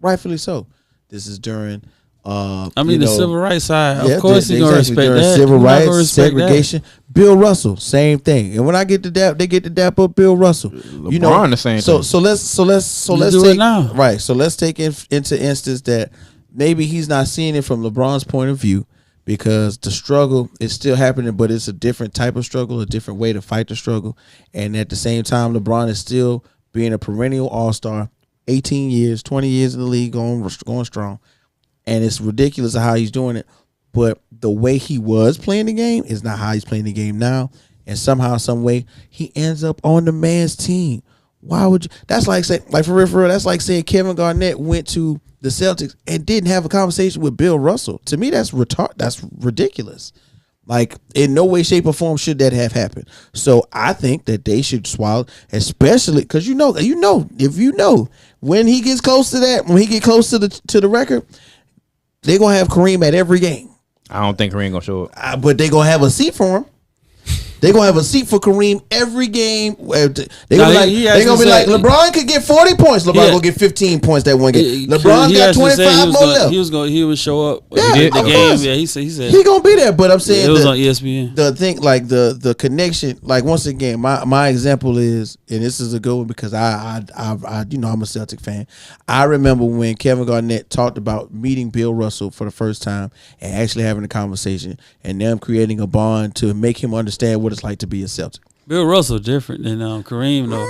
Rightfully so. This is during the civil rights side. Of course he's gonna respect during that. Civil rights, segregation. That. Bill Russell, same thing. And when I get to dap, they get to dap up Bill Russell. LeBron, the same thing. So let's take it now. Right. So let's take into instance that maybe he's not seeing it from LeBron's point of view, because the struggle is still happening, but it's a different type of struggle, a different way to fight the struggle. And at the same time, LeBron is still being a perennial all-star, 18 years, 20 years in the league, going strong. And it's ridiculous how he's doing it. But the way he was playing the game is not how he's playing the game now. And somehow, some way, he ends up on the man's team. Why would you? That's like saying, for real, that's like saying Kevin Garnett went to the Celtics and didn't have a conversation with Bill Russell. To me, that's That's ridiculous. Like, in no way, shape, or form should that have happened. So I think that they should swallow, especially because when he gets close to that, when he get close to the record, they're gonna have Kareem at every game. I don't think Kareem gonna show up, but they're gonna have a seat for him. They're going to have a seat for Kareem every game. They're going to be like, LeBron could get 40 points. LeBron going to get 15 points that one game. LeBron got 25 more left. He would show up. Yeah, the game. Yeah, he said he going to be there. But I'm saying it was on ESPN. The thing, like the connection, like once again, my example is, and this is a good one because I'm a Celtic fan. I remember when Kevin Garnett talked about meeting Bill Russell for the first time and actually having a conversation and them creating a bond to make him understand what it's like to be a Celtic. Bill Russell different than Kareem though.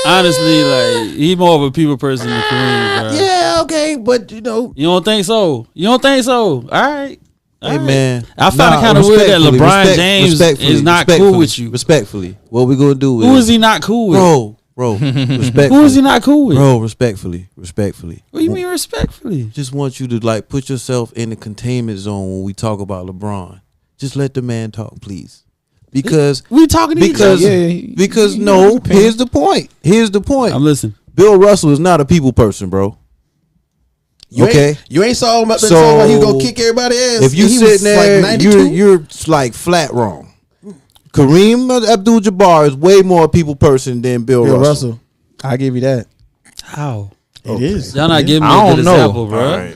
Honestly, like he more of a people person than Kareem, bro. Yeah, okay, but you don't think so. All right. Hey man, I find it kind of weird that LeBron James is not cool with you. Respectfully, what we gonna do? Who is he not cool with, bro? Respectfully. Who is he not cool with, bro? Respectfully. What do you mean respectfully? Just want you to like put yourself in the containment zone when we talk about LeBron. Just let the man talk, please. Because we talking to each other. Here's the point. I'm listening. Bill Russell is not a people person, bro. You ain't saw him he gonna kick everybody's ass. If you sitting there, like you're like flat wrong. Kareem Abdul-Jabbar is way more a people person than Bill Russell. I give you that. How? It is. Y'all not giving me a good example, bro. Right.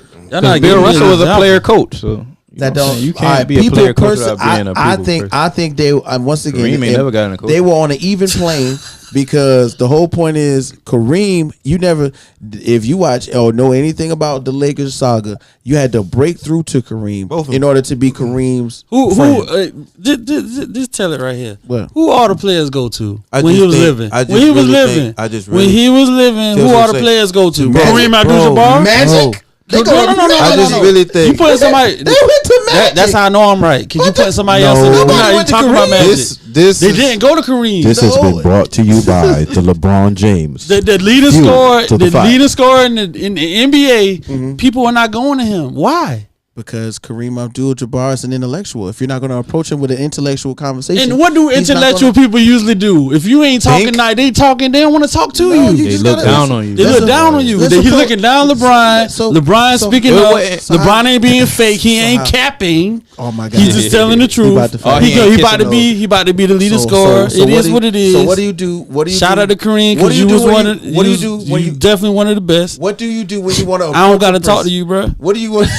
Bill Russell was a player coach, so. You can't be a player coach without being a people person. I think they once again Kareem ain't never got in a coach. They were on an even plane because the whole point is Kareem. You never, if you watch or know anything about the Lakers saga, you had to break through to Kareem in order to be Kareem's friend. Just tell it right here. What? Who all the players go to when he was living? Who all the players go to? Kareem Abdul-Jabbar, Magic. I just really think you put somebody. They went to Magic. That's how I know I'm right. Cause you put somebody else. Nobody went to Kareem. About Magic. They didn't go to Kareem. This has been brought to you by the LeBron James. The leading scorer in the NBA. People are not going to him. Why? Because Kareem Abdul-Jabbar is an intellectual. If you're not going to approach him with an intellectual conversation, and what do intellectual people usually do? If you ain't talking, they talking. They don't want to talk to you. They look down on you. They look down on you. He's looking down LeBron. LeBron speaking up. LeBron ain't being fake. He ain't capping. Oh my God! He's just telling the truth. He about to be the leading scorer. It is what it is. So what do you do? Shout out to Kareem because you was one of. What do you do when you definitely one of the best? What do you do when you want to? I don't got to talk to you, bro. What do you want?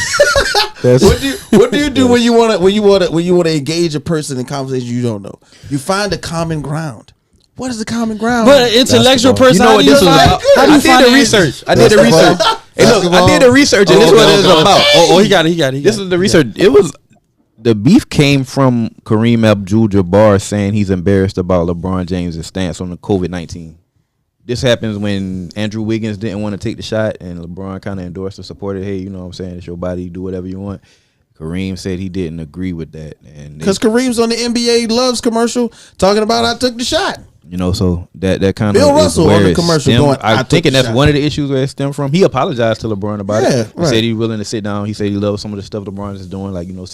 What do you do when you want to engage a person in conversation you don't know? You find a common ground. What is the common ground? But intellectual person. You know what this was about? I did the research. Hey, look, I did the research, and this is what it is about. He got it. This is the research. It was the beef came from Kareem Abdul-Jabbar saying he's embarrassed about LeBron James' stance on the COVID-19. This happens when Andrew Wiggins didn't want to take the shot and LeBron kind of endorsed or supported, hey, you know what I'm saying, it's your body, do whatever you want. Kareem said he didn't agree with that. Because Kareem's on the NBA Loves commercial talking about I took the shot. You know, so that kind of Bill Russell on the commercial going, I'm thinking that's one of the issues where it stemmed from. He apologized to LeBron about it. He right. said he's willing to sit down. He said he loves some of the stuff LeBron is doing, like, you know,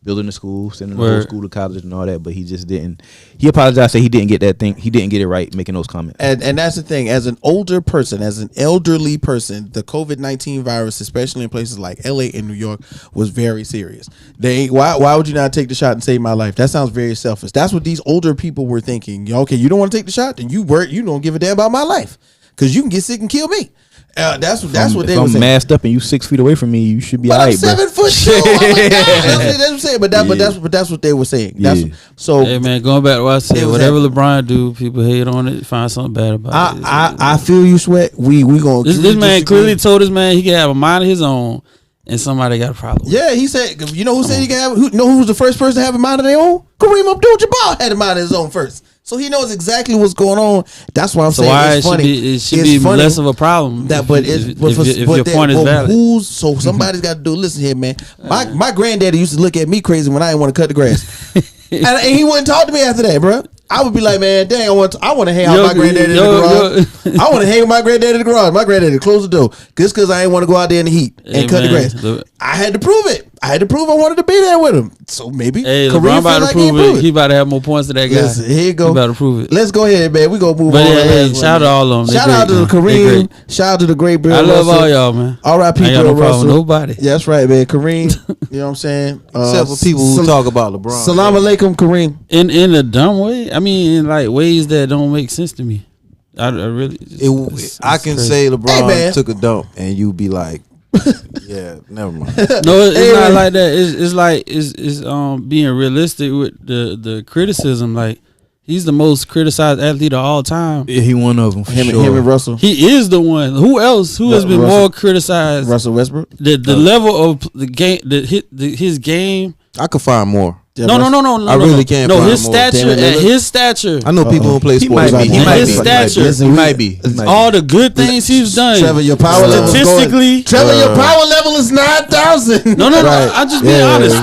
building the school, sending the whole school to college and all that, but he just didn't. He apologized, said he didn't get that thing. He didn't get it right making those comments. And that's the thing. As an older person, as an elderly person, the COVID-19 virus, especially in places like LA and New York, was very serious. Why would you not take the shot and save my life? That sounds very selfish. That's what these older people were thinking. Okay, you don't want to take the shot, then you don't give a damn about my life because you can get sick and kill me. That's what they were saying. If I'm masked up and you 6 feet away from me, you should be all right, bro. 7 foot two. Oh my God. That's what I'm saying. But that's what they were saying. So hey man, going back to what I said, whatever LeBron do, people hate on it, find something bad about it. I feel you, Sweat. We gonna this man clearly told this man he can have a mind of his own, and somebody got a problem. Yeah, he said. You know who said he can have? Who was the first person to have a mind of their own? Kareem Abdul-Jabbar had a mind of his own first. So he knows exactly what's going on. That's why I'm saying it's funny. It should be less of a problem. If your point is valid. So somebody's got to do. Listen here, man. My granddaddy used to look at me crazy when I didn't want to cut the grass, and he wouldn't talk to me after that, bro. I would be like, man, dang, I want to hang out with my granddaddy in the garage. I want to hang with my granddaddy in the garage. My granddaddy closed the door just because I didn't want to go out there in the heat and cut the grass. I had to prove it. I wanted to be there with him. So maybe Kareem about to prove it. He about to have more points than that guy. Listen, here you go. He about to prove it. Let's go ahead, man. We gonna move on. Hey, shout out to all of them. Shout out to Kareem. Shout out to the great Bill Russell. I love all y'all, man. R.I.P. Bill Russell. Nobody. Yeah, that's right, man. Kareem. You know what I'm saying? Except for people who talk about LeBron. Salam alaikum, Kareem. In a dumb way. I mean, in like ways that don't make sense to me. I really. I can say LeBron took a dump, and you be like, yeah, never mind. No, it's not like that. It's like it's being realistic with the criticism. Like, he's the most criticized athlete of all time. Yeah, he one of them. Him and Russell. He is the one. Who else? Who has been more criticized? Russell Westbrook. The level of the game, his game. I could find more. Yeah, no. I really can't. No, find his more. stature. At his stature. I know people who play sports. He might be. All the good things he's done. Trevor, your power level statistically. Trevor, your power level is 9,000. No. I'm just being honest.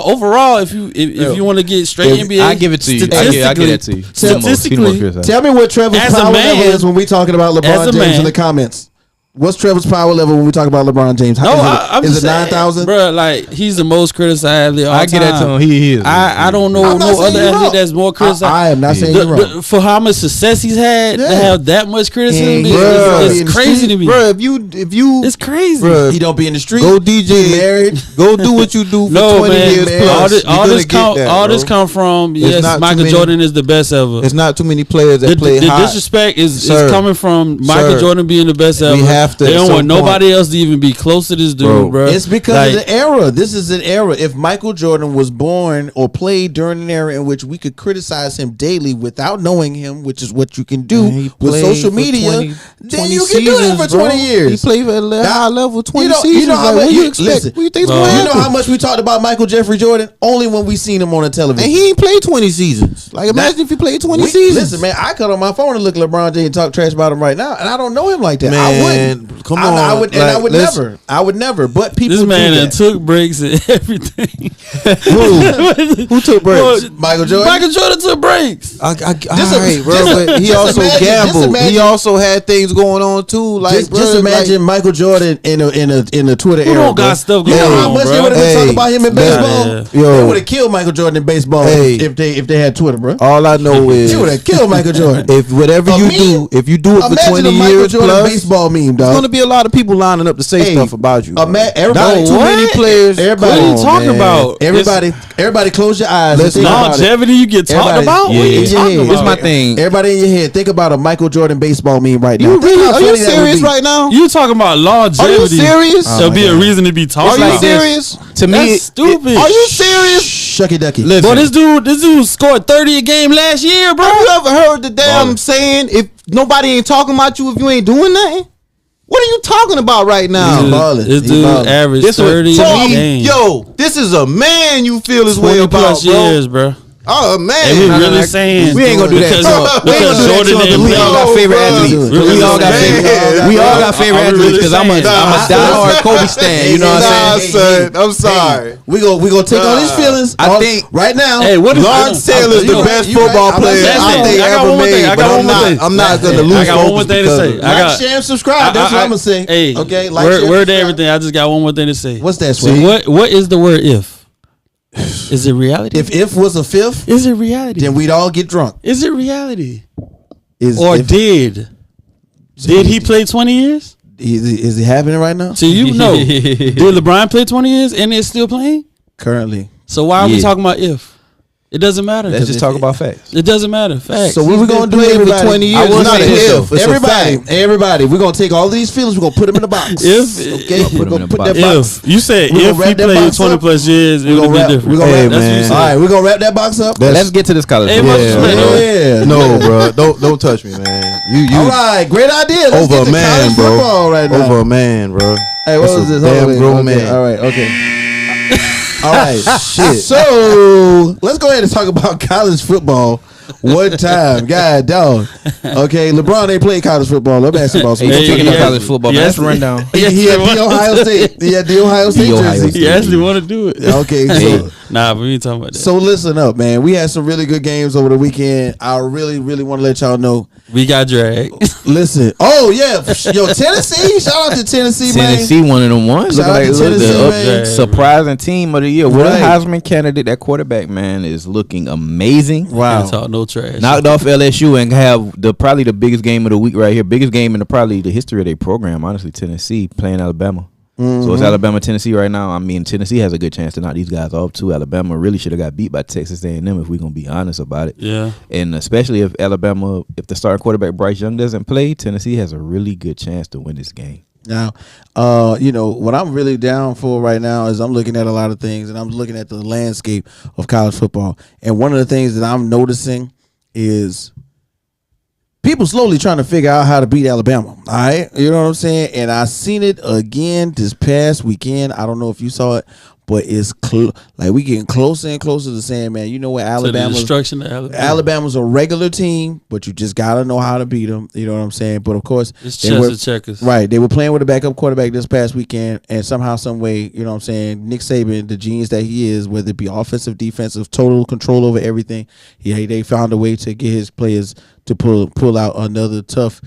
Overall, if you want to get straight NBA, I give it to you. I give it to you. Statistically, tell me what Trevor's power level is when we talking about LeBron James in the comments. What's Trevor's power level when we talk about LeBron James? Is it 9,000? Bro, like, he's the most criticized athlete all time. I get that to him. He is. I don't know no other athlete that's more criticized. I am not saying you're wrong. For how much success he's had, to have that much criticism, it's crazy to me. Bro, if you, it's crazy. Bro, he don't be in the street. Go DJ, married. Go do what you do for 20 years plus. All this come from Michael Jordan is the best ever. There's not too many players that play hot. The disrespect is coming from Michael Jordan being the best ever. We have to. They don't want nobody else to even be close to this dude, bro. It's because of the era. This is an era. If Michael Jordan was born or played during an era in which we could criticize him daily without knowing him, which is what you can do with social media, then you can do that for 20 years. He played at a high level 20 seasons. You know how much you expect? What do you think? You know how much we talked about Michael Jeffrey Jordan only when we seen him on the television. And he ain't played 20 seasons. Like, imagine if he played 20 seasons. Listen, man, I cut on my phone and look at LeBron James and talk trash about him right now, and I don't know him like that. Man, I wouldn't. Come on. I would never. But people. This man took breaks and everything. Who took breaks? Michael Jordan. Michael Jordan took breaks. But he also gambled. He also had things going on too. Like, just imagine Michael Jordan in a Twitter era. Don't got stuff going on. You know how much they would have talked about him in baseball? They would have killed Michael Jordan in baseball if they had Twitter, bro. All I know is they would have killed Michael Jordan. If you do it for 20 years plus, baseball meme, dog. There's gonna be a lot of people lining up to say stuff about you. Everybody, too many players. What are you talking about? Everybody, close your eyes. Longevity you get talked about? It's my thing. Everybody in your head, think about a Michael Jordan baseball meme right now. Are you serious right now? You talking about longevity? Are you serious? There'll be a reason to be talking about. Are you serious? To me, that's stupid. Are you serious? Shucky ducky. Boy, this dude scored 30 a game last year, bro. Have you ever heard the damn saying, if nobody ain't talking about you, if you ain't doing nothing? What are you talking about right now? This dude averaged 30 a game. Yo, this is a man you feel his way about, plus years, bro. Oh man, and we really saying we ain't gonna do that. Because Jordan and we all got favorite athletes. We all got favorite athletes because I'm a diehard Kobe stan. You know what I'm saying? Son, I'm sorry. We gonna take all these feelings. I think right now. Hey, what is Lawrence Taylor's the best football player I think ever made? But I'm not gonna lose. I got one more thing to say. Like, share, and subscribe. That's what I'm gonna say. Hey, okay. Word to everything. I just got one more thing to say. What's that? So what is the word if? Is it reality? If was a fifth, is it reality? Then we'd all get drunk. Is it reality? Did he play 20 years? Is it happening right now? So you know, did LeBron play 20 years and is still playing currently? So why are we talking about if? It doesn't matter. Let's just talk about facts. It doesn't matter. Facts. So what we gonna do for 20 years? Everybody, we're gonna take all these feelings. We're gonna put them in a box. We're gonna put that box. You said if he played 20 plus years, it would be different. All right, we're gonna wrap that box up. Let's get to this college. No, bro, don't touch me, man. You. All right, great idea. Let's over a man, bro. Right now. Over a man, bro. Hey, what was this? Damn grown man. All right, okay. All right, shit. So let's go ahead and talk about college football. One time, God dog. Okay, LeBron ain't played college football or basketball. So he's taking up college football. Let's run down. He had the Ohio State. He had the Ohio State jersey. He actually want to do it. Okay, so but we ain't talking about that. So listen up, man. We had some really good games over the weekend. I really want to let y'all know we got dragged. Listen, oh yeah, yo, Tennessee. Shout out to Tennessee, man. Tennessee, one of them ones. Shout out to Tennessee, surprising team of the year. What a Heisman candidate. That quarterback, man, is looking amazing. Wow, talk no trash. Knocked off LSU and have probably the biggest game of the week right here. Biggest game in probably the history of their program. Honestly, Tennessee playing Alabama. Mm-hmm. So it's Alabama, Tennessee right now. I mean, Tennessee has a good chance to knock these guys off too. Alabama really should have got beat by Texas A&M if we're gonna be honest about it. Yeah. And especially if if the starting quarterback Bryce Young doesn't play, Tennessee has a really good chance to win this game. Now, what I'm really down for right now is I'm looking at a lot of things and I'm looking at the landscape of college football. And one of the things that I'm noticing is people slowly trying to figure out how to beat Alabama. All right. You know what I'm saying? And I seen it again this past weekend. I don't know if you saw it, but it's like we getting closer and closer to saying, man, you know what, Alabama's a regular team, but you just got to know how to beat them. You know what I'm saying? But of course, it's chess and checkers. Right. They were playing with a backup quarterback this past weekend, and somehow, some way, you know what I'm saying, Nick Saban, the genius that he is, whether it be offensive, defensive, total control over everything, they found a way to get his players to pull out another tough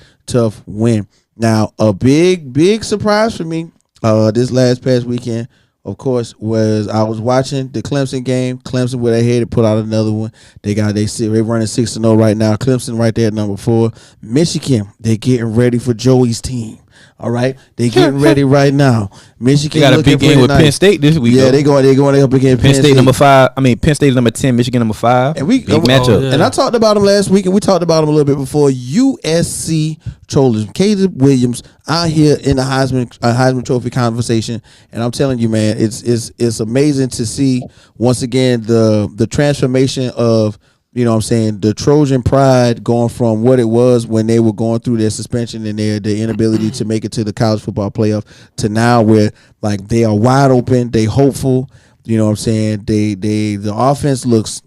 win. Now, a big surprise for me this past weekend, of course, was I was watching the Clemson game. Clemson, where they headed, put out another one. They're running 6-0 right now. Clemson right there at number 4. Michigan, they're getting ready for Joey's team. All right, they getting ready right now. Michigan got a big game with Penn State this week. Yeah, they're going up against Penn State number 5. I mean, Penn State number 10, Michigan number 5. And big matchup. Yeah. And I talked about them last week, and we talked about them a little bit before. USC Trojans, Caleb Williams out here in the Heisman Trophy conversation, and I'm telling you, man, it's amazing to see once again the transformation of, you know what I'm saying, the Trojan pride going from what it was when they were going through their suspension and their inability to make it to the college football playoff to now where like they are wide open, they hopeful, you know what I'm saying, the offense looks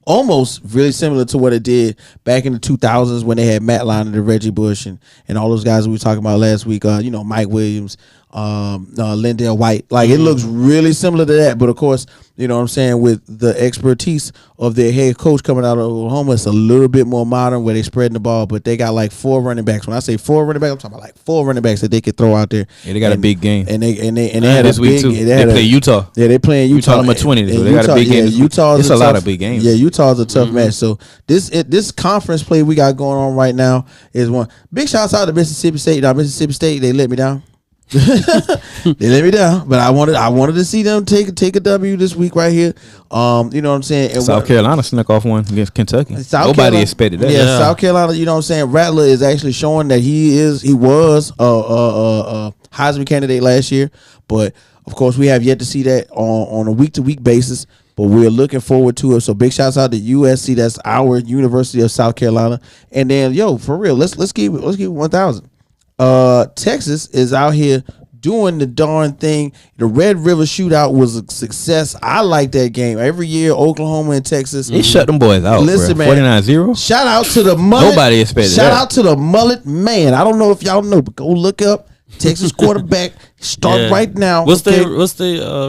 almost really similar to what it did back in the 2000s when they had Matt Lyon and Reggie Bush and all those guys we were talking about last week, Mike Williams, Lindell White. Like, it looks really similar to that, but of course, you know what I'm saying, with the expertise of their head coach coming out of Oklahoma, it's a little bit more modern where they spreading the ball, but they got like 4 running backs. When I say 4 running backs, I'm talking about like 4 running backs that they could throw out there. Yeah, they got a big game. And they had this week too. They play Utah. Yeah, they playing Utah. Number 20. So they got a big game. Utah. It's a lot of big games. Yeah, Utah's a tough match. So this conference play we got going on right now is one. Big shouts out to Mississippi State. Now Mississippi State, they let me down. They let me down, but I wanted to see them take a W this week right here. You know what I'm saying? And South Carolina snuck off one against Kentucky. Nobody expected that. Yeah, South Carolina. You know what I'm saying? Rattler is actually showing that he was a Heisman candidate last year, but of course we have yet to see that on a week to week basis. But we're looking forward to it. So big shouts out to USC. That's our University of South Carolina. And then for real, let's keep it 1,000. Texas is out here doing the darn thing. The Red River Shootout was a success. I like that game. Every year, Oklahoma and Texas. They shut them boys out. Listen, bro. man. 49-0. Shout out to the mullet. Nobody expected Shout that. out to the mullet man. I don't know if y'all know, but go look up Texas quarterback. Start right now. What's their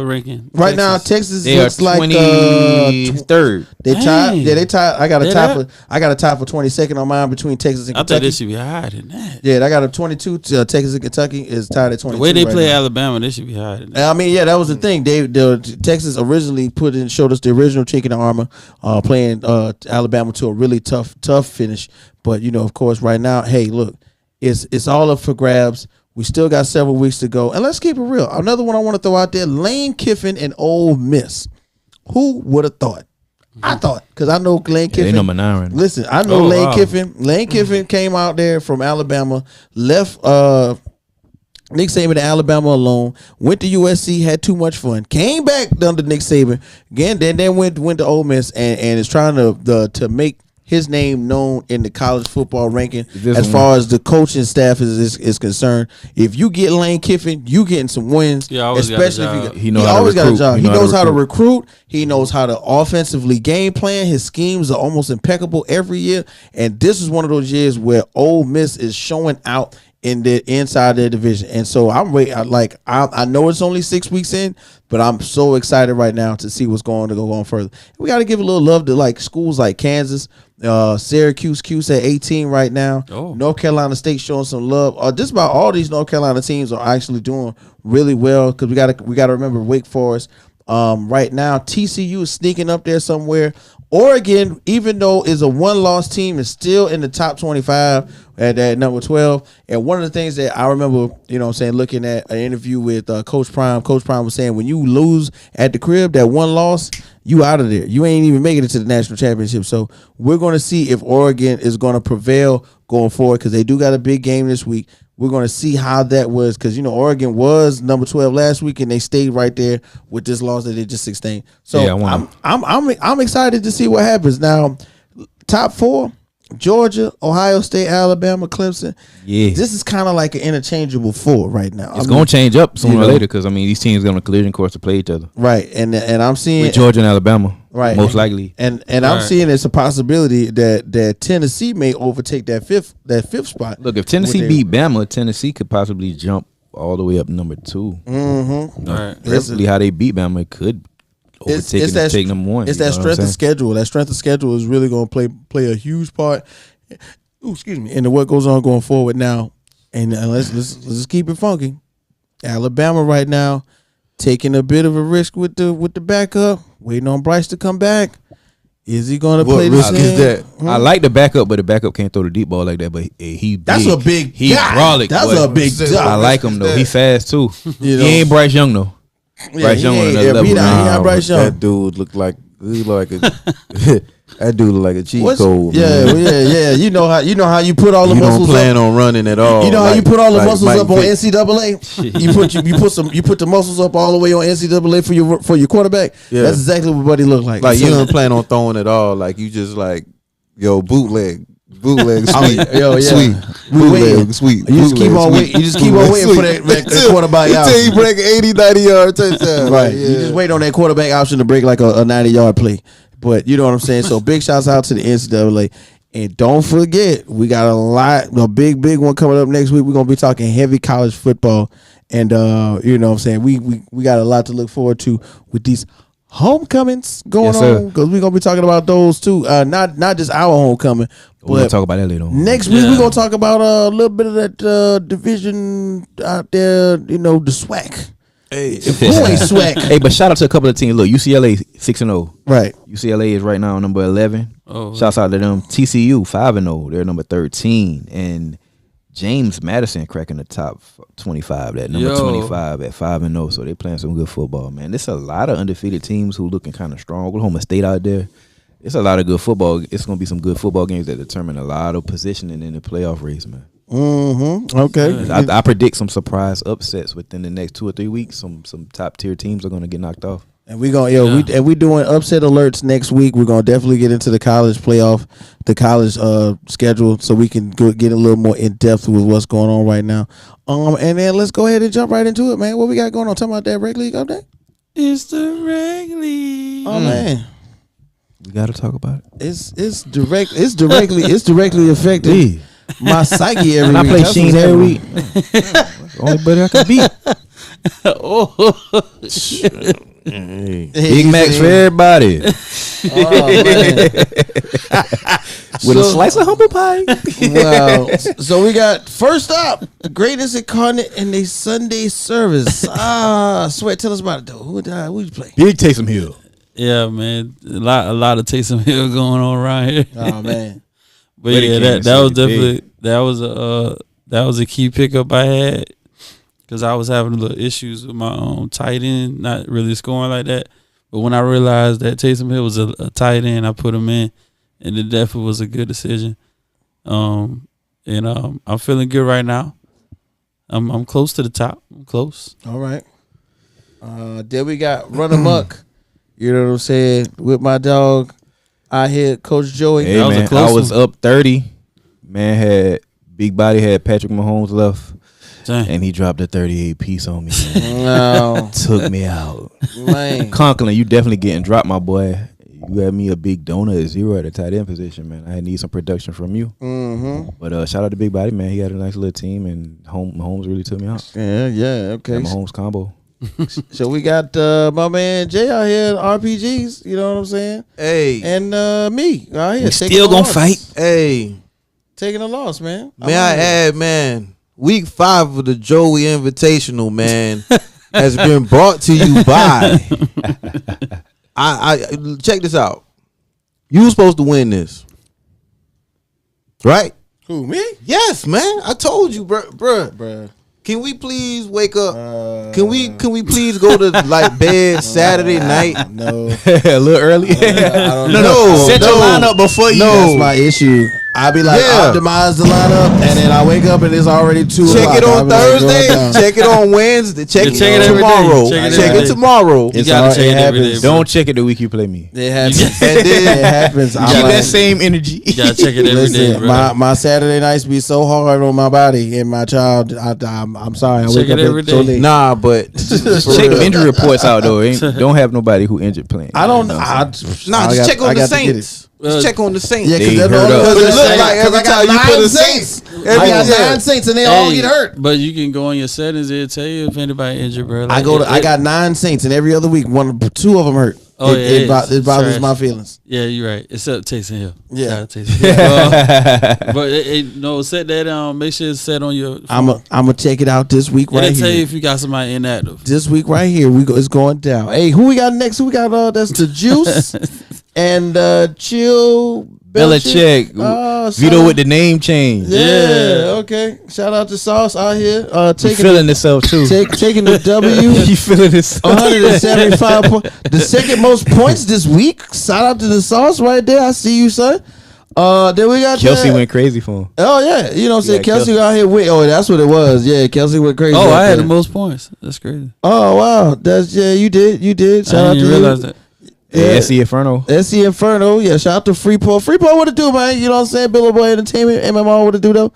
ranking? Right now, Texas They are looks like 23rd. They tied. Yeah, they tied. I got a They tie that? for. I got a tie for 22nd on mine between Texas and I Kentucky. thought they should be higher than that. Yeah, I got a 22. Texas and Kentucky is tied at 22. The way they right play now. Alabama, they should be higher than that. I mean, yeah, that was the thing. Texas originally showed us the original chink in the armor, playing Alabama to a really tough finish. But of course, right now, hey, look, it's all up for grabs. We still got several weeks to go, and let's keep it real. Another one I want to throw out there: Lane Kiffin and Ole Miss. Who would have thought? I thought, because I know Lane Kiffin. They number 9 right now. Listen, I know Lane Kiffin. Lane Kiffin came out there from Alabama, left Nick Saban to Alabama alone, went to USC, had too much fun, came back under Nick Saban again, then went to Ole Miss and is trying to make his name known in the college football ranking as far as the coaching staff is concerned. If you get Lane Kiffin, you getting some wins. Yeah, especially if He always got a job. He knows how to recruit. He knows how to offensively game plan. His schemes are almost impeccable every year. And this is one of those years where Ole Miss is showing out in the inside their division. And so I'm ready. I know it's only 6 weeks in, but I'm so excited right now to see what's going to go on further. We got to give a little love to schools like Kansas, Syracuse, Cuse at 18 right now. North Carolina State showing some love. Just about all these North Carolina teams are actually doing really well, because we got to remember Wake Forest. Right now, TCU is sneaking up there somewhere. Oregon, even though is a one-loss team, is still in the top 25 at number 12. And one of the things that I remember, looking at an interview with Coach Prime was saying, when you lose at the crib, that one loss, you out of there. You ain't even making it to the national championship. So we're going to see if Oregon is going to prevail going forward, because they do got a big game this week. We're going to see how that was, because Oregon was number 12 last week, and they stayed right there with this loss that they just sustained. So yeah, I'm excited to see what happens. Now, top 4: Georgia, Ohio State, Alabama, Clemson. Yeah, this is kind of like an interchangeable 4 right now. It's going to change up sooner or later, because these teams are on a collision course to play each other. Right, and I'm seeing with Georgia and Alabama. Right, most likely, and I'm seeing it's a possibility that Tennessee may overtake that fifth spot. Look, if Tennessee beat Bama, Tennessee could possibly jump all the way up number 2. Mm-hmm. All right, preferably how they beat Bama, it could overtake and take number 1. It's that strength of schedule. That strength of schedule is really going to play a huge part. And what goes on going forward now. And let's just keep it funky. Alabama right now taking a bit of a risk with the backup, waiting on Bryce to come back. Is he going to play the same? What risk is that? I like the backup, but the backup can't throw the deep ball like that. But that's a big. He brolic. That's a big. I like him though. He fast too. He ain't Bryce Young though. Yeah, Bryce Young on another level. He not Bryce Young. That dude look like that dude look like a cheat code. Yeah. You know how you put all the muscles. You don't plan on running at all. You know how you put all the muscles up on NCAA. you put the muscles up all the way on NCAA for your quarterback. Yeah. That's exactly what Buddy looked like. Like you don't plan on throwing at all. Like you just bootleg sweet. Sweet. Bootleg sweet. You just keep on waiting for that quarterback out. Until he break an 80, 90-yard touchdown. Right. You just wait on that quarterback option to break like a 90-yard play. But you know what I'm saying? So big shouts out to the NCAA. And don't forget, we got a big one coming up next week. We're going to be talking heavy college football. And you know what I'm saying? We got a lot to look forward to with these homecomings going on, because we're going to be talking about those too. Not just our homecoming. We're going to talk about that later on. Next week, we're going to talk about a little bit of that division out there, the SWAC. Hey, who ain't swag? Hey, but shout out to a couple of teams. Look, UCLA 6-0. Right. UCLA is right now number 11. Oh, shouts out to them. TCU 5-0. They're number 13. And James Madison cracking the top 25. That number 25 at 5-0. So they playing some good football, man. There's a lot of undefeated teams who looking kind of strong. Oklahoma State out there. It's a lot of good football. It's going to be some good football games that determine a lot of positioning in the playoff race, man. Mm-hmm. Okay. I predict some surprise upsets within the next 2 or 3 weeks. Some top tier teams are going to get knocked off. And we gonna we doing upset alerts next week. We're gonna definitely get into the college playoff, the college schedule, so we can get a little more in depth with what's going on right now. And then let's go ahead and jump right into it, man. What we got going on? Talking about that reg league update. It's the reg league. Oh man, We got to talk about it. it's directly affecting my psyche every I week. play That's Sheen what's every happening. week. Only buddy I can beat. Big Macs for everybody. Oh, man. With a slice of humble pie. Wow. So we got first up, the greatest incarnate in the Sunday service. Sweat, tell us about it though. Who you play? Big Taysom Hill. Yeah, man. A lot of Taysom Hill going on around here. Oh man. But But he yeah, can't that was say definitely that was a key pickup I had because I was having a little issues with my tight end, not really scoring like that. But when I realized that Taysom Hill was a tight end, I put him in, and it definitely was a good decision. I'm feeling good right now. I'm close to the top. I'm close. All right. Then we got Run Amok. You know what I'm saying? With my dog out here, Coach Joey. Hey, was a man, close I was one. up 30. Man had big body, had Patrick Mahomes left, Dang. and he dropped a 38 piece on me. Man. No, Took me out. man. Conklin, you definitely getting dropped, my boy. You had me a big donut at 0 at the tight end position, man. I need some production from you. Mm-hmm. But shout out to Big Body, man. He had a nice little team, and Mahomes really took me out. Yeah. Okay. That Mahomes combo. So we got my man Jay out here in RPGs. You know what I'm saying? Hey, And me out here. We still gonna fight. hey, Taking a loss, man. may I add, man, week 5 of the Joey Invitational, man, has been brought to you by. I check this out. You were supposed to win this, right? Who, me? Yes, man. I told you, bruh. Bruh. Can we please wake up? Can we please go to like bed Saturday night? No. A little early. I don't know. No, Set your lineup before you. That's my issue. I be like, Yeah. optimize the lineup, and then I wake up and it's already 2 o'clock. Check it I on be like, going Thursday. down. Check it on Wednesday. Check You it check it every day. tomorrow. Check it Check every it day. tomorrow. You It's gotta all- check it every day, happens. bro. Don't check it the week you play me. It happens. And then It happens. I'm Keep like, that same energy. You gotta check it every day, listen, bro. my Saturday nights be so hard on my body and my child. I'm sorry. I Check wake it up every so day. late. nah, but Check injury reports out though. Don't have nobody who injured playing. I don't. You know what I'm saying? nah, I just got- check I on the got to get it. Saints. Just check on the Saints. Yeah, They because hurt up. Because it look look like every time you put a Saints. Saints, I got yeah. 9 Saints and they all get hurt. But you can go on your settings. It'll tell you if anybody injured, bro. I got 9 Saints and every other week 2 of them hurt. Oh, it it's bothers trash. my feelings. Yeah, you're right. Except Taysom Hill. Yeah. Shout out Taysom Hill. But no, set that down. Make sure it's set on your. I'm gonna check it out this week right It'll tell you here. if you got somebody inactive. This week right here, it's going down. Hey, who we got next? Who we got? That's the Juice and Chill Belichick. Vito with the name change. Yeah, okay. Shout out to Sauce out here. He Taking feeling himself too. taking the W. He feeling himself. 175 points. The second most points this week. Shout out to the Sauce right there. I see you, son. Then we got Kelsey that. went crazy for him. Oh yeah, you know what I'm saying. Yeah, Kelsey out here with. Oh, that's what it was. Yeah, Kelsey went crazy. Oh, right I had there. the most points. That's crazy. Oh wow, that's you did. Shout I out to didn't you. realize that. Hey, Yeah. SC Inferno. SC Inferno, yeah. Shout out to Freeport. Freeport, what it do, man? You know what I'm saying? Billboard Entertainment, MMR, what it do though?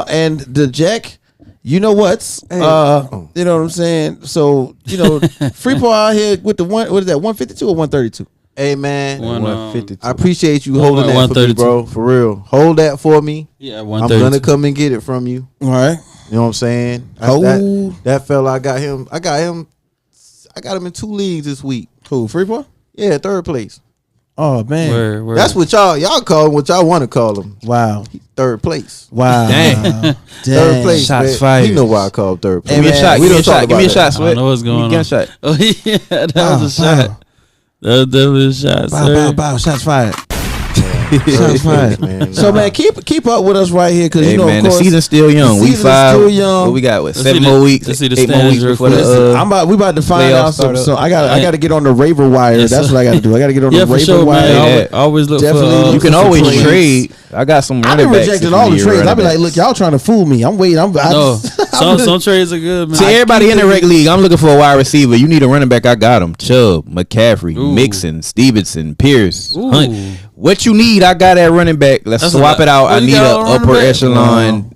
And the Jack, you know what's? You know what I'm saying? So you know, Freeport out here with the one. What is that? 152 or 132? Hey, man. 152. I appreciate you One holding point that for me, 132. bro. For real. Hold that for me. Yeah, I'm 132. gonna come and get it from you. All right. You know what I'm saying? Oh. That fella, I got him in 2 leagues this week. Who? Freeport? Yeah, 3rd place. Oh man. Where, That's what y'all call him, what y'all want to call him. Wow. 3rd place. Wow. Dang. Damn. 3rd place. Shots man. fired. You know why I call him 3rd place. Give me a man, shot. we Give me don't a shot. talk Give me a about shot, I Sweat. don't know what's going Give me on. a shot. Oh yeah, that Bow, was a shot. bow. That was definitely a shot, Bow, sir. bow, bow. Shots fired. Shots fired. Man, So man, keep up with us right here because Hey you know man, of the course. season's still young. the Week season is 5. still young. What we got? What? Let's 7 see the- more weeks. let's see the 8 more standings weeks real before quick. the. We about to find playoffs out some. start up. So I got to get on the Raver wire. Yes, That's sir. what I got to do. I got to get on Yeah, the for Raver sure, wire. man. Yeah. Always look Definitely. for. You can some always trades. trade. I got some I've running been backs. rejecting if all you the need trades. running I've been like, backs. look, y'all trying to fool me. I'm waiting. No, Some trades are good, man. See, everybody in the rec league, I'm looking for a wide receiver. You need a running back, I got him. Chubb, McCaffrey, Mixon, Stevenson, Pierce, Hunt. What you need, I got at running back. Let's swap it out. I need an upper echelon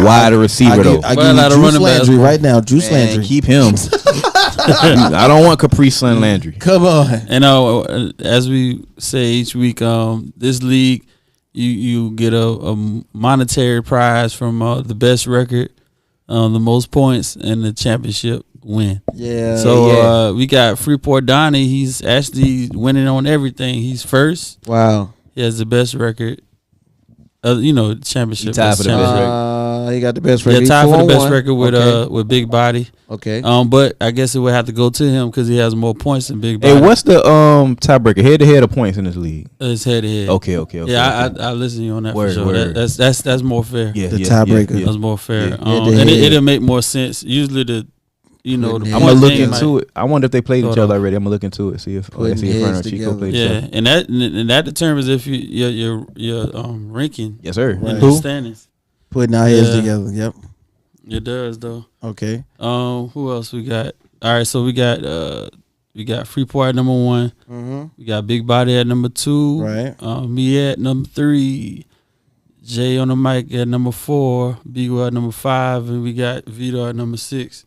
wide receiver, though. I give you Juice Landry right now. Juice Landry. Keep him. I don't want Capri Sun Landry. Come on. And as we say each week, this league, you get a monetary prize from the best record, the most points, and the championship win. Yeah. So we got Freeport Donnie. He's actually winning on everything. He's first. Wow. He has the best record. Championship. Tied for the best record. He got the best record. Yeah, tied for the best record with Big Body. Okay. But I guess it would have to go to him because he has more points than Big Body. Hey, what's the tiebreaker? Head to head of points in this league? It's head to head. Okay. Yeah, I listen to you on that Word, for sure. word. That's more fair. Yeah, The tiebreaker. That's more fair. Yeah. And it'll make more sense. Usually the I'm gonna look into it. I wonder if they played each other already. I'm gonna look into it. See if Fern or Chico played each other. and that determines if your ranking. Yes, sir. In the standings. Putting our heads together. Yep. It does though. Okay. Who else we got? All right, so we got Freeport at number 1. Mm-hmm. We got Big Body at number 2. Right. Me at number 3. Jay on the mic at number 4. Bigo at number 5, and we got Vito at number 6.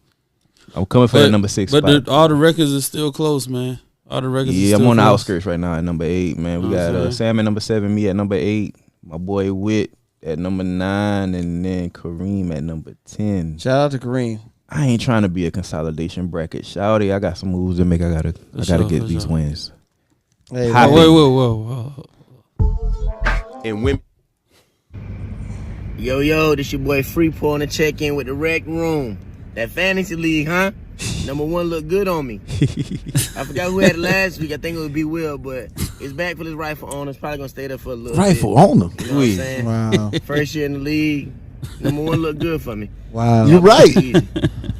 I'm coming for that number 6 but spot. all the records are still close, man. All the records. Yeah, are still I'm on the close. outskirts right now at number 8, man. We got Sam at number 7, me at number 8, my boy Wit at number 9, and then Kareem at number 10. Shout out to Kareem. I ain't trying to be a consolidation bracket. Shouty, I got some moves to make. I gotta get these wins. Hey, whoa. And women. Yo, this your boy Freeport on the check-in with the Rec Room. That fantasy league, huh? Number 1 looked good on me. I forgot who had it last week. I think it would be Will, but it's back for this rifle owner. It's probably going to stay there for a little Rifle bit. owner? You know what I'm saying? Wow. First year in the league. Number 1 looked good for me. Wow. You right.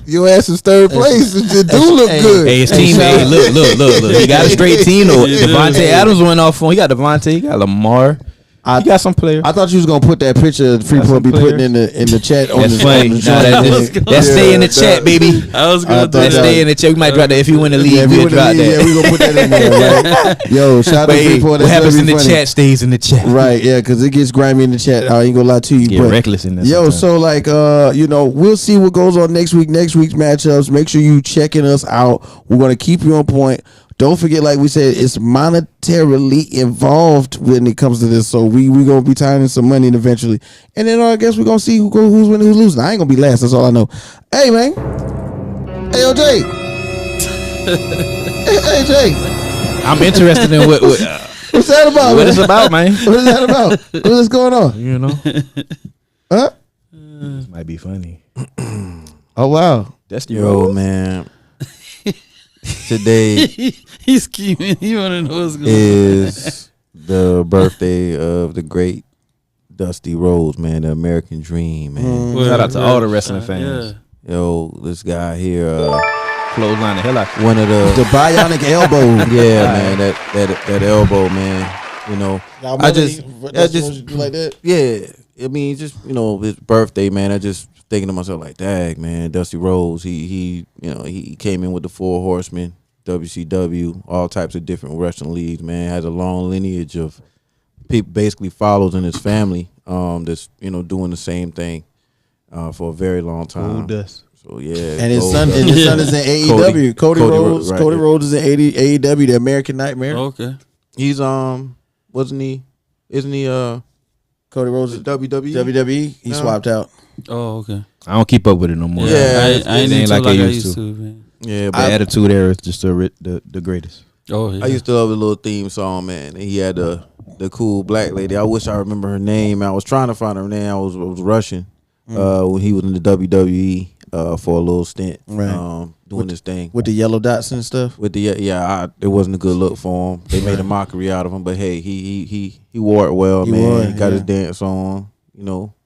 Your ass is third place. It do look good. Hey, his team. Hey, look. He got a straight team though. Devontae Adams went off on. He got Devontae. He got Lamar. He got some players. I thought you was gonna put that picture of Freeport be putting in the chat. That's funny. That stay in the chat, baby. I was gonna that stay in the chat. We might drop that if you win the league. We'll drop that. Yeah, we gonna put that in there. Right? Yo, shout out to Freeport. What happens in the chat stays in the chat. Right? Yeah, because it gets grimy in the chat. I ain't gonna lie to you. Get reckless in this. Yo, so like, we'll see what goes on next week. Next week's matchups. Make sure you checking us out. We're gonna keep you on point. Don't forget, like we said, it's monetarily involved when it comes to this. So we gonna be tying in some money eventually, and then I guess we're gonna see who's winning, who's losing. I ain't gonna be last. That's all I know. Hey man, hey yo Jay, hey Jay, I'm interested in what what's that about? What it's about, man. What is that about? What is going on? You know, Huh? This might be funny. Oh wow, That's the Yo, man. Today he's scheming. He want to know what's going on. is the birthday of the great Dusty Rhodes, man, the American Dream, man. Shout out to all the wrestling fans. Yo, this guy here, Clothesline the hell out. one of the bionic elbow. yeah, man, that elbow, man. You know, I just like that. yeah. I mean, just his birthday, man. I just thinking to myself like, dang, man, Dusty Rhodes. He came in with the 4 Horsemen, WCW, all types of different wrestling leagues. Man, has a long lineage of people, basically follows in his family. That's doing the same thing for a very long time. Who does? So yeah, And his son is in AEW. Cody Rhodes. right, Cody yeah. Rhodes is in AEW, the American Nightmare. Okay. He's wasn't he? Isn't he? Cody Rhodes is WWE. WWE. He swapped out. Oh, okay. I don't keep up with it no more. Yeah, I ain't it ain't into like like I I used used to. to, man. Yeah, The but attitude era is just the greatest. Oh, yeah. I used to love the little theme song, man. And he had the cool black lady. I wish I remember her name. I was trying to find her name. I was rushing when he was in the WWE for a little stint, Right. doing this thing With the yellow dots and stuff. with the it wasn't a good look for him. They made a mockery out of him, but hey, he wore it well, He man. wore it, He got his yeah. dance on,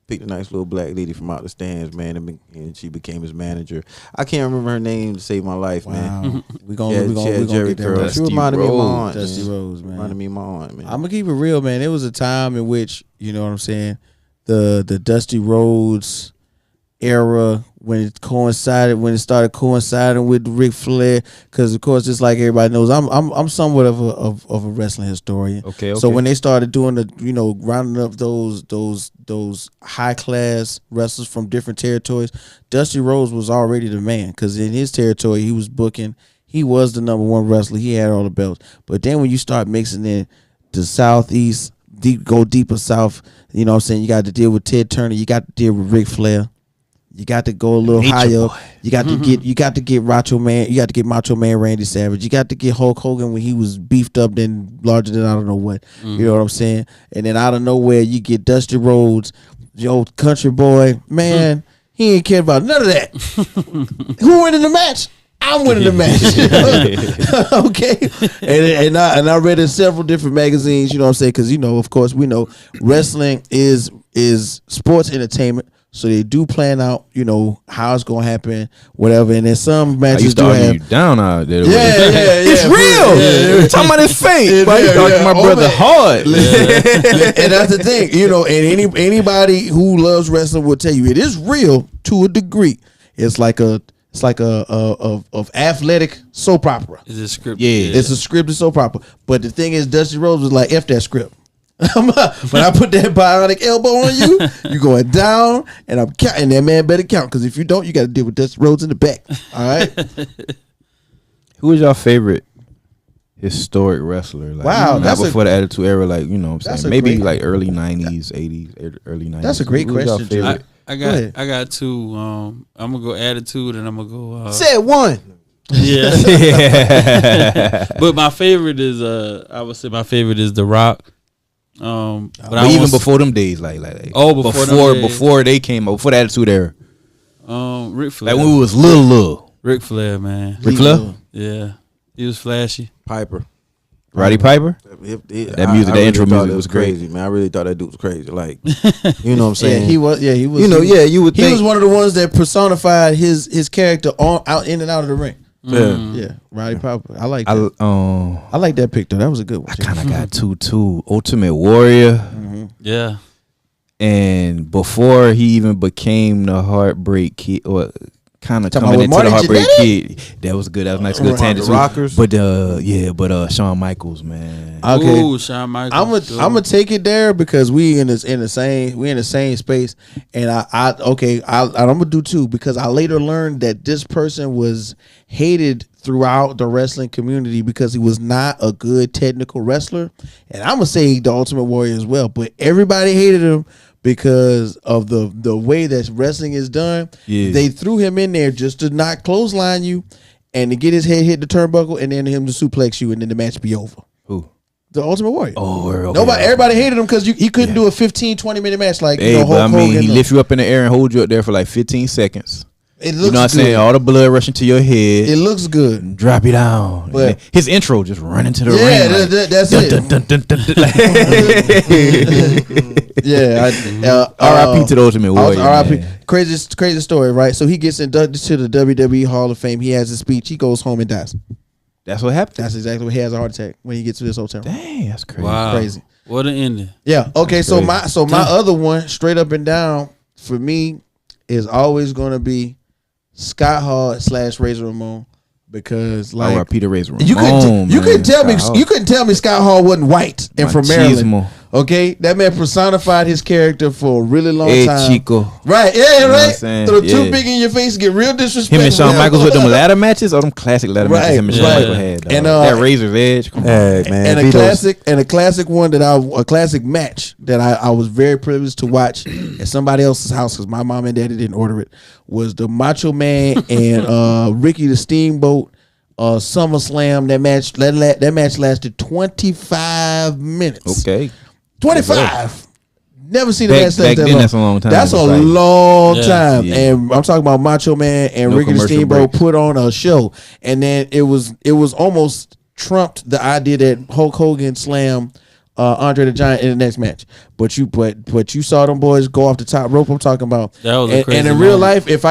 picked a nice little black lady from out the stands, man, and she became his manager. I can't remember her name to save my life, man. Wow. we Yeah, gonna she had get Jerry that curl. right. She reminded me of my aunt. Dusty man. Rhodes, man. Reminded me of my aunt, man. I'm gonna keep it real, man. It was a time in which, you know what I'm saying, the Dusty Rhodes era when it started coinciding with Ric Flair, because of course, just like everybody knows, I'm somewhat of a wrestling historian. Okay. So when they started doing rounding up those high class wrestlers from different territories, Dusty Rhodes was already the man, because in his territory he was booking. He was the number one wrestler. He had all the belts. But then when you start mixing in the Southeast, go deeper south, you know what I'm saying? You got to deal with Ted Turner. You got to deal with Ric Flair. You got to go a little higher. You got to get Macho Man. You got to get Macho Man Randy Savage. You got to get Hulk Hogan when he was beefed up, then larger than I don't know what. You know what I'm saying? And then out of nowhere, you get Dusty Rhodes, your country boy. Man, he ain't care about none of that. Who winning the match? I'm winning the match. Okay. And I read in several different magazines, you know what I'm saying? Because, of course, we know wrestling is sports entertainment. So they do plan out, how it's gonna happen, whatever. And then some matches I used to argue you down out there. It's real. Yeah. Talking about his fate. Why you talking my brother hard? And that's the thing, and anybody who loves wrestling will tell you it is real to a degree. It's like a of athletic soap opera. Is it scripted? Yeah. It's a scripted soap opera. But the thing is, Dusty Rhodes was like, F that script. When I put that bionic elbow on you, you're going down, and I'm counting. That man better count, because if you don't, you got to deal with Dusty Rhodes in the back. All right. Who is your favorite historic wrestler? Like, Wow, that's before the Attitude Era, like I'm that's saying, maybe like early '90s, '80s, early '90s. That's a great Who's your question, favorite? I got two. I'm gonna go Attitude, and I'm gonna go. Said one. Yeah. But my favorite is I would say my favorite is The Rock. But even before them days, before they came up, before the Attitude Era, Ric Flair. like when we was little. Ric Flair, man. Ric Flair, Yeah, he was flashy. Piper. Roddy Piper. That music, that intro music was crazy, man. I really thought that dude was crazy. Like, you know what I'm saying? He was. You would think he was one of the ones that personified his character out in and out of the ring. Yeah, Roddy Piper. I like that. I like that pick though. That was a good one. I kind of got two. Ultimate Warrior. Yeah. And before he even became the Heartbreak Kid, or kind of coming into Marty the Heartbreak Jannetty? Kid, that was good. That was nice, good tangent. The Rockers. But Shawn Michaels, man. Okay. Ooh, Shawn Michaels. I'm gonna take it there because we in the same space, and I'm gonna do two, because I later learned that this person was hated throughout the wrestling community because he was not a good technical wrestler, and I'm gonna say the Ultimate Warrior as well. But everybody hated him because of the way that wrestling is done. Yeah. They threw him in there just to not clothesline you and to get his head hit the turnbuckle, and then him to suplex you, and then the match be over. Who? The Ultimate Warrior. Oh, okay. Everybody hated him because he couldn't do a 15-20 minute match like Hey, Hulk but I mean, Hogan. he lift you up in the air and hold you up there for like 15 seconds. It looks You know what I'm good. saying? All the blood rushing to your head. It looks good. Drop you down. But- And then his intro just running to the Yeah, ring. Like, that's it. dun, dun, dun, dun. Yeah. R.I.P. to the Ultimate Warrior. R.I.P. man. Crazy story, right? So he gets inducted to the WWE Hall of Fame. He has a speech. He goes home and dies. That's what happened. That's exactly what he has, a heart attack when he gets to this hotel. Dang, that's crazy. Wow. Crazy. What an ending. Yeah. Okay. So crazy. my other one, straight up and down, for me, is always going to be Scott Hall / Razor Ramon, because like R.I.P. to Razor Ramon. you couldn't tell me Scott you couldn't tell me Scott Hall wasn't white and from Maryland. Machismo. Okay, that man personified his character for a really long Hey, time. Chico. Right? Yeah, know what right. I'm saying? Throw too Yeah. big in your face, get real disrespectful. Him and Shawn Michaels with them ladder matches, or them classic ladder matches him and Shawn Right. Michaels had. Dog. And, that Razor's Edge. Come on. Hey, man. And a classic one that a classic match that I was very privileged to watch at somebody else's house because my mom and daddy didn't order it, was the Macho Man and Ricky the Steamboat SummerSlam. That match lasted 25 minutes. Okay. 25. Never seen a Back- match back that then, long. that's a long time. That's a It's like- long Yeah. time. Yeah. And I'm talking about Macho Man and No Ricky the commercial Steamboat breaks. put on a show, and then it was almost trumped the idea that Hulk Hogan slammed Andre the Giant in the next match. But you saw them boys go off the top rope. I'm talking about. That was a and crazy in real moment. life, if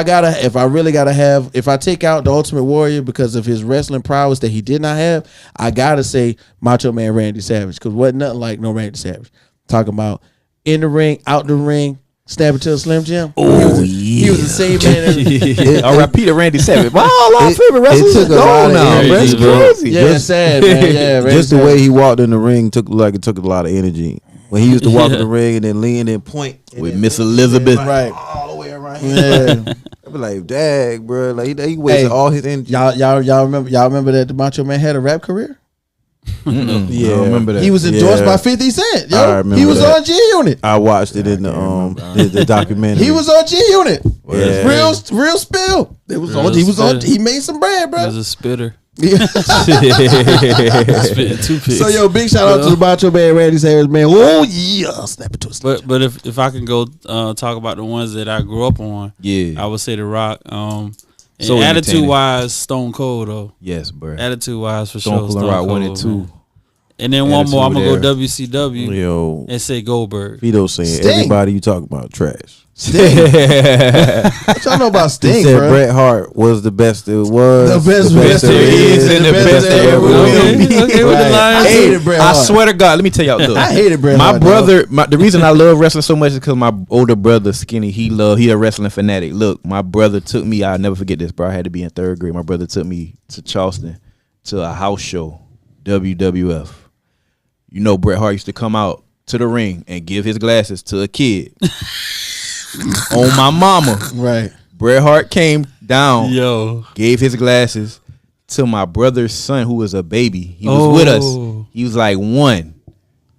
I take out the Ultimate Warrior because of his wrestling prowess that he did not have, I gotta say Macho Man Randy Savage, because wasn't nothing like no Randy Savage. Talking about in the ring, out the ring, Snap It to a Slim Jim. Oh, He was the same man. R.I.P. to Randy Savage. Wow, all our favorite wrestlers took a is lot gone of now, energy, bro. It's bro. crazy. Yeah, it's sad, man. Yeah, Just the way he walked in the ring it took a lot of energy. When he used to walk in the ring and then lean and point and With then Miss lean Elizabeth. Right. all the way around. Yeah. I be like, dang, bro, like he wasted all his energy. Y'all remember that the Macho Man had a rap career? Yeah, I don't remember that. He was endorsed by 50 Cent. I Yo, remember he was that. on G Unit. I watched it in the documentary. He was on G Unit. Yeah. Real spill. It was Real on. He was on. spill. He made some bread, He bro. was a spitter. Yeah. Spitting toothpicks. So yo, big shout out to the Macho Man, Randy Savage, man. Oh yeah, Snap It to a Slim. But if I can go talk about the ones that I grew up on, Yeah. I would say The Rock. And So attitude entertaining. wise, Stone Cold though. Yes, bro. Attitude wise for Stone sure. Cold Rock 1 and Cold, 2. man. And then one more, I'm gonna Attitude go era. WCW Yo, and say Goldberg. Vito saying Sting. everybody you talk about trash. Sting. What y'all know about He Sting, said bro? Bret Hart was the best it was. The best there there is, and the best there ever will be. Okay, with the Right. Lions. I hated Bret I Hart. swear to God, let me tell y'all. Look, I hated Bret my Hart, brother. The reason I love wrestling so much is because my older brother, Skinny, he a wrestling fanatic. Look, my brother took me. I'll never forget this, bro. I had to be in 3rd grade. My brother took me to Charleston to a house show, WWF. You know, Bret Hart used to come out to the ring and give his glasses to a kid. On my mama, Right. Bret Hart came down, Yo. gave his glasses to my brother's son who was a baby. He was with us. Oh. He was like 1.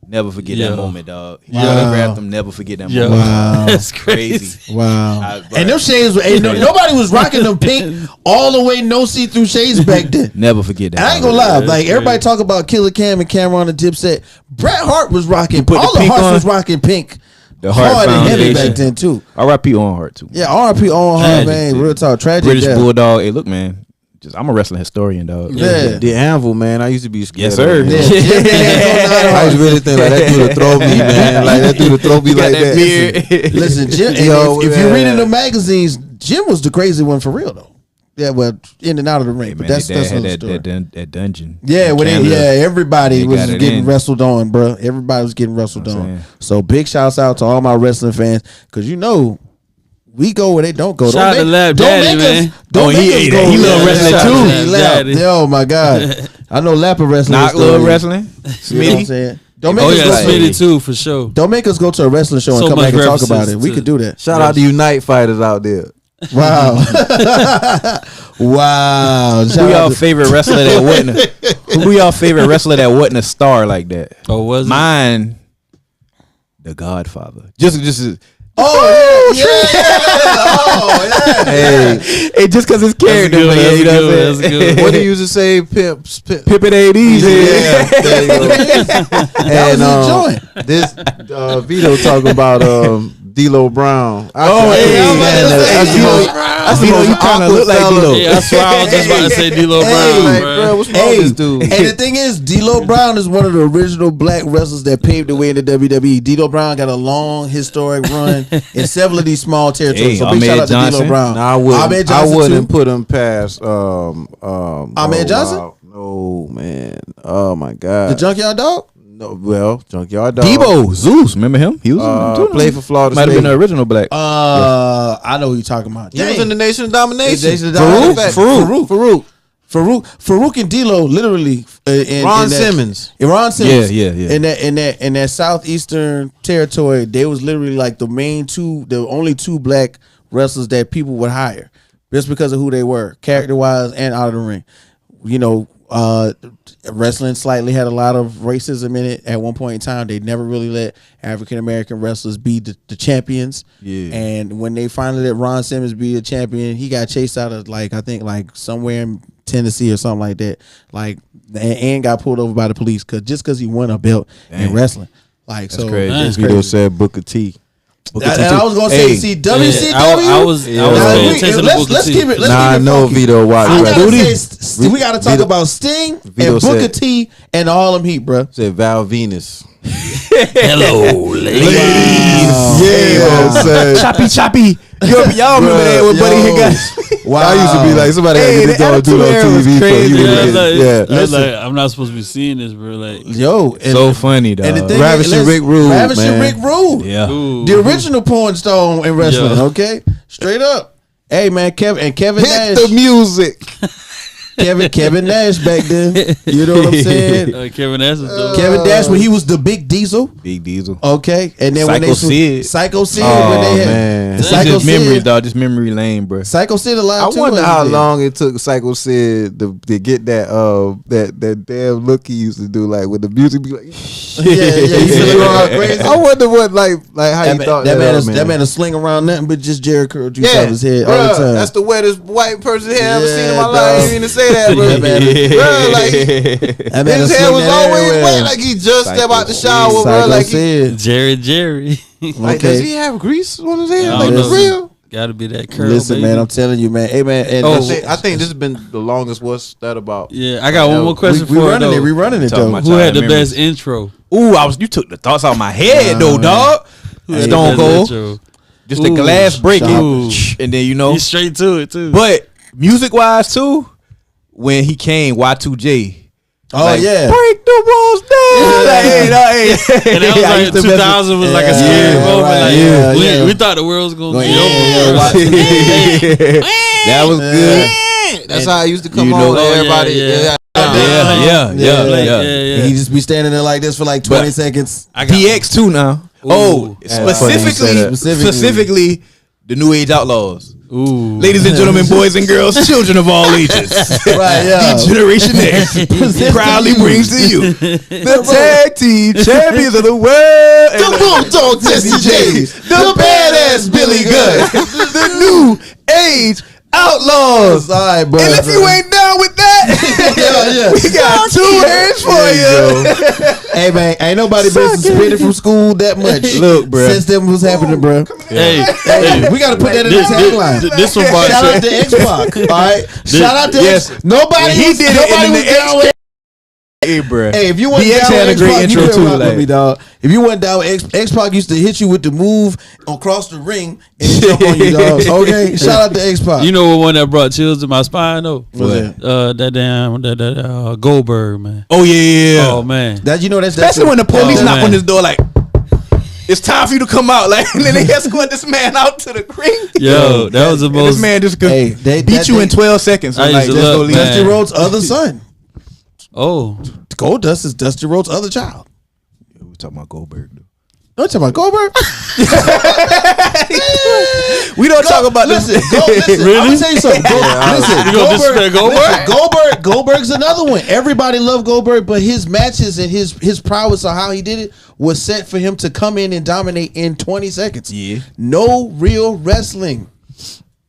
Never forget that Yo. moment, dog. He Wow. autographed him. Never forget that Yo. moment. Wow. That's crazy. Wow. And them shades, nobody was rocking them pink all the way, no see-through shades back then. Never forget that. And I ain't gonna lie, That's like everybody crazy. talk about Killer Cam and Cameron and Dipset. Bret Hart was rocking. put the All the pink Hearts on? was rocking pink. The Hart hard and heavy Foundation. back then too. R.I.P. on Hart too. Yeah, R.I.P. on her, Tragic, man. dude. Real talk, tragic. British death. Bulldog. Hey, look, man. I'm a wrestling historian, dog. Yeah. The anvil, man. I used to be scared. Yes, sir. of Yeah, him. Jim Daniels I used to really think like that dude would throw me, man. Like that dude would throw me like that. beard. Listen, Jim. Yo, if you're yeah. reading the magazines, Jim was the crazy one for real though. Yeah, well, in and out of the ring, but that's another story. that dungeon. Yeah, in when Canada. everybody They was got it getting in. wrestled on, bro. Everybody was getting wrestled I'm on. saying. So big shouts out to all my wrestling fans, because you know we go where they don't go. Shout out to Lab Daddy, man. Don't he make us ate go. that. He love wrestling Shout out too. to Lap. Daddy. Oh my god, I know Lapper wrestling. Knock story. love wrestling. You know what I'm Smitty. saying? Don't make Oh us yeah, go. Smitty too for sure. Don't make us go to a wrestling show and So come back much and talk about it. references We to- could do that. Shout out to Unite fighters out there. Wow, wow. Shout Who out y'all to- favorite wrestler that wasn't? Who y'all favorite wrestler that wasn't a star like that? Oh, was it? Mine, The Godfather. Just. Oh yeah, oh yeah. Hey, Just because his character, good, man, that's you know good, what I'm that's saying? good. what do you used to say? Pimps. Pippin ain't easy. Yeah, there you go. That was his joint. This Vito talking about D'Lo Brown. Vito, you kind of look like D'Lo. Yeah, that's why I was just about to say D'Lo Brown, Like, bro. bro, what's wrong with this dude? And the thing is, D'Lo Brown is one of the original black wrestlers that paved the way in the WWE. D'Lo Brown got a long historic run in several of these small territories. Hey, So big Ahmed shout out to D'Lo Johnson. Brown. Nah, I Ahmed Johnson wouldn't too. put him past Ahmed Johnson? wow. No, man. Oh my God. The Junkyard Dog? No, well, Junkyard Dog. Debo, Zeus, remember him? He was played for Florida Might have been State. the original black. I know who you're talking about. He was in the Nation of Domination. Nation of Domination. Farouk. Farouk and D'Lo literally Ron Simmons. Ron Simmons. Yeah. In that southeastern territory, they was literally like the only two black wrestlers that people would hire, just because of who they were, character wise and out of the ring. You know, wrestling slightly had a lot of racism in it at one point in time. They never really let African American wrestlers be the champions. Yeah. And when they finally let Ron Simmons be a champion, he got chased out of I think somewhere in Tennessee or something like that. And got pulled over by the police because he won a belt in wrestling. crazy. That's Vito crazy. said Booker T. And I was gonna say, see, WCW. I was paying attention to Booker let's T. keep it. Let's Nah, I keep it know funky. Vito watch I gotta wrestling. say, we gotta talk about Sting Vito and Booker said- T and the Harlem Heat, bro. Said Val Venus. Hello, ladies. Yeah, said Choppy. Y'all remember that when Buddy had got? Wow. I used to be like, somebody had to get this dog do it on TV. I'm not supposed to be seeing this, bro. Like, so funny, dog. And the thing Ravishing Rick Rude, man. Rick Rude. Yeah. ooh. The original porn star in wrestling, okay? Straight up. Hey, man, Kevin Nash. Hit the music. Kevin Nash back then. You know what I'm saying? Kevin Nash is dope. Kevin Nash when he was the Big Diesel. Big Diesel. Okay. And then Psycho Sid. Psycho Sid. Oh, when they had, man. This Psycho is memory, Sid. dog. Just memory lane, bro. Psycho Sid alive I too. wonder how long it took Psycho Sid to get that damn look he used to do, like with the music be like Yeah. He used to look all crazy. I wonder what how you thought that man up, that man is sling around nothing but just Jerry curl juice out his head all the bruh, time. that's the wettest white person hair I've ever seen in my Yeah, life. I dog. ain't even to say that, bro. That man Bruh, like that man his is hair sling was that always everywhere. wet, like he just stepped out the shower, bro. Psycho Like Sid. Jerry. like does he have grease on his hair? I Like don't for know. real? Gotta be that curl. Listen, baby. man, I'm telling you, man. Hey, man. And I think this has been the longest. What's that about? Yeah, I got one more question we for you, running though. it. We running it Talking though. about Who had the memories. best intro? Ooh, you took the thoughts out of my head though, dog. Who had the Stone best Cold. intro? Just the Ooh, glass breaking, Ooh. and then He's straight to it too. But music wise too, when he came Y2J. Oh like, yeah. break the walls down. Like, hey. And that was like 2000 was like a scary moment. Like, we thought the world was gonna be over. That was good. That's how I used to come You on. know- Like, Oh, everybody, yeah. Yeah. And he just be standing there like this for like 20 seconds. I got PX too now. Ooh. Specifically, the New Age Outlaws. Ooh. Ladies and gentlemen, boys and girls, children of all ages. Right, yeah. Generation X proudly brings to you the tag team champions of the world. The Bulldog Jesse J, the badass Billy Gunn, the New Age Outlaws. All right, bro. And if you ain't down with that, we got 2 hands for you. Hey man, ain't nobody been suspended from school that much. Look, bro. Since then was happening, bro. Hey, We gotta put that in the tagline. this one about Shout out to X-Pac. All right. Shout out to X. Nobody. He was- did it nobody in was the down with. Hey, bro. Hey, if you wasn't BX down had a with great X-Pac, intro you too. couldn't rock with Like, me, dog. If you wasn't down with X-Pac used to hit you with the move across the ring and jump on you, dog. Okay. Shout out to X-Pac. You know what one that brought chills to my spine though? What's that? That damn Goldberg, man. oh yeah. Oh man. That you know that's Especially when the police Oh, knock man. on his door, like, it's time for you to come out. Like, and then they escort this man out to the ring. Yo, that was the And most. this man just could Hey, they- beat that you they- in 12 seconds. So I like, used to just go love- leave. man. Dusty Rhodes' other son. Oh, Goldust is Dusty Rhodes' other child. We talking about Goldberg, though. Don't talk about Goldberg. We don't talk about Listen, this. listen. I'm gonna tell you something. Listen, You gonna disrespect Goldberg? listen, Goldberg's another one. Everybody loved Goldberg, but his matches and his prowess on how he did it was set for him to come in and dominate in 20 seconds. Yeah. No real wrestling.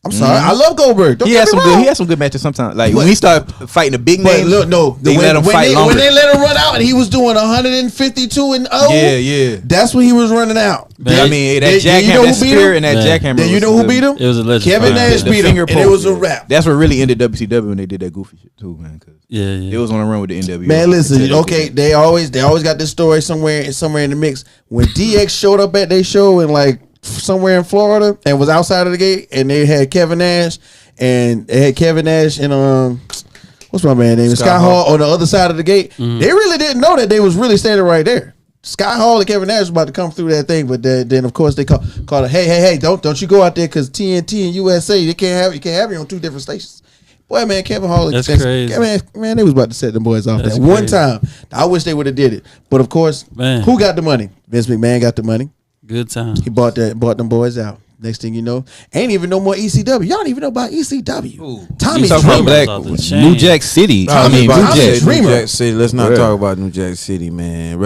I'm sorry. I love Goldberg. Don't He get had me some wrong. good. He had some good matches sometimes. Like But- when he started fighting the big But names. look, no, they let him fight longer. when they let him run out and he was doing 152 and 0. Yeah. That's when he was running out. I mean, that you jackhammer, know that who beat spear, him? and that Man. jackhammer. Then you was know who the- beat him? it was a legend. Kevin Nash the beat him, finger and it poke. was a wrap. That's what really ended WCW when they did that goofy shit too, man. Cause Yeah. it was on a run with the NWO. Man, listen, okay, they always got this story somewhere in the mix. When DX showed up at their show in like somewhere in Florida and was outside of the gate, and they had Kevin Nash and what's my man name? Sky Hall on the other side of the gate. They really didn't know that they was really standing right there. Sky Hall and Kevin Nash was about to come through that thing, but then of course they called it, hey, don't you go out there because TNT and USA you can't have you on 2 different stations. Boy, man, Kevin Hall. That's crazy. Man, they was about to set them boys off That's that one crazy. time. I wish they would have did it, but of course, Man. who got the money? Vince McMahon got the money. Good time. He bought them boys out. Next thing you know, ain't even no more ECW. Y'all don't even know about ECW. Tommy You talking about Dreamer. Black Off the chain. New Jack City? I was New about to Jack. say Dreamer. New Jack City. Let's not Yeah. talk about New Jack City, man.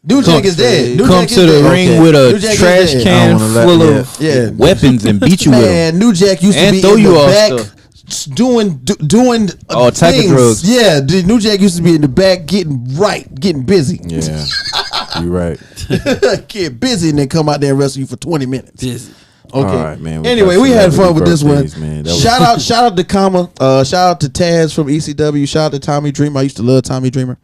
New Jack is dead. New Come Jack is to the dead. ring Okay. with New a Jack is trash dead. can I wanna let- full of yeah. weapons and beat you with them. Man, New Jack used to And be throw in you the off back stuff. doing All type of things. drugs. Yeah, New Jack used to be in the back getting busy. Yeah, you're right. Get busy and then come out there and wrestle you for 20 minutes. Busy. Okay. All right, man. Anyway, we had fun with this one. birthdays, man. That was- Shout out to Kama. Shout out to Taz from ECW. Shout out to Tommy Dreamer. I used to love Tommy Dreamer.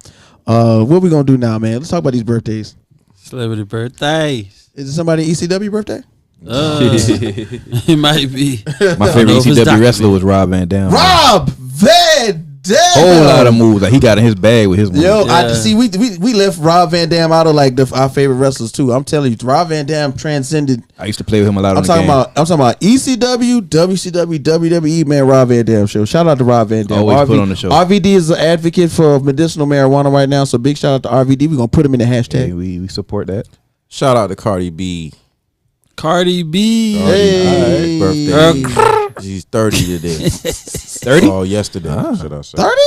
What we gonna do now, man? Let's talk about these birthdays. Celebrity birthdays. Is it somebody ECW birthday? It might be. My favorite ECW wrestler was Rob Van Dam. Rob Van Dam. Whole lot of moves. Like he got in his bag with his moves. Yo, I see. We left Rob Van Dam out of like our favorite wrestlers too. I'm telling you, Rob Van Dam transcended. I used to play with him a lot. I'm talking about ECW, WCW, WWE. Man, Rob Van Dam show. Shout out to Rob Van Dam. Always put on the show. RVD is an advocate for medicinal marijuana right now. So big shout out to RVD. We're gonna put him in the hashtag. Yeah, we support that. Shout out to Cardi B. Cardi B. Hey, birthday. She's 30 today. 30? Oh, yesterday. Should I say? 30?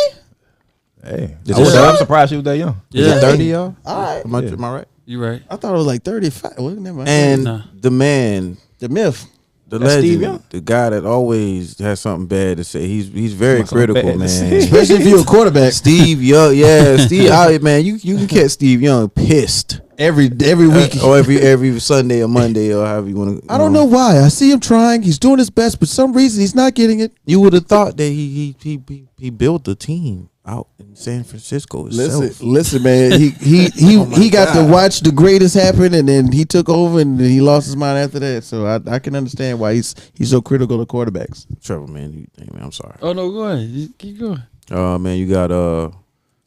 Hey, I'm surprised she was that young. Yeah, 30, y'all. All right. Am I right? You right. I thought it was like 35. Well, never mind. And the man, the myth, the legend, the guy that always has something bad to say. He's very critical, man. Especially if you're a quarterback. Steve Young, Steve. Man, you can catch Steve Young pissed every week or every Sunday or Monday or however you want to. I don't know why. I see him trying. He's doing his best, but for some reason he's not getting it. You would have thought that he built the team out in San Francisco itself. Listen, man. He got to watch the greatest happen, and then he took over, and then he lost his mind after that. So I can understand why he's so critical of quarterbacks. Trevor, man, I'm sorry. Oh no, go ahead. You keep going. Man, you got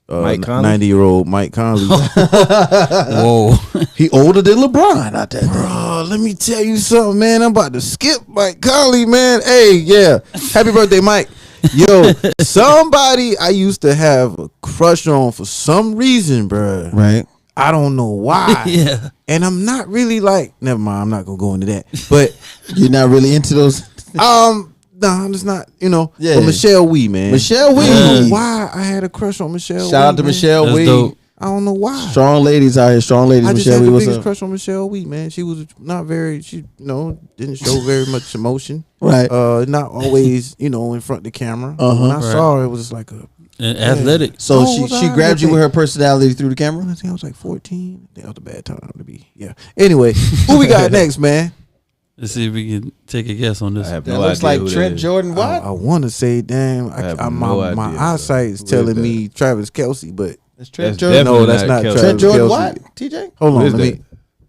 Mike Conley? 90-year-old Mike Conley. Whoa, he older than LeBron out there. Bro, let me tell you something, man. I'm about to skip Mike Conley, man. Hey, yeah, happy birthday, Mike. Yo, somebody I used to have a crush on for some reason, bro. Right. I don't know why. Yeah. And I'm not really like, never mind, I'm not gonna go into that. But you're not really into those. No, I'm just not, Yeah. But Michelle Wee, man. Michelle Wee. I don't know why I had a crush on Michelle Wee. Shout out to Michelle Wee. Dope. I don't know why. Strong ladies out here. Strong ladies. I just Michelle had Wee, the what's biggest up? crush on Michelle Wee, man. She was not very, didn't show very much emotion. Right. Not always, in front of the camera. When I saw her, it was just like and athletic. So she grabbed you with her personality through the camera? I think I was like 14. That was a bad time to be. Yeah. Anyway, who we got next, man? Let's see if we can take a guess on this. I have That no looks idea like who Trent that is. Jordan Watt. I want to say, damn, my eyesight is telling me Travis Kelce, but That's Trent That's Jordan. no, that's not not Kelce. Travis Trent Jordan Kelce. Watt? TJ? Hold on, Who is let me. that?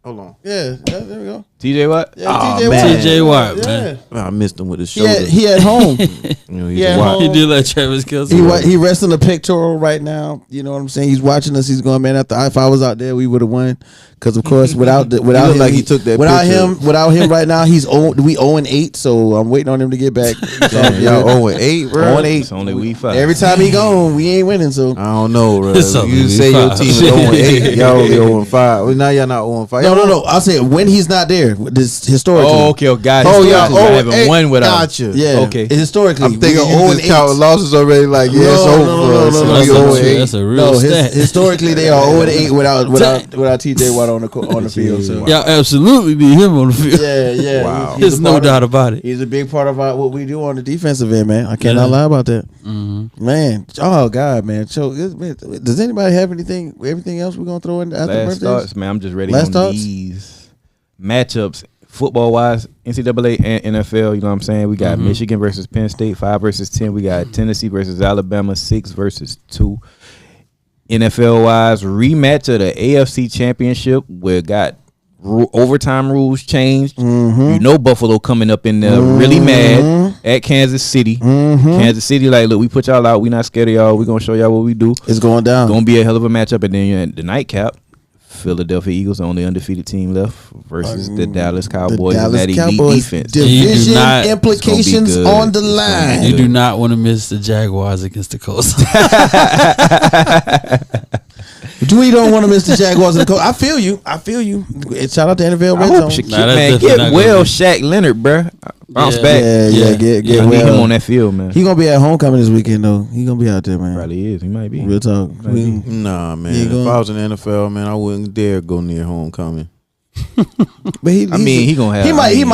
Hold on. Yeah, there we go. TJ Watt? Yeah, Aw, TJ man. Watt. TJ Watt, Yeah. man. I missed him with his He shoulder. at home. He's Yeah, a Watt. He did like Travis Kelce. He wrestling a pectoral right now. You know what I'm saying? He's watching us. He's going, man. If I was out there, we would have won. Because of course, without him, like he took that without picture. him right now, we 0-8. So I'm waiting on him to get back. Damn, y'all 0-8, bro. 0-8. It's only week 5. Every time he gone, we ain't winning. So I don't know, bro. It's only You say your 5. team is 0-8, y'all only 0-5. Well, now y'all not 0-5. no. I'll say when he's not there. This historically. Oh, okay. Got it. Oh, yeah. I haven't won without. Gotcha. Yeah. Okay. Historically, I'm thinking we you are just count 0-8. losses already. Like, yeah, it's No, over no, for us. no, We no, 0-8. That's a real No, stat. historically they are 0-8 without TJ Watt on the field. So Y'all absolutely need him on the field. yeah. Wow. There's no doubt about it. He's a big part of what we do on the defensive end, man. I cannot lie about that, man. Oh God, man. So, does anybody have everything else we're gonna throw in after Last birthdays? thoughts, man. I'm just ready Last on thoughts? these matchups. Football wise, NCAA and NFL, you know what I'm saying? We got Michigan versus Penn State, 5 versus 10. We got Tennessee versus Alabama, 6 versus 2. NFL wise, rematch of the AFC Championship where got overtime rules changed. You know Buffalo coming up in there really mad at Kansas City. Kansas City like, look, we put y'all out. We not scared of y'all. We going to show y'all what we do. It's going down. Going to be a hell of a matchup. And then the nightcap, Philadelphia Eagles, the only undefeated team left, versus the Dallas Cowboys and that elite defense. Division not- implications good. on the It's gonna be line. You do not want to miss the Jaguars against the Colts. We don't want to miss the Jaguars and the Colts. I feel you. Shout out to NFL I Red hope Zone. Shaquille, Nah, that's man, definitely get not well, gonna be- Shaq Leonard, bruh. Bounce Yeah. back. Get I need well. him on that field, man. He gonna be at homecoming this weekend though. He gonna be out there, man. Probably is. He might be. Real talk. Nah, man. You If gonna- I was in the NFL, man, I wouldn't dare go near homecoming. But he gonna have. He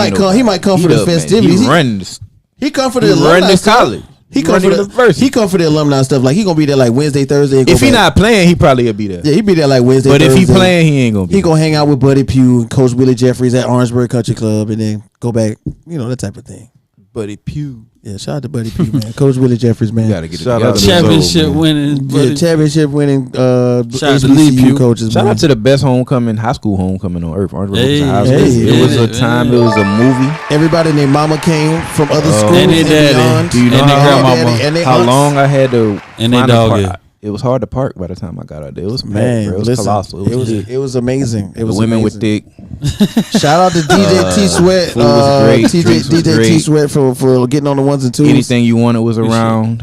might come for the festivities. He runs. He come for the He alumni run the stuff. college. He come run for the the university. He come for the alumni stuff. Like he gonna be there like Wednesday, Thursday. And go If he back. not playing, he probably will be there. Yeah, he be there like Wednesday. But if Thursday. he playing, he ain't gonna be. He gonna hang out with Buddy Pugh and Coach Willie Jeffries at Orangeburg Country Club, and then go back. You know, that type of thing. Buddy Pugh. Yeah, shout out to Buddy P, man. Coach Willie Jeffries, man. You gotta get it Shout together. out to Championship winning. Yeah, championship winning Shout out to HBCU Lee coaches. Shout man. out to the best homecoming, high school homecoming on earth. Orange Hey, High School. hey, It was hey, a time. It was a movie. Everybody and their mama came from other schools And their daddy. beyond. Do you know And their how, grandmama. And their how aunts. long I had to And they find a dog park? it. It was hard to park by the time I got out there. It was packed, Man, bro. It was listen, colossal. it was amazing. It was the women amazing. were thick. Shout out to DJ T Sweat, food was great, drinks was DJ T great. Sweat for getting on the ones and twos. Anything you wanted was around.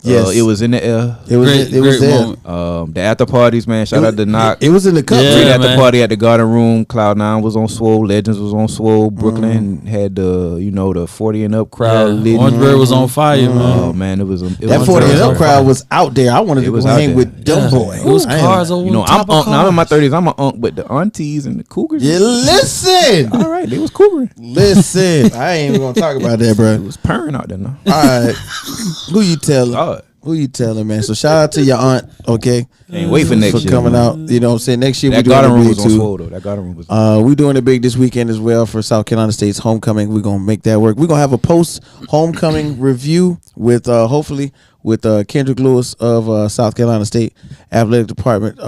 Yes. It was in the air. It was Great- it was great there. moment. The after parties, man. Shout out to Knock. It was in the cup. Yeah. Great after man. party at the Garden Room. Cloud9 was on Swole. Legends was on Swole. Brooklyn had the the 40 and up crowd. lit. Orangeburg was on fire, man. Oh man, it was That was 40 and crazy. up crowd was out there. I wanted It to was go out hang there. with Dumb Boy. It was I ain't- cars over You know, top of now I'm in my cars. 30s. I'm an unk, but the aunties and the cougars. Yeah, listen. All right, they was cougering. Listen. I ain't even gonna talk about that, bro. It was purring out there now. All right. Who you telling? God. Who you telling, man? So shout out to your aunt, okay? Can't wait for next year. coming man. out. You know what I'm saying? Next year That we doing Garden it Room big was on too. Swole though. That Garden Room was. We doing it big this weekend as well for South Carolina State's homecoming. We're gonna make that work. We're gonna have a post homecoming review with hopefully with Kendrick Lewis of South Carolina State Athletic Department,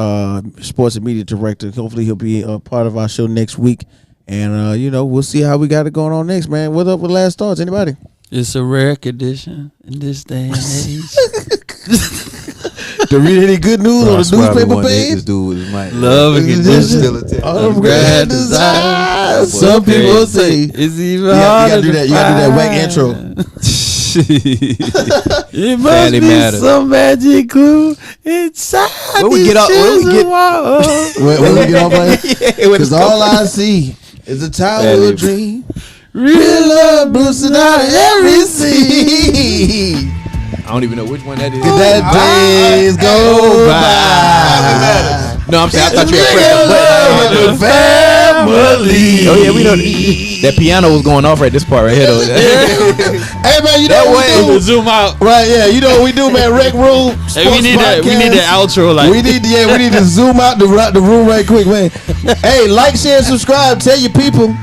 Sports and Media Director. Hopefully he'll be a part of our show next week. And we'll see how we got it going on next, man. What up with last thoughts? Anybody? It's a rare condition in this day and age. To read any good news on the newspaper This page? dude was Mike. Love and Still condition. a Of grand desire. Some people say it's even you gotta harder do that. to You gotta do that whack find. intro. It must Family be Matters. some magic clue inside. When we these get up- when we shoes get- of water. When we get off like Yeah, because all I see is a childhood Family. dream. Real love boosting out of every scene. I don't even know which one that is. That days go by. No, I'm saying I thought you had pressed the button. Family. Oh yeah, we know that piano was going off right this part right here though. Hey man, you know what we do? Zoom out. Right, yeah, you know what we do, man. Rec Room. Hey, we need that. We need that outro. Like We need to zoom out the room right quick, man. Hey, like, share, and subscribe. Tell your people.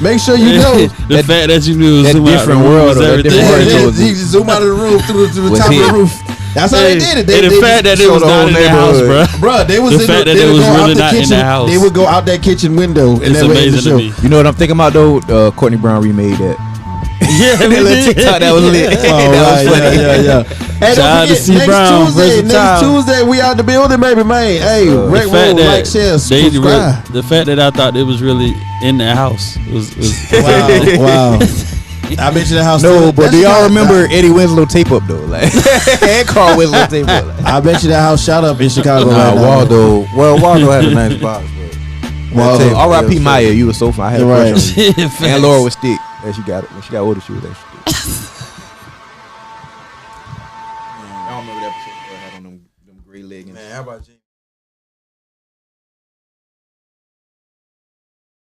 Make sure you know. the fact that you knew that zoom out different the room world, was that everything. different Yeah, world. you just zoom out of the room through the Was top of here. the roof. That's how they did it. Hey, the They fact that it was showed the not whole in the house, bro. neighborhood. Bruh, they was The in fact that they they would was go out really the not in kitchen. the house. They would go out that kitchen window and It's that way in the amazing to show. me. You know what I'm thinking about though? Courtney Brown remade that. Yeah, That little TikTok that was lit. Oh, That was right, funny. yeah. Hey, Shout out don't to forget, C. Brown, next versatile. Tuesday, we out the building, baby, man. Hey, Rec The fact Room, that like, share, they subscribe. the fact that I thought it was really in the house was Wow. I mentioned the house. No, too. but That's do y'all not- remember Eddie Winslow tape up though? Like and Carl Winslow tape up. Like. I bet you that house shot up in Chicago right now. Waldo. Well, Waldo had a nice box, but Waldo. R.I.P. Maya, you were so fun. I had a Right. crush on you. Facts. And Laura was thick. And she got it. When she got older, she was extra thick. I don't remember that episode where I had on them gray leggings. man, how about you?